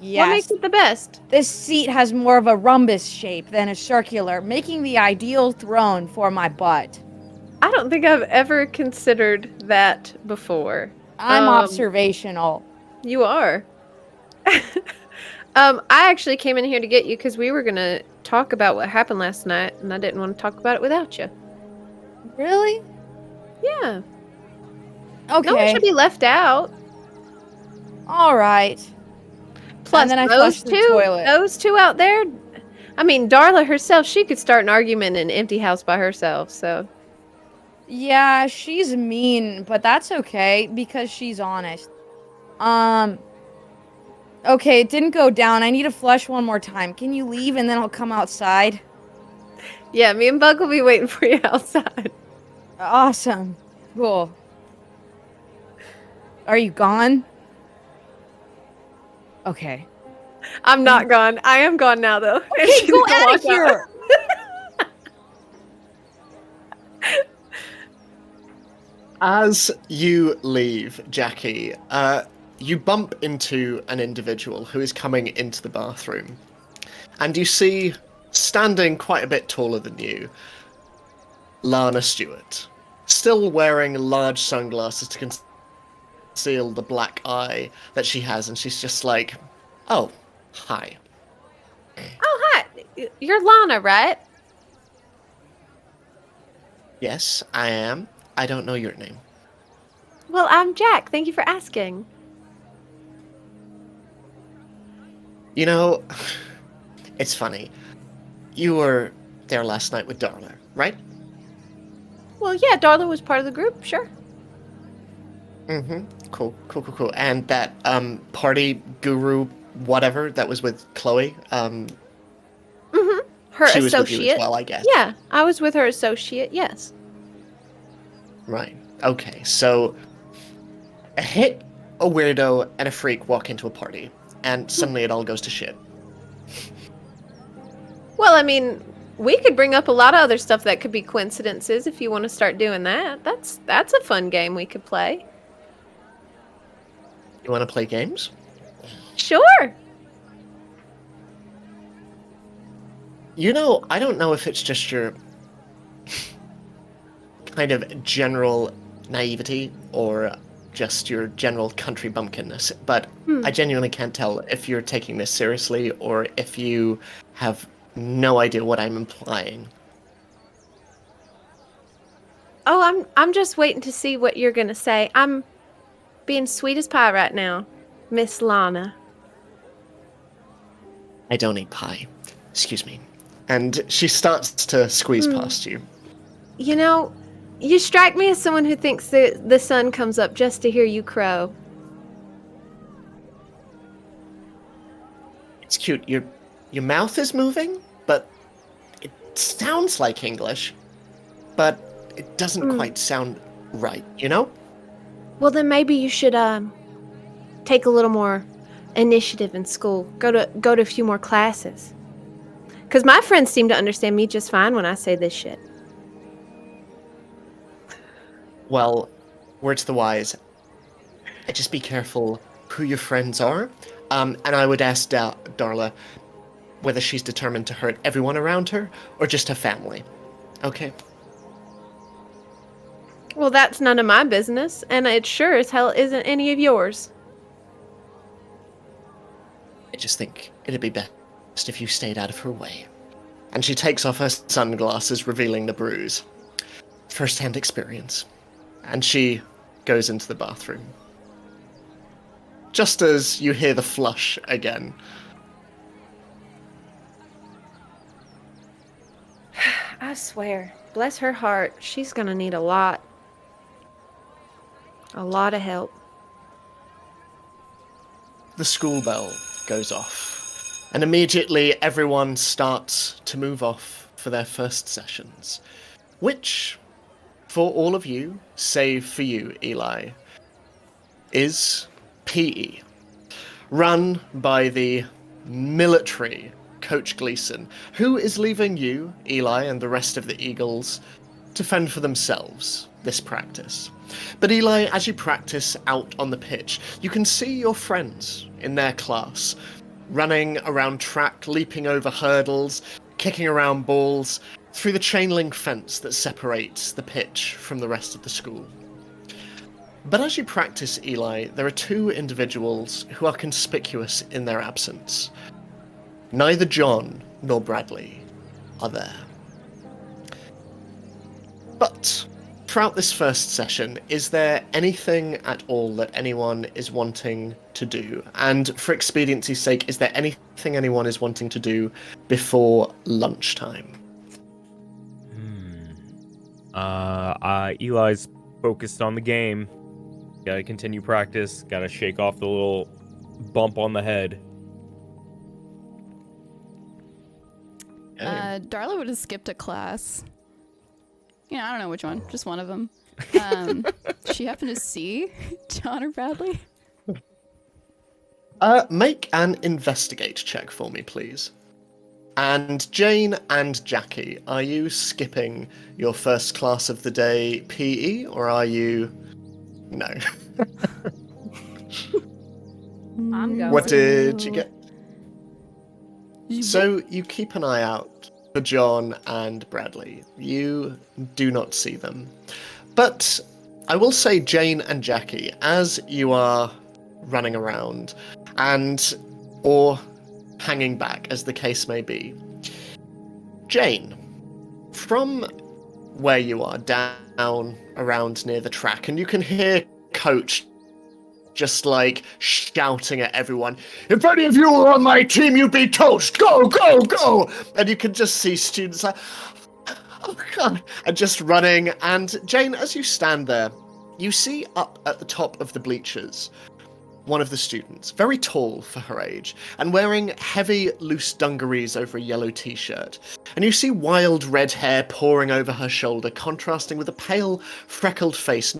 Yes. What makes it the best? This seat has more of a rhombus shape than a circular, making the ideal throne for my butt. I don't think I've ever considered that before. I'm observational. You are. I actually came in here to get you because we were going to talk about what happened last night, and I didn't want to talk about it without you. Really? Yeah. Okay. No one should be left out. All right. Plus, and then I those flushed the two, toilet. those two out there. I mean, Darla herself, she could start an argument in an empty house by herself. So. Yeah, she's mean, but that's okay because she's honest. Okay, it didn't go down. I need to flush one more time. Can you leave and then I'll come outside? Yeah, me and Bug will be waiting for you outside. Awesome. Cool. Are you gone? Okay. I'm not gone. I am gone now, though. And Okay, she's go gonna out of walk here! As you leave, Jackie, you bump into an individual who is coming into the bathroom. And you see, standing quite a bit taller than you, Lana Stewart. Still wearing large sunglasses to conceal the black eye that she has, and she's just like, oh, hi. Oh, hi. You're Lana, right? Yes, I am. I don't know your name. Well, I'm Jack. Thank you for asking. You know, it's funny. You were there last night with Darla, right? Well, yeah, Darla was part of the group, sure. Mm-hmm. Cool. And that party guru whatever that was with Chloe, Mm-hmm. Her she was associate. with you as well, I guess. Yeah, I was with her associate, yes. Right. Okay, so a hit, a weirdo, and a freak walk into a party, and suddenly it all goes to shit. Well, I mean, we could bring up a lot of other stuff that could be coincidences if you want to start doing that. That's a fun game we could play. You want to play games? Sure. You know, I don't know if it's just your kind of general naivety or just your general country bumpkinness, but I genuinely can't tell if you're taking this seriously or if you have no idea what I'm implying. Oh, I'm just waiting to see what you're gonna say. I'm being sweet as pie right now, Miss Lana. I don't eat pie. Excuse me. And she starts to squeeze past you. You know, you strike me as someone who thinks the sun comes up just to hear you crow. It's cute. Your mouth is moving, but it sounds like English, but it doesn't quite sound right, you know? Well, then maybe you should take a little more initiative in school. Go to a few more classes. Cause my friends seem to understand me just fine when I say this shit. Well, words to the wise. Just be careful who your friends are. And I would ask Darla whether she's determined to hurt everyone around her or just her family. Okay? Well, that's none of my business, and it sure as hell isn't any of yours. I just think it'd be best if you stayed out of her way. And she takes off her sunglasses, revealing the bruise. First-hand experience. And she goes into the bathroom. Just as you hear the flush again. I swear, bless her heart, she's gonna need a lot of help. The school bell goes off, and immediately everyone starts to move off for their first sessions, which, for all of you, save for you, Eli, is PE, run by the military Coach Gleason, who is leaving you, Eli, and the rest of the Eagles to fend for themselves this practice. But Eli, as you practice out on the pitch, you can see your friends in their class, running around track, leaping over hurdles, kicking around balls, through the chain link fence that separates the pitch from the rest of the school. But as you practice, Eli, there are two individuals who are conspicuous in their absence. Neither John nor Bradley are there. But throughout this first session, is there anything at all that anyone is wanting to do? And for expediency's sake, is there anything anyone is wanting to do before lunchtime? Eli's focused on the game. Gotta continue practice. Gotta shake off the little bump on the head. Darla would have skipped a class. I don't know which one. Just one of them. She happened to see John or Bradley? Make an investigate check for me, please. And Jane and Jackie, are you skipping your first class of the day PE, or are you... No. I'm going. What did you get? So you keep an eye out for John and Bradley. You do not see them. But I will say, Jane and Jackie, as you are running around or hanging back, as the case may be, Jane, from where you are, down around near the track, and you can hear Coach just like shouting at everyone, "If any of you were on my team, you'd be toast! Go, go, go!" And you can just see students like, "Oh God," and just running. And Jane, as you stand there, you see up at the top of the bleachers one of the students, very tall for her age, and wearing heavy, loose dungarees over a yellow t-shirt. And you see wild red hair pouring over her shoulder, contrasting with a pale, freckled face.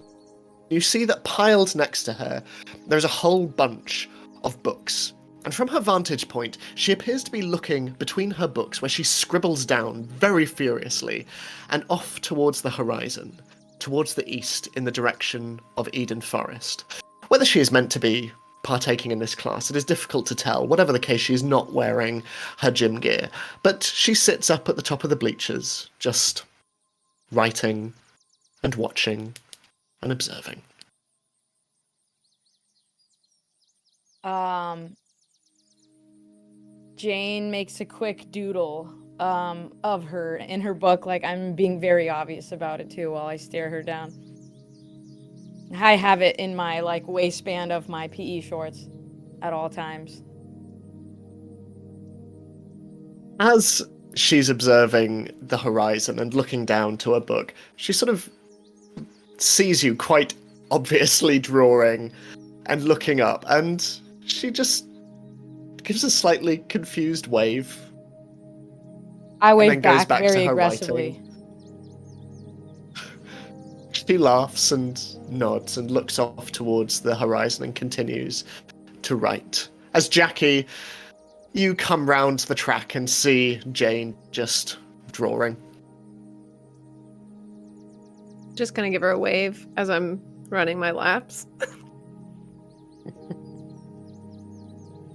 You see that piled next to her, there's a whole bunch of books. And from her vantage point, she appears to be looking between her books, where she scribbles down very furiously, and off towards the horizon, towards the east, in the direction of Eden Forest. Whether she is meant to be partaking in this class, it is difficult to tell. Whatever the case, she is not wearing her gym gear. But she sits up at the top of the bleachers, just writing and watching and observing. Jane makes a quick doodle of her in her book, like I'm being very obvious about it too, while I stare her down. I have it in my waistband of my PE shorts at all times. As she's observing the horizon and looking down to her book, she sort of sees you quite obviously drawing and looking up, and she just gives a slightly confused wave. I and wave then goes back back to very her aggressively. writing. She laughs and nods and looks off towards the horizon and continues to write. As Jackie, you come round the track and see Jane just drawing. Just gonna give her a wave as I'm running my laps.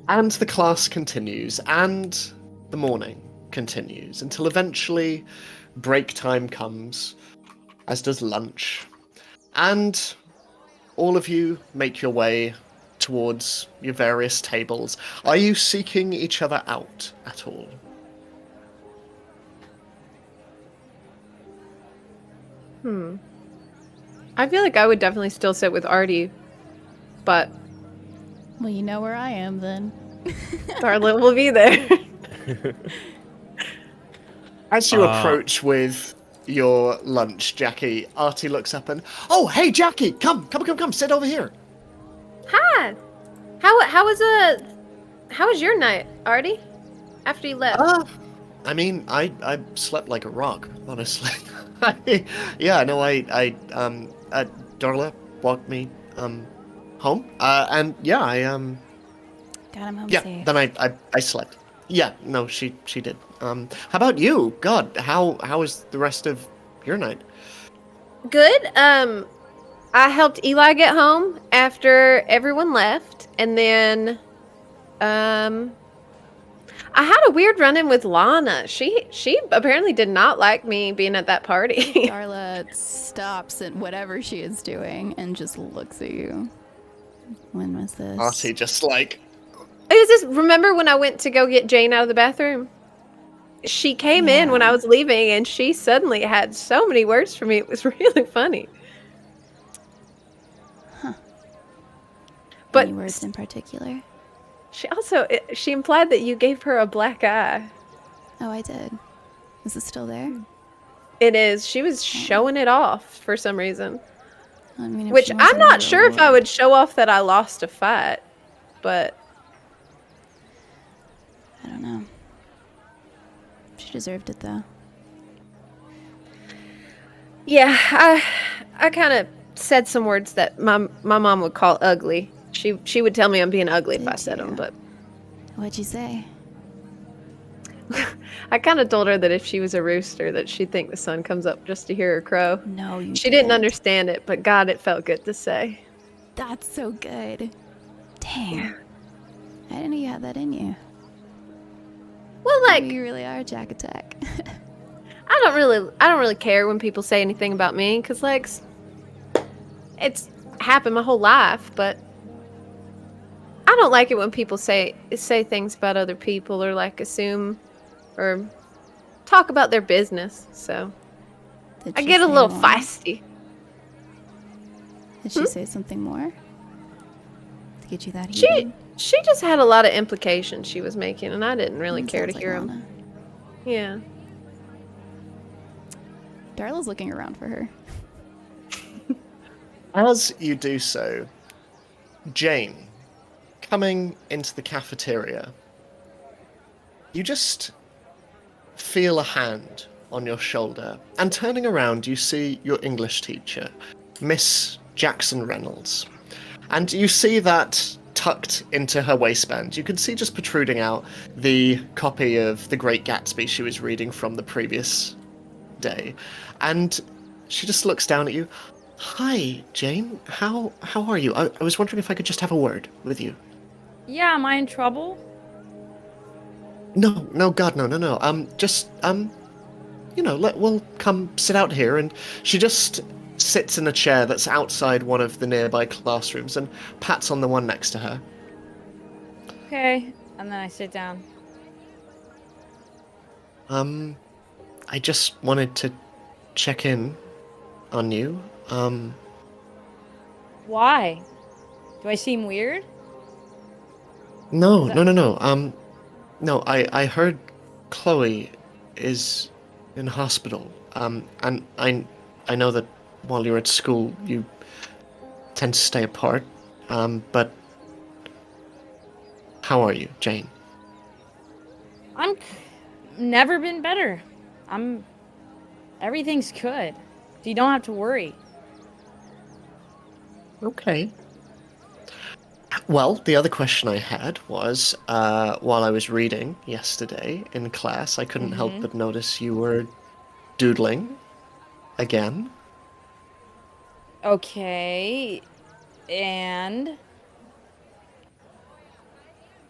And the class continues, and the morning continues, until eventually break time comes, as does lunch, and all of you make your way towards your various tables. Are you seeking each other out at all? I feel like I would definitely still sit with Artie, but Well, you know where I am then. Darla will be there. As you approach with your lunch, Jackie, Artie looks up and, "Oh, hey, Jackie, come, sit over here." Hi. How was your night, Artie? After you left. I mean, I slept like a rock, honestly. Darla walked me home, and yeah, Got him home yeah, safe. then I slept. Yeah, no, she did. How about you? God, how was the rest of your night? Good. I helped Eli get home after everyone left, and then I had a weird run-in with Lana. She apparently did not like me being at that party. Darla stops at whatever she is doing and just looks at you. When was this? Artie just like, Remember when I went to go get Jane out of the bathroom? She came in when I was leaving, and she suddenly had so many words for me. It was really funny. Huh. But Any words in particular? She implied that you gave her a black eye. Oh, I did. Is it still there? It is. She was showing it off for some reason. I mean, if Which she wants I'm not another sure if I award- would show off that I lost a fight, but I don't know. She deserved it though. yeah, I kind of said some words that my mom would call ugly. She would tell me I'm being ugly if I Did said you? them, but What'd you say? I kind of told her that if she was a rooster, that she'd think the sun comes up just to hear her crow. No, you She didn't understand it, but God, it felt good to say. That's so good. Dang. I didn't know you had that in you. Well, like You really are Jack Attack. I don't really care when people say anything about me, because like it's happened my whole life, but I don't like it when people say things about other people or like assume or talk about their business. So Did I she get a say little more? feisty. Did she say something more? To get you that She heated? she just had a lot of implications she was making, and I didn't really Mm, care to sounds like hear them. Lana. Yeah. Darla's looking around for her. As you do so, Jane, coming into the cafeteria, you just feel a hand on your shoulder, and turning around, you see your English teacher, Miss Jackson Reynolds. And you see that tucked into her waistband. You can see just protruding out the copy of The Great Gatsby she was reading from the previous day. And she just looks down at you. Hi, Jane. How are you? I was wondering if I could just have a word with you. Yeah, am I in trouble? No, God, no. We'll come sit out here. And she just sits in a chair that's outside one of the nearby classrooms and pats on the one next to her. Okay, and then I sit down. I just wanted to check in on you. Why? Do I seem weird? No. No, I heard Chloe is in hospital. And I know that while you're at school, you tend to stay apart. But how are you, Jane? I'm never been better. Everything's good. So you don't have to worry. Okay. Well, the other question I had was, while I was reading yesterday in class, I couldn't help but notice you were doodling again. Okay. And Do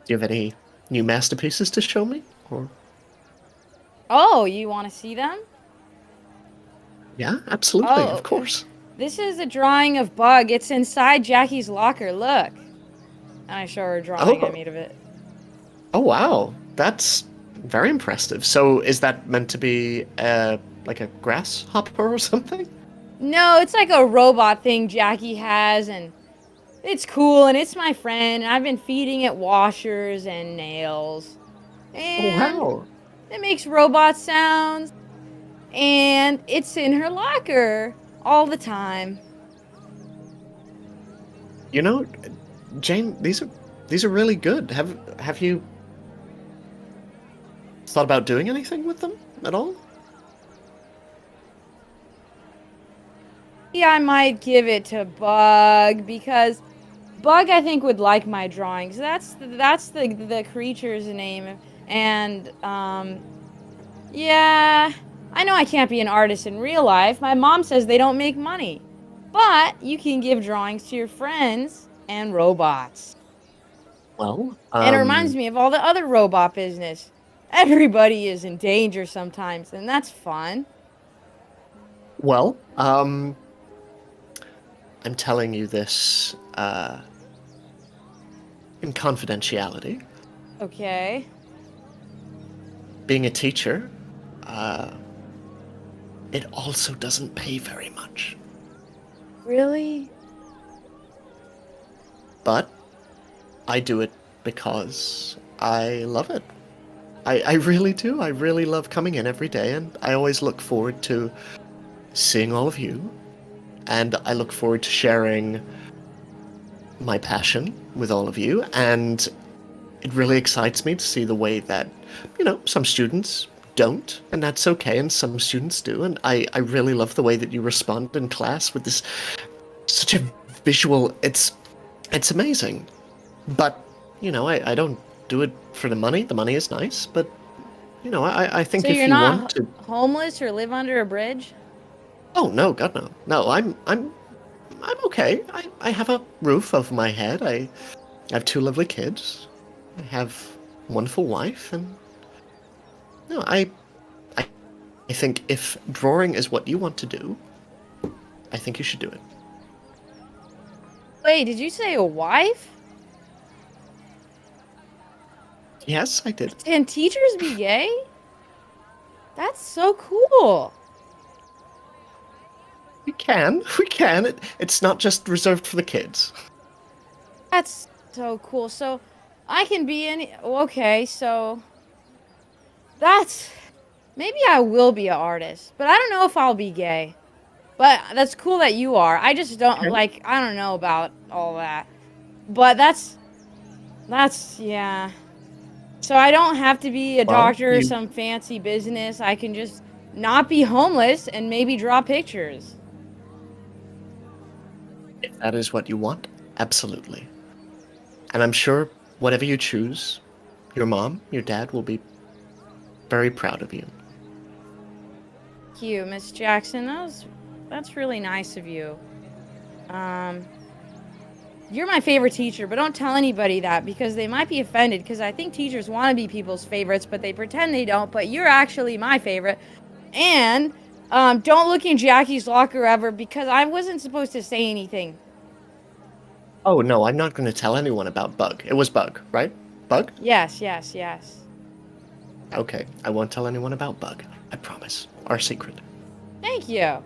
you have any new masterpieces to show me? Or oh, you want to see them? yeah, absolutely, Oh, of okay. course. This is a drawing of Bug. It's inside Jackie's locker. Look. And I show her a drawing I made of it. Oh wow, that's very impressive. So, is that meant to be like a grasshopper or something? No, it's like a robot thing Jackie has, and it's cool, and it's my friend, and I've been feeding it washers and nails. And Wow. it makes robot sounds, and it's in her locker all the time. You know, Jane, these are really good. Have you thought about doing anything with them at all? Yeah, I might give it to Bug, because Bug, I think, would like my drawings. That's the creature's name. And, yeah, I know I can't be an artist in real life. My mom says they don't make money. But you can give drawings to your friends and robots. Well, And it reminds me of all the other robot business. Everybody is in danger sometimes, and that's fun. Well, I'm telling you this in confidentiality. Okay. Being a teacher, it also doesn't pay very much. Really? But I do it because I love it. I really do. I really love coming in every day, and I always look forward to seeing all of you. And I look forward to sharing my passion with all of you. And it really excites me to see the way that, some students don't, and that's okay, and some students do, and I really love the way that you respond in class with this such a visual, it's amazing. But, you know, I don't do it for the money. The money is nice, but, you know, I think So if you're you not want to... homeless or live under a bridge? Oh, no, God, no. No, I'm okay. I have a roof over my head. I have 2 lovely kids. I have a wonderful wife, and... No, I think if drawing is what you want to do, I think you should do it. Wait, did you say a wife? Yes, I did. Can teachers be gay? That's so cool. We can. It's not just reserved for the kids. That's so cool. So I can be any... Okay, so... That's... Maybe I will be an artist, but I don't know if I'll be gay. But that's cool that you are. I just don't, Okay. like, I don't know about all that. But that's, yeah. So I don't have to be a Well, doctor or you- some fancy business. I can just not be homeless and maybe draw pictures. If that is what you want, absolutely. And I'm sure whatever you choose, your mom, your dad will be very proud of you. Thank you, Miss Jackson. That's really nice of you. You're my favorite teacher, but don't tell anybody that because they might be offended because I think teachers want to be people's favorites, but they pretend they don't, but you're actually my favorite. And don't look in Jackie's locker ever because I wasn't supposed to say anything. Oh, no, I'm not going to tell anyone about Bug. It was Bug, right? Bug? Yes. Okay, I won't tell anyone about Bug. I promise. Our secret. Thank you. And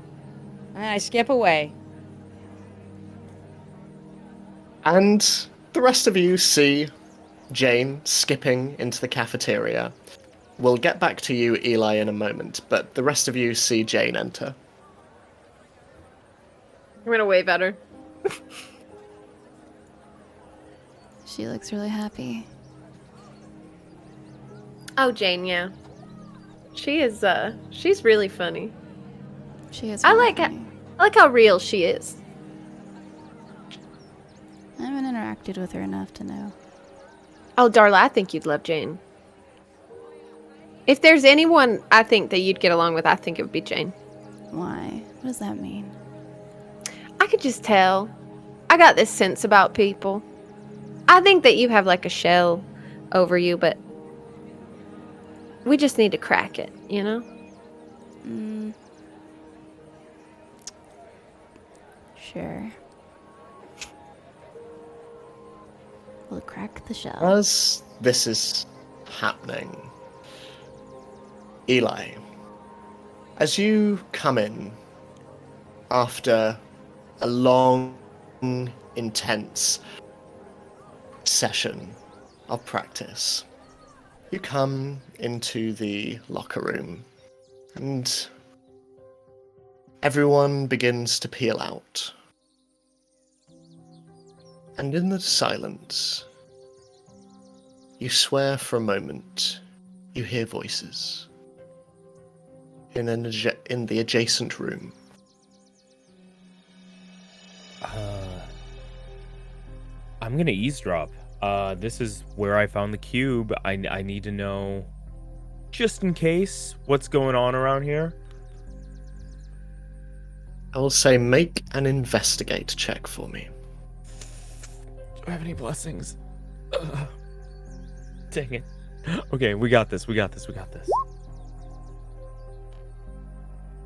then I skip away. And the rest of you see Jane skipping into the cafeteria. We'll get back to you, Eli, in a moment, but the rest of you see Jane enter. I'm gonna wave at her. She looks really happy. Oh, Jane, yeah. She is, she's really funny. She is. I really like funny. I like how real she is. I haven't interacted with her enough to know. Oh, Darla, I think you'd love Jane. If there's anyone I think that you'd get along with, I think it would be Jane. Why? What does that mean? I could just tell. I got this sense about people. I think that you have like a shell over you, but we just need to crack it, you know? Sure. We'll crack the shell. As this is happening, Eli, as you come in after a long, intense session of practice, you come into the locker room and everyone begins to peel out. And in the silence, you swear for a moment you hear voices in the adjacent room. I'm gonna eavesdrop. This is where I found the cube. I need to know, just in case, what's going on around here. I will say make an investigate check for me. Do I have any blessings? Dang it. Okay, we got this.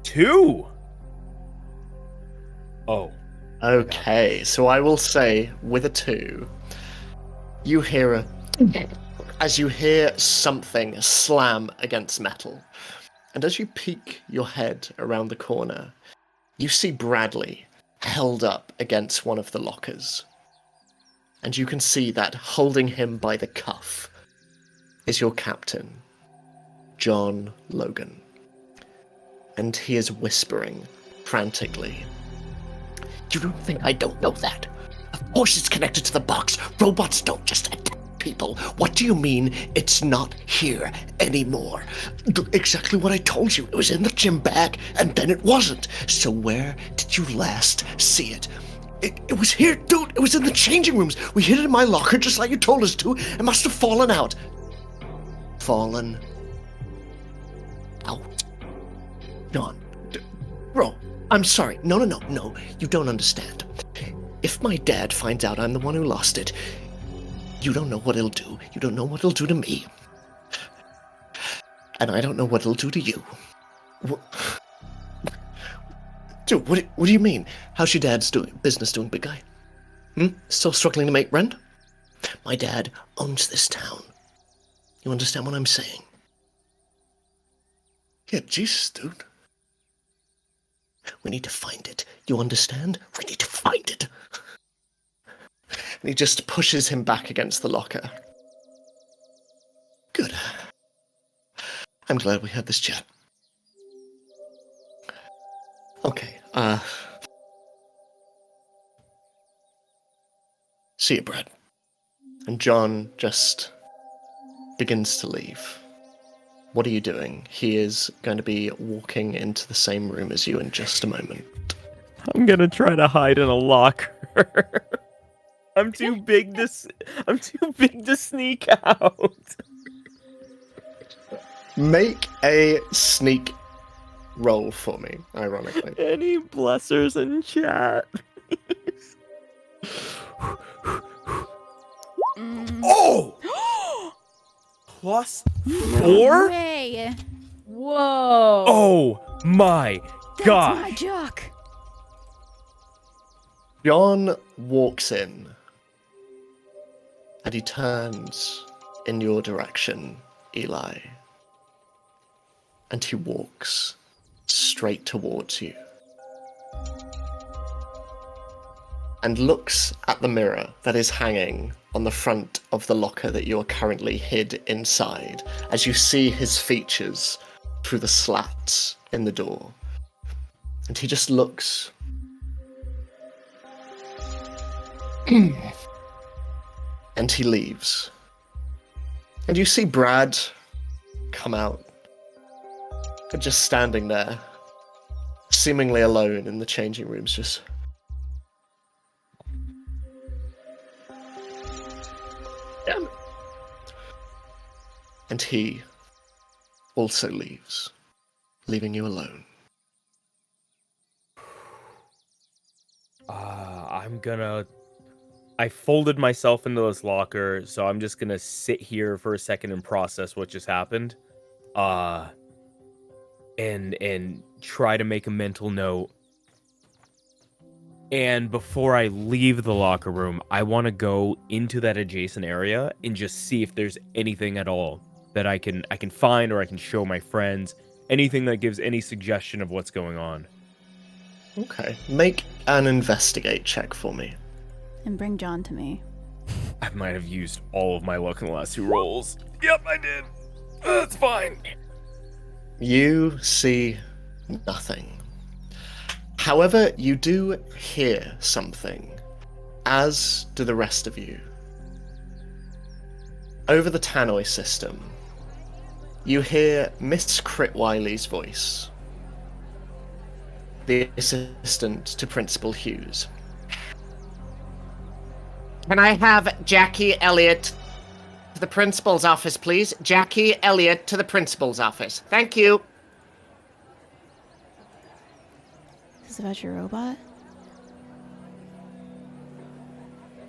2! Oh. Okay, so I will say with a 2, you hear as you hear something slam against metal. And as you peek your head around the corner, you see Bradley held up against one of the lockers. And you can see that holding him by the cuff is your captain, John Logan. And he is whispering frantically. You don't think I don't know that? Of course it's connected to the box. Robots don't just attack. people. What do you mean it's not here anymore? Exactly what I told you. It was in the gym bag, and then it wasn't. So where did you last see it? It was here, dude. It was in the changing rooms. We hid it in my locker just like you told us to. It must have fallen out. Fallen out. John. Bro, I'm sorry. No. You don't understand. If my dad finds out I'm the one who lost it, you don't know what it'll do. You don't know what it'll do to me. And I don't know what it'll do to you. Dude, what do you mean? How's your dad's business doing, big guy? Still struggling to make rent? My dad owns this town. You understand what I'm saying? Yeah, Jesus, dude. We need to find it. You understand? We need to find it. And he just pushes him back against the locker. Good. I'm glad we had this chat. Okay, see you, Brad. And John just begins to leave. What are you doing? He is going to be walking into the same room as you in just a moment. I'm gonna try to hide in a locker. I'm too big to sneak out. Make a sneak roll for me, ironically. Any blessers in chat? Oh! +4? Way. Whoa. Oh my That's god. my Jock. John walks in, and he turns in your direction, Eli. And he walks straight towards you. And looks at the mirror that is hanging on the front of the locker that you are currently hid inside, as you see his features through the slats in the door. And he just looks. And he leaves. And you see Brad come out, and just standing there, seemingly alone in the changing rooms, just. Damn it. And he also leaves, leaving you alone. I folded myself into this locker, so I'm just gonna sit here for a second and process what just happened. And try to make a mental note. And before I leave the locker room, I want to go into that adjacent area and just see if there's anything at all that I can find or I can show my friends. Anything that gives any suggestion of what's going on. Okay, make an investigate check for me. And bring John to me. I might have used all of my luck in the last 2 rolls. Yep, I did. That's fine. You see nothing. However, you do hear something, as do the rest of you. Over the tannoy system, you hear Miss Critwiley's voice, the assistant to Principal Hughes. Can I have Jackie Elliot to the principal's office, please? Jackie Elliot to the principal's office. Thank you. Is this about your robot?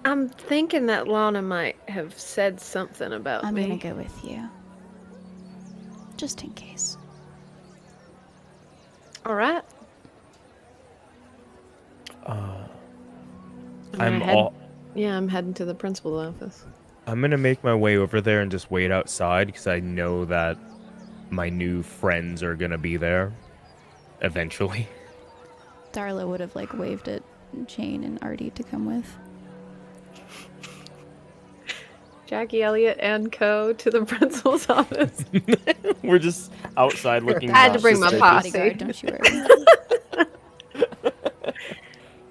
I'm thinking that Lana might have said something about I'm me. gonna go with you. Just in case. All right. I'm heading to the principal's office. I'm gonna make my way over there and just wait outside because I know that my new friends are gonna be there eventually. Darla would have waved at Jane and Artie to come with. Jackie Elliot and co to the principal's office. We're just outside looking. I had to bring my suspicious. posse. Bodyguard, don't you worry.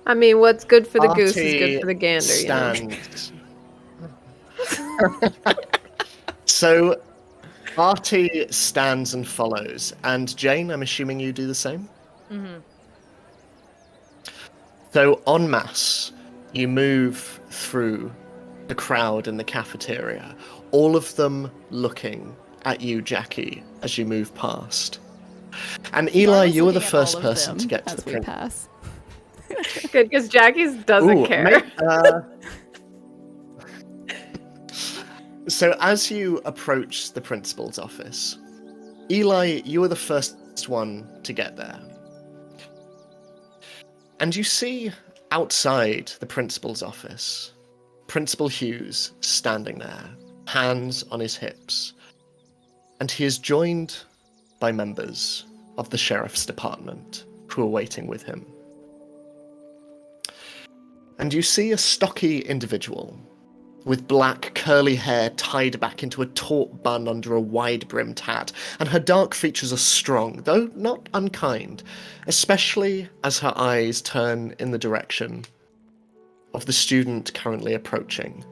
I mean, what's good for the goose is Artie good for the gander, you know? stands. So, Artie stands and follows, and Jane, I'm assuming you do the same? Mm-hmm. So, en masse, you move through the crowd in the cafeteria, all of them looking at you, Jackie, as you move past. And Eli, Darla's you were the looking at first all of person to them get to as the we print. pass. Good, because Jackie's doesn't care. So as you approach the principal's office, Eli, you were the first one to get there. And you see outside the principal's office, Principal Hughes standing there, hands on his hips. And he is joined by members of the sheriff's department who are waiting with him. And you see a stocky individual with black curly hair tied back into a taut bun under a wide-brimmed hat, and her dark features are strong, though not unkind, especially as her eyes turn in the direction of the student currently approaching.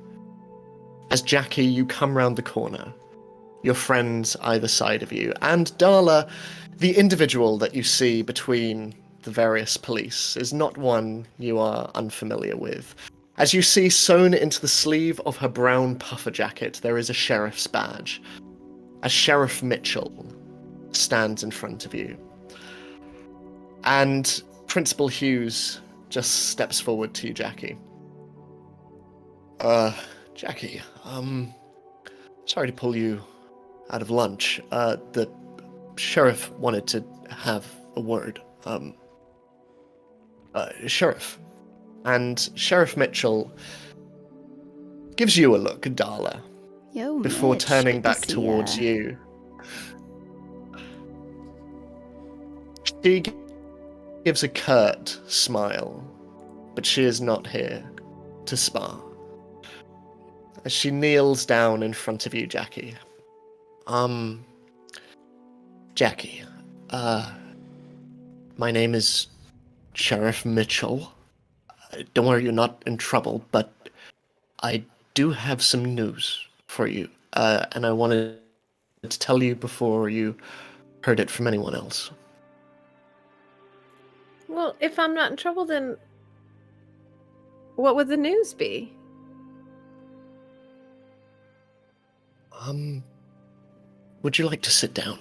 As Jackie, you come round the corner, your friends either side of you, and Darla, the individual that you see between the various police, is not one you are unfamiliar with. As you see sewn into the sleeve of her brown puffer jacket, there is a sheriff's badge. As Sheriff Mitchell stands in front of you. And Principal Hughes just steps forward to you, Jackie. Jackie, sorry to pull you out of lunch. The sheriff wanted to have a word. Sheriff. And Sheriff Mitchell gives you a look, Darla, Yo, before Mitch, turning good to back see towards ya. you. She gives a curt smile, but she is not here to spar. As she kneels down in front of you, Jackie. Jackie, my name is Sheriff Mitchell. Don't worry, you're not in trouble, but I do have some news for you, and I wanted to tell you before you heard it from anyone else. Well, if I'm not in trouble, then what would the news be? Would you like to sit down?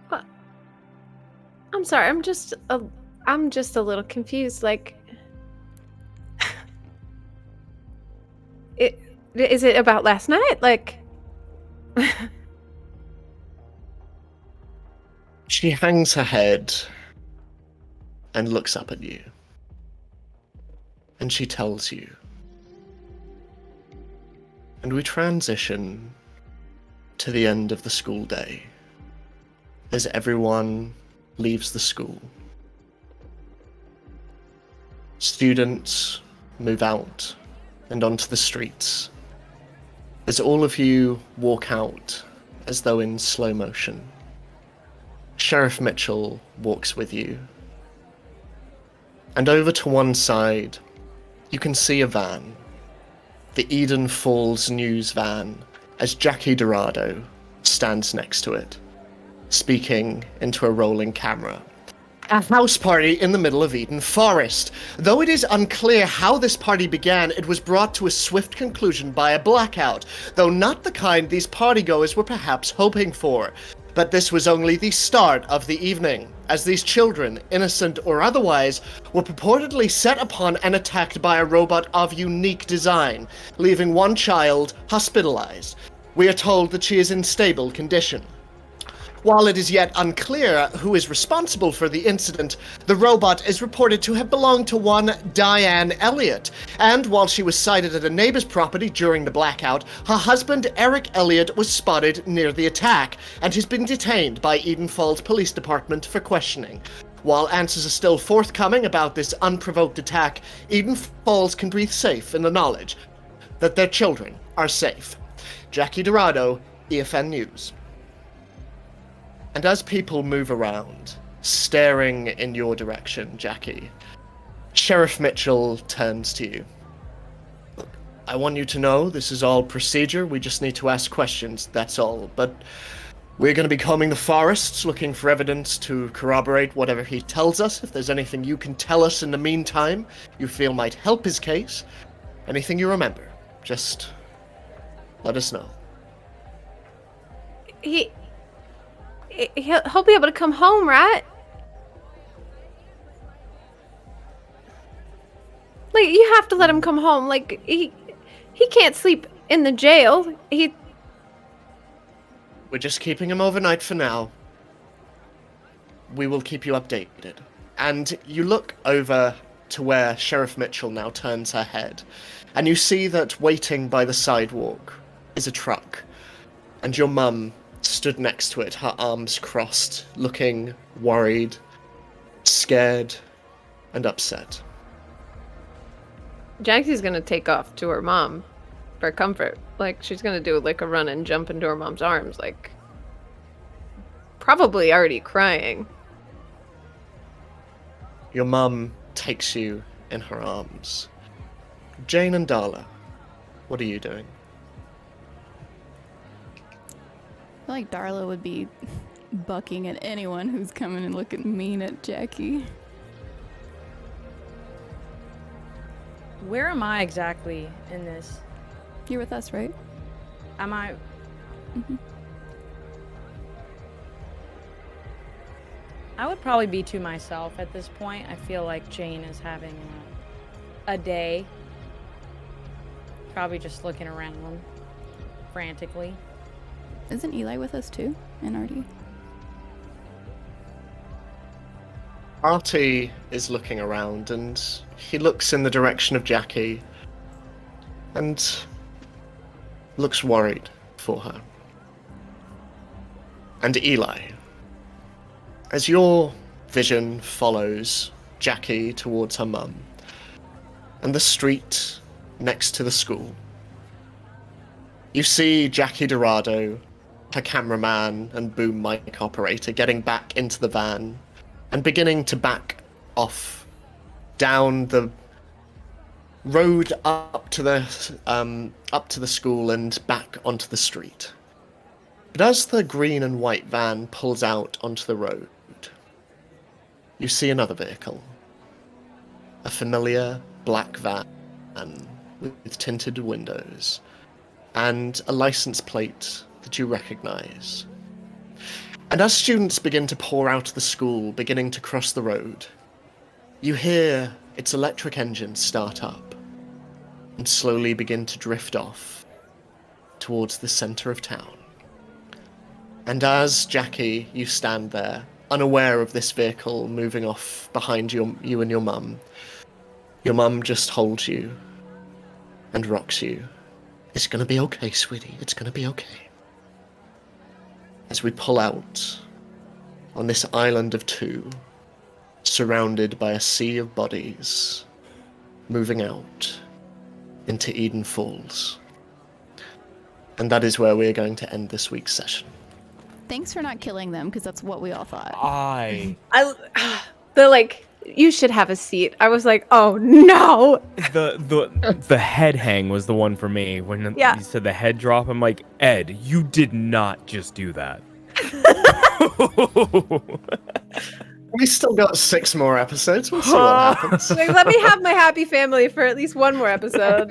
What? I'm sorry, I'm just a little confused. Like, is it about last night? Like, She hangs her head and looks up at you. And she tells you. And we transition to the end of the school day as everyone leaves the school. Students move out and onto the streets as all of you walk out as though in slow motion. Sheriff Mitchell walks with you. And over to one side, you can see a van. The Eden Falls News van, as Jackie Dorado stands next to it, speaking into a rolling camera. A house party in the middle of Eden Forest. Though it is unclear how this party began, it was brought to a swift conclusion by a blackout, though not the kind these partygoers were perhaps hoping for. But this was only the start of the evening, as these children, innocent or otherwise, were purportedly set upon and attacked by a robot of unique design, leaving one child hospitalized. We are told that she is in stable condition. While it is yet unclear who is responsible for the incident, the robot is reported to have belonged to one Diane Elliot, and while she was sighted at a neighbor's property during the blackout, her husband Eric Elliot was spotted near the attack, and has been detained by Eden Falls Police Department for questioning. While answers are still forthcoming about this unprovoked attack, Eden Falls can breathe safe in the knowledge that their children are safe. Jackie Dorado, EFN News. And as people move around, staring in your direction, Jackie, Sheriff Mitchell turns to you. Look, I want you to know this is all procedure. We just need to ask questions, that's all. But we're going to be combing the forests, looking for evidence to corroborate whatever he tells us. If there's anything you can tell us in the meantime you feel might help his case, anything you remember, just let us know. He'll be able to come home, right? Like, you have to let him come home. Like, he can't sleep in the jail. We're just keeping him overnight for now. We will keep you updated. And you look over to where Sheriff Mitchell now turns her head, and you see that waiting by the sidewalk is a truck, and your mum stood next to it, her arms crossed, looking worried, scared, and upset. Jaxie's gonna take off to her mom for comfort. Like, she's gonna do like a run and jump into her mom's arms, like, probably already crying. Your mum takes you in her arms. Jane and Darla, what are you doing? I feel like Darla would be bucking at anyone who's coming and looking mean at Jackie. Where am I exactly in this? You're with us, right? Am I? Mm-hmm. I would probably be to myself at this point. I feel like Jane is having a day. Probably just looking around frantically. Isn't Eli with us too? And Artie? Artie is looking around, and he looks in the direction of Jackie and looks worried for her. And Eli, as your vision follows Jackie towards her mum and the street next to the school, you see Jackie Dorado, her cameraman and boom mic operator, getting back into the van and beginning to back off down the road up to the school and back onto the street. But as the green and white van pulls out onto the road, you see another vehicle. A familiar black van with tinted windows and a license plate that you recognize. And as students begin to pour out of the school, beginning to cross the road, you hear its electric engine start up and slowly begin to drift off towards the center of town. And as, Jackie, you stand there, unaware of this vehicle moving off behind you and your mum just holds you and rocks you. It's gonna be okay, sweetie. It's gonna be okay. As we pull out on this island of two, surrounded by a sea of bodies, moving out into Eden Falls. And that is where we're going to end this week's session. Thanks for not killing them, because that's what we all thought. They're like, you should have a seat. I was like, oh no. The head hang was the one for me. When Yeah. you said the head drop, I'm like, Ed, you did not just do that. We still got 6 more episodes. We'll see what happens. Like, let me have my happy family for at least one more episode.